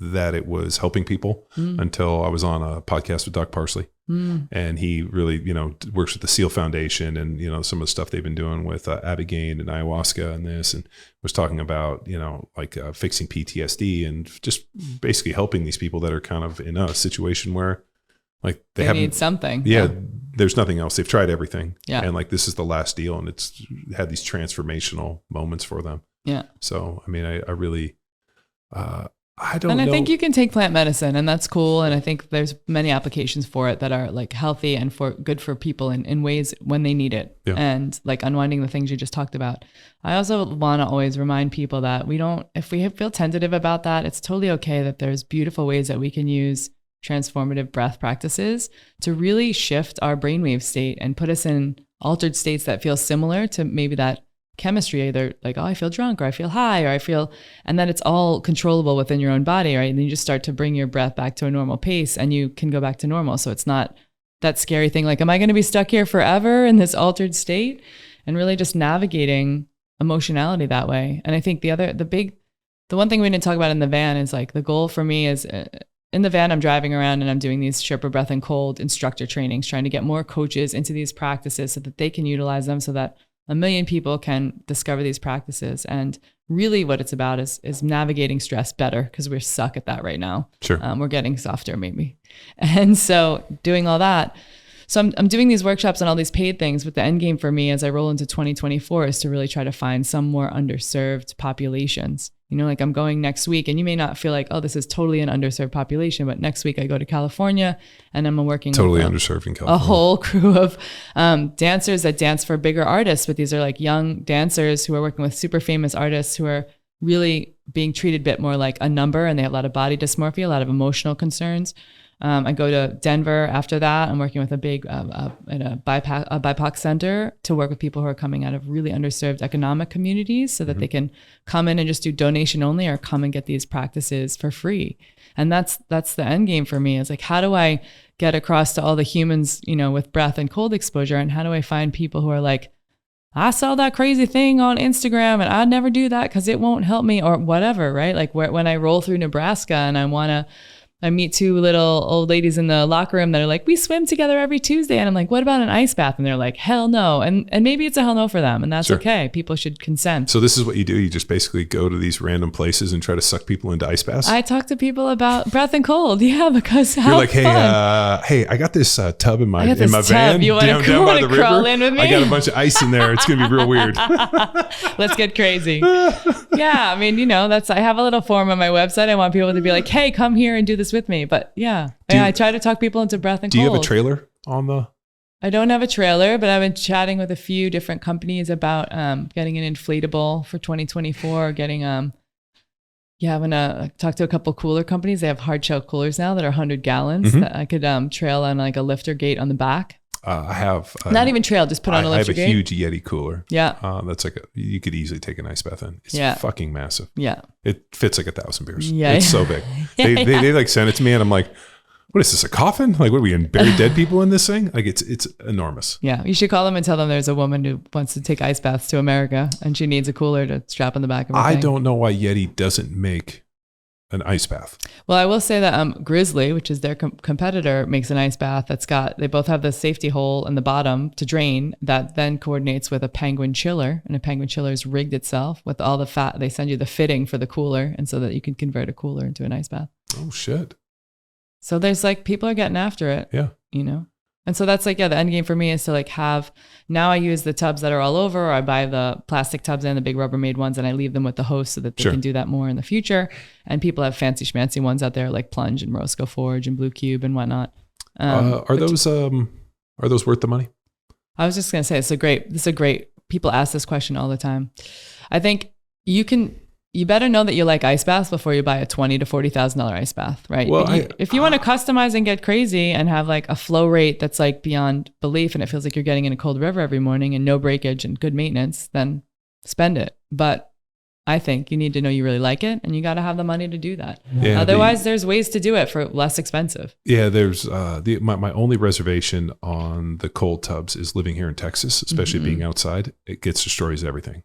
that it was helping people until I was on a podcast with Doc Parsley. And he really, works with the SEAL Foundation and, some of the stuff they've been doing with Ibogaine and ayahuasca and this, and was talking about, fixing PTSD and just basically helping these people that are kind of in a situation where like they need something. Yeah. There's nothing else. They've tried everything. Yeah. And like, this is the last deal and it's had these transformational moments for them. Yeah. So, I mean, I really, I don't know. And I think you can take plant medicine and that's cool. And I think there's many applications for it that are like healthy and good for people in ways when they need it. Yeah. And like unwinding the things you just talked about. I also want to always remind people that if we feel tentative about that, it's totally okay that there's beautiful ways that we can use transformative breath practices to really shift our brainwave state and put us in altered states that feel similar to maybe that chemistry, either like, oh, I feel drunk or I feel high or I feel, and then it's all controllable within your own body, right? And then you just start to bring your breath back to a normal pace and you can go back to normal. So it's not that scary thing like, am I going to be stuck here forever in this altered state? And really just navigating emotionality that way. And I think the one thing we didn't talk about in the van is like the goal for me is in the van, I'm driving around and I'm doing these Sherpa breath and cold instructor trainings, trying to get more coaches into these practices so that they can utilize them so that 1 million people can discover these practices. And really what it's about is navigating stress better because we're stuck at that right now. Sure. We're getting softer maybe. And so doing all that. So I'm doing these workshops and all these paid things, but the end game for me as I roll into 2024 is to really try to find some more underserved populations. Like I'm going next week and you may not feel like, oh, this is totally an underserved population, but next week I go to California and I'm working totally with underserved in California. A whole crew of dancers that dance for bigger artists, but these are like young dancers who are working with super famous artists who are really being treated a bit more like a number, and they have a lot of body dysmorphia, a lot of emotional concerns. I go to Denver after that. I'm working with a big BIPOC center to work with people who are coming out of really underserved economic communities so that they can come in and just do donation only or come and get these practices for free. And that's the end game for me is like, how do I get across to all the humans, with breath and cold exposure? And how do I find people who are like, I saw that crazy thing on Instagram and I'd never do that because it won't help me or whatever, right? Like when I roll through Nebraska and I meet two little old ladies in the locker room that are like, we swim together every Tuesday. And I'm like, what about an ice bath? And they're like, hell no. And maybe it's a hell no for them. And that's okay. People should consent. So this is what you do. You just basically go to these random places and try to suck people into ice baths? I talk to people about breath and cold. Yeah, because you're like, hey, I got this tub in my van. You want to crawl in with me? I got a bunch of ice in there. It's going to be real weird. Let's get crazy. Yeah. I mean, I have a little form on my website. I want people to be like, hey, come here and do this with me. But I try to talk people into breath and cold. Do you have a trailer on the? I don't have a trailer, but I've been chatting with a few different companies about getting an inflatable for 2024. I'm gonna talk to a couple cooler companies. They have hard shell coolers now that are 100 gallons that I could trail on like a lifter gate on the back. I have not even trail, just put on I have a electric. huge Yeti cooler. Yeah. That's like you could easily take an ice bath in. It's fucking massive. Yeah. It fits like 1,000 beers. Yeah. It's so big. They like sent it to me and I'm like, what is this, a coffin? Like, what are we in, bury dead people in this thing? Like it's enormous. Yeah. You should call them and tell them there's a woman who wants to take ice baths to America and she needs a cooler to strap on the back of her I thing. don't know why Yeti doesn't make an ice bath. Well, I will say that Grizzly, which is their competitor, makes an ice bath they both have the safety hole in the bottom to drain that then coordinates with a Penguin chiller. And a Penguin chiller is rigged itself with all the fat. They send you the fitting for the cooler. And so that you can convert a cooler into an ice bath. Oh, shit. So there's like, people are getting after it. Yeah. You know? And so that's like, the end game for me is to like now I use the tubs that are all over, or I buy the plastic tubs and the big Rubbermaid ones and I leave them with the host so that they can do that more in the future. And people have fancy schmancy ones out there like Plunge and Roscoe Forge and Blue Cube and whatnot. Are those worth the money? I was just going to say, this is a great, people ask this question all the time. I think you better know that you like ice baths before you buy a $20,000 to $40,000 ice bath, right? Well, if you want to customize and get crazy and have like a flow rate that's like beyond belief and it feels like you're getting in a cold river every morning and no breakage and good maintenance, then spend it. But I think you need to know you really like it and you got to have the money to do that. Yeah, otherwise, there's ways to do it for less expensive. Yeah, there's my only reservation on the cold tubs is living here in Texas, especially being outside. It destroys everything.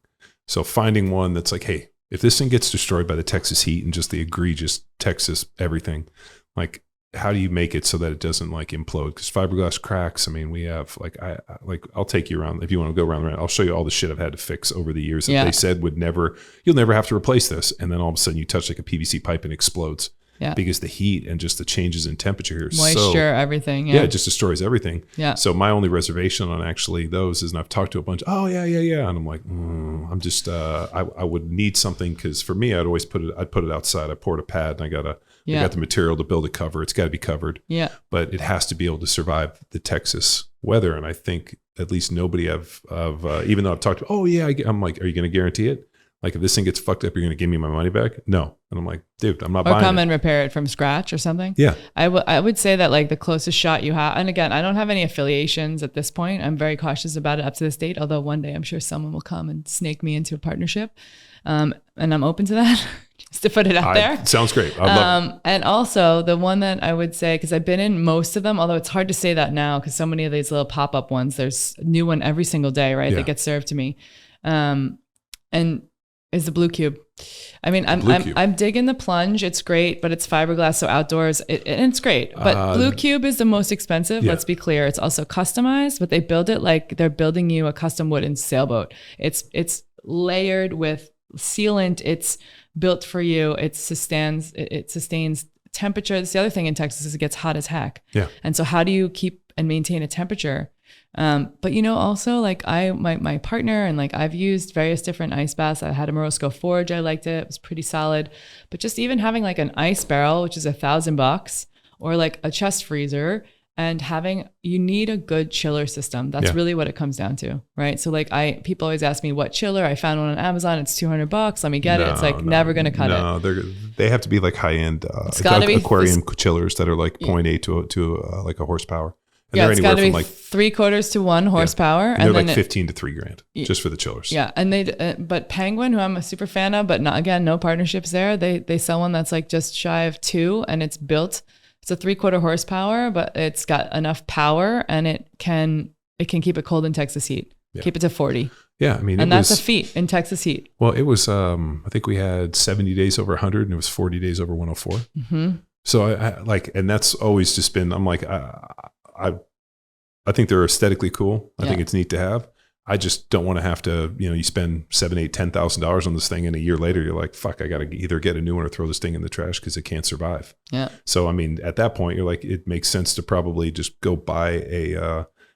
So finding one that's like, hey, if this thing gets destroyed by the Texas heat and just the egregious Texas everything, like how do you make it so that it doesn't like implode? Because fiberglass cracks. I mean, we have I'll take you around if you want to go around. I'll show you all the shit I've had to fix over the years that they said you'll never have to replace this, and then all of a sudden you touch like a PVC pipe and it explodes. Yeah. Because the heat and just the changes in temperature here. Moisture, everything. Yeah, it just destroys everything. Yeah. So my only reservation on actually those is, and I've talked to a bunch, yeah. And I'm like, I'm just, I would need something because for me, I'd put it outside. I poured a pad and I got the material to build a cover. It's got to be covered. Yeah. But it has to be able to survive the Texas weather. And I think at least nobody even though I've talked to, I'm like, are you going to guarantee it? Like if this thing gets fucked up, you're going to give me my money back? No. And I'm like, dude, I'm not buying it. Or come and repair it from scratch or something. Yeah. I would say that like the closest shot you have, and again, I don't have any affiliations at this point. I'm very cautious about it up to this date, although one day I'm sure someone will come and snake me into a partnership. And I'm open to that, just to put it out there. Sounds great. I'd love it. And also the one that I would say, because I've been in most of them, although it's hard to say that now because so many of these little pop-up ones, there's a new one every single day, right? That gets served to me. And is the Blue Cube. I mean, I'm digging the Plunge. It's great, but it's fiberglass, so outdoors, and it's great. But Blue Cube is the most expensive. Yeah. Let's be clear. It's also customized, but they build it like they're building you a custom wooden sailboat. It's layered with sealant. It's built for you. It sustains temperature. That's the other thing in Texas is it gets hot as heck. Yeah. And so how do you keep and maintain a temperature? But also like my partner and like I've used various different ice baths. I had a Roscoe Forge. I liked it. It was pretty solid, but just even having like an ice barrel, which is $1,000 or like a chest freezer and you need a good chiller system. That's really what it comes down to. Right. So like people always ask me what chiller. I found one on Amazon. It's $200. Let me get it. It's like never going to cut it. No, they have to be like high end, aquarium chillers that are like 0.8 to like a horsepower. And it's got to be like 3/4 to 1 horsepower. And they're like 15 to $3,000 just for the chillers. Yeah. And but Penguin, who I'm a super fan of, but no partnerships there. They sell one that's like just shy of 2 and it's built. It's a 3/4 horsepower, but it's got enough power and it can keep it cold in Texas heat. Yeah. Keep it to 40. Yeah. I mean, and that's a feat in Texas heat. Well, it was, I think we had 70 days over 100 and it was 40 days over 104. Mm-hmm. So I like, and that's always just been, I'm like, I think they're aesthetically cool. I think it's neat to have. I just don't want to have to, you spend $7,000, $8,000, $10,000 on this thing, and a year later you're like, fuck, I got to either get a new one or throw this thing in the trash because it can't survive. Yeah. So I mean, at that point, you're like, it makes sense to probably just go buy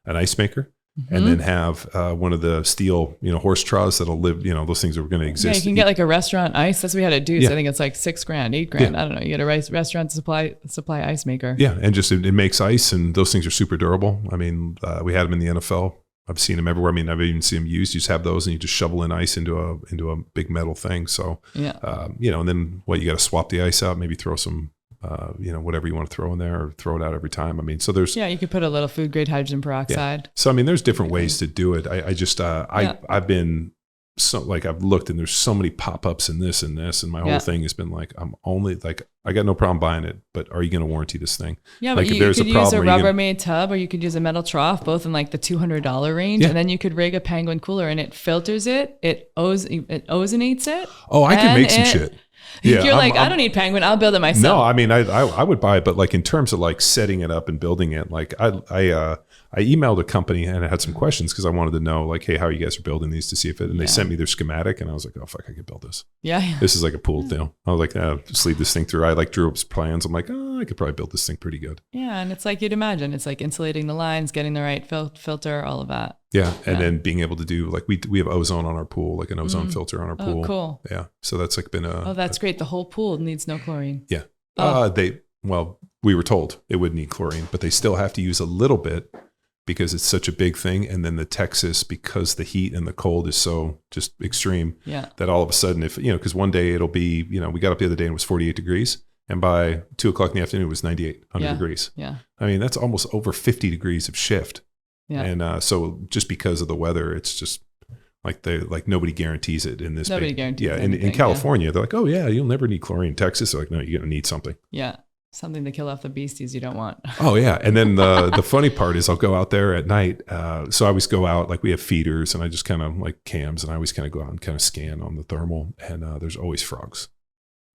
an ice maker. Mm-hmm. And then have one of the steel, horse troughs that'll live, those things are going to exist. Yeah, you can get like a restaurant ice. That's what we had at Deuce. I think it's like $6,000, $8,000. I don't know. You get a restaurant supply ice maker. Yeah, and just it makes ice, and those things are super durable. I mean, we had them in the NFL. I've seen them everywhere. I mean, I've even seen them used. You just have those, and you just shovel in ice into a big metal thing. So, and then you got to swap the ice out. Maybe throw some whatever you want to throw in there or throw it out every time. I mean, so there's, you could put a little food grade hydrogen peroxide. So, I mean, there's different ways to do it. I've been I've looked and there's so many pop-ups in this and this, and my whole thing has been like, I'm only like, I got no problem buying it, but are you going to warranty this thing? Yeah, like, but you could use a Rubbermaid tub, or you could use a metal trough, both in like the $200 range. And then you could rig a Penguin cooler, and it filters it ozonates it. Oh, I can make some shit. Yeah, you're like, I don't need Penguin. I'll build it myself. No, I mean, I would buy it, but like in terms of like setting it up and building it, like I emailed a company and I had some questions because I wanted to know like, hey, how you guys are building these to see if it, and they sent me their schematic, and I was like, oh fuck, I could build this. Yeah. This is like a pool deal. I was like, just leave this thing through. I like drew up plans. I'm like, I could probably build this thing pretty good. Yeah, and it's like you'd imagine. It's like insulating the lines, getting the right filter, all of that. Yeah, and then being able to do like we have ozone on our pool, like an ozone filter on our pool. Oh, cool. Yeah, so that's like been a. Oh, that's great. The whole pool needs no chlorine. Yeah. We were told it would need chlorine, but they still have to use a little bit because it's such a big thing. And then the Texas, because the heat and the cold is so just extreme, that all of a sudden, if because one day it'll be, we got up the other day and it was 48 degrees. And by 2:00 in the afternoon, it was 100 degrees. Yeah. I mean, that's almost over 50 degrees of shift. Yeah. And so just because of the weather, it's just like nobody guarantees it in this. Nobody guarantees. Yeah. In California, they're like, oh yeah, you'll never need chlorine. Texas, they're like, no, you're going to need something. Yeah. Something to kill off the beasties you don't want. Oh yeah. And then the funny part is I'll go out there at night. So I always go out, like we have feeders and I just kind of like cams, and I always kind of go out and kind of scan on the thermal, and there's always frogs.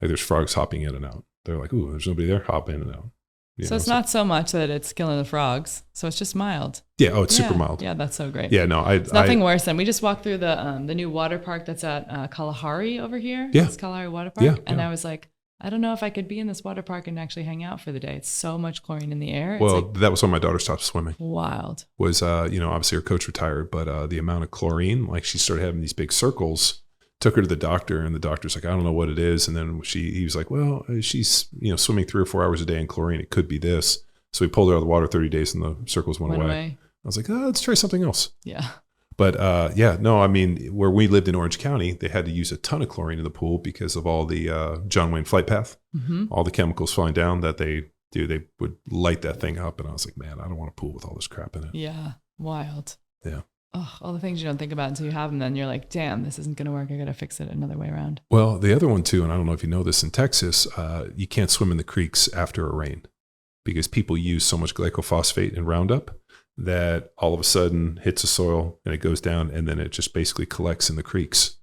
Like there's frogs hopping in and out. They're like, ooh, there's nobody there, hop in and out. It's not so much that it's killing the frogs. So it's just mild. Yeah. Oh, it's super mild. Yeah, that's so great. Yeah, no, it's nothing worse than we just walked through the new water park that's at Kalahari over here. Yeah. It's Kalahari Water Park. Yeah, and I was like, I don't know if I could be in this water park and actually hang out for the day. It's so much chlorine in the air. Well, that was when my daughter stopped swimming. Wild. Was, obviously her coach retired, but the amount of chlorine, like she started having these big circles. Took her to the doctor, and the doctor's like, I don't know what it is. And then he was like, well, she's, swimming 3 or 4 hours a day in chlorine. It could be this. So we pulled her out of the water 30 days and the circles went away. I was like, let's try something else. Yeah. But I mean, where we lived in Orange County, they had to use a ton of chlorine in the pool because of all the John Wayne flight path, all the chemicals flying down that they do. They would light that thing up. And I was like, man, I don't want a pool with all this crap in it. Yeah. Wild. Yeah. Oh, all the things you don't think about until you have them. Then you're like, damn, this isn't going to work. I got to fix it another way around. Well, the other one too, and I don't know if you know this, in Texas, you can't swim in the creeks after a rain because people use so much glyphosate and Roundup that all of a sudden hits the soil and it goes down, and then it just basically collects in the creeks.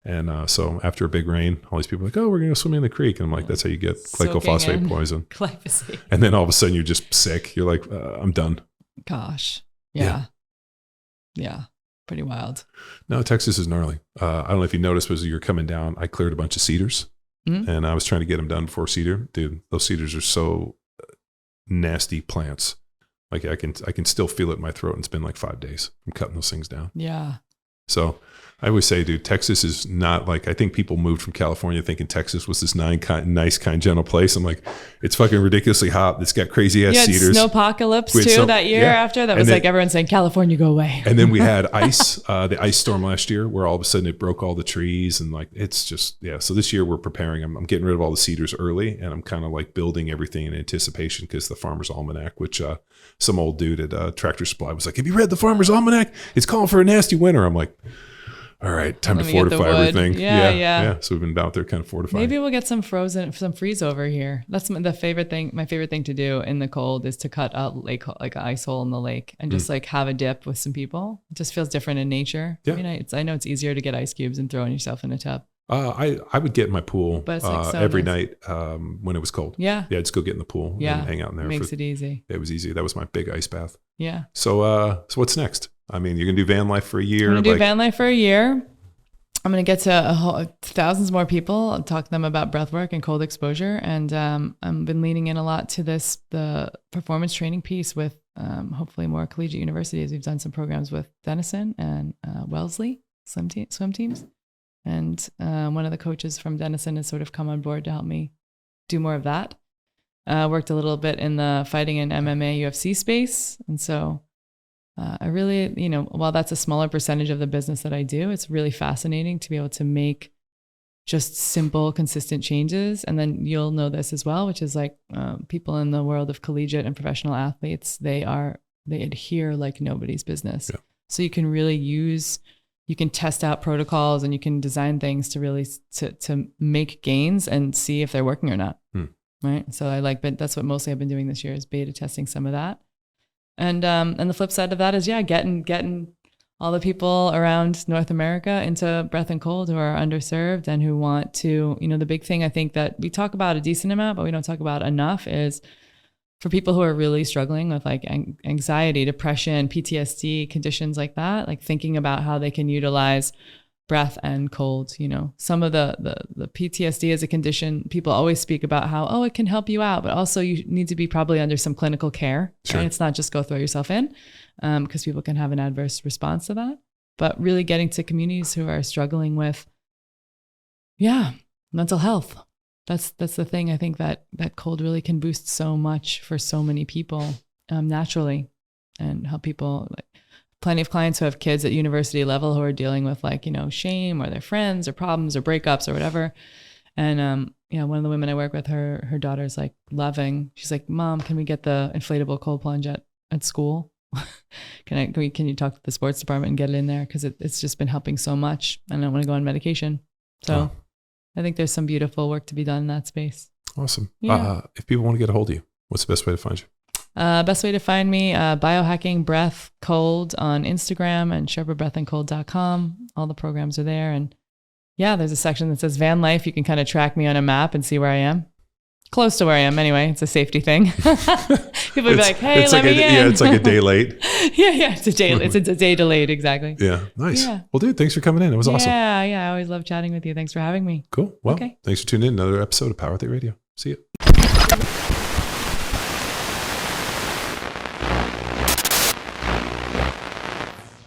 And so after a big rain, all these people are like, oh, we're going to swim in the creek. And I'm like, that's how you get glyphosate poison. Glyphosate. And then all of a sudden you're just sick. You're like, I'm done. Gosh. Yeah. Yeah, pretty wild. No, Texas is gnarly. I don't know if you noticed, but as you're coming down, I cleared a bunch of cedars, and I was trying to get them done before cedar. Dude, those cedars are so nasty plants. Like I can still feel it in my throat, and it's been like 5 days. I'm cutting those things down. Yeah. So I always say, dude, Texas is not like, I think people moved from California thinking Texas was this nice, kind, gentle place. I'm like, it's fucking ridiculously hot. It's got crazy ass cedars. Snowpocalypse too that year after. That was like everyone saying, California, go away. And then we had ice, the ice storm last year, where all of a sudden it broke all the trees, and like, it's just, So this year we're preparing. I'm getting rid of all the cedars early, and I'm kind of like building everything in anticipation, because the Farmer's Almanac, which some old dude at Tractor Supply was like, have you read the Farmer's Almanac? It's calling for a nasty winter. I'm like, all right, time to fortify everything. Yeah. So we've been out there kind of fortifying. Maybe we'll get some freeze over here. That's the favorite thing. My favorite thing to do in the cold is to cut a lake, like an ice hole in the lake, and just like have a dip with some people. It just feels different in nature. Yeah. I mean, I know it's easier to get ice cubes and throwing yourself in a tub. I would get in my pool every night when it was cold. Yeah. Yeah, I'd just go get in the pool and hang out in there. Makes it easy. It was easy. That was my big ice bath. Yeah. So what's next? I mean, you're going to do van life for a year. I'm going to do van life for a year. I'm going to get to thousands more people. I'll talk to them about breath work and cold exposure. And I've been leaning in a lot to the performance training piece with hopefully more collegiate universities. We've done some programs with Denison and Wellesley swim teams. And one of the coaches from Denison has sort of come on board to help me do more of that. Worked a little bit in the fighting and MMA UFC space. And so I really, while that's a smaller percentage of the business that I do, it's really fascinating to be able to make just simple, consistent changes. And then you'll know this as well, which is like people in the world of collegiate and professional athletes, they adhere like nobody's business. Yeah. So you can really you can test out protocols and you can design things to really to make gains and see if they're working or not. Right. So that's what mostly I've been doing this year is beta testing some of that. And the flip side of that is, getting all the people around North America into breath and cold who are underserved and who want to, the big thing I think that we talk about a decent amount, but we don't talk about enough is for people who are really struggling with like anxiety, depression, PTSD, conditions like that, like thinking about how they can utilize breath and cold. Some of the PTSD as a condition, people always speak about how, it can help you out, but also you need to be probably under some clinical care. Sure. Right? It's not just go throw yourself in, because people can have an adverse response to that. But really getting to communities who are struggling with, mental health. That's the thing. I think that cold really can boost so much for so many people naturally, and help people. Like, plenty of clients who have kids at university level who are dealing with like, shame or their friends or problems or breakups or whatever. And, one of the women I work with, her daughter's like loving, she's like, Mom, can we get the inflatable cold plunge at school? Can you talk to the sports department and get it in there? Cause it's just been helping so much. And I don't want to go on medication. So I think there's some beautiful work to be done in that space. Awesome. Yeah. If people want to get a hold of you, what's the best way to find you? Best way to find me, Biohacking Breath Cold on Instagram and shepherdbreathandcold.com. All the programs are there. And there's a section that says van life. You can kind of track me on a map and see where I am. Close to where I am anyway. It's a safety thing. People will be like, hey, let me in. Yeah, it's like a day late. It's a day delayed. Exactly. Yeah. Nice. Yeah. Well, dude, thanks for coming in. It was awesome. Yeah. I always love chatting with you. Thanks for having me. Cool. Well, thanks for tuning in. Another episode of Power Athlete Radio. See you.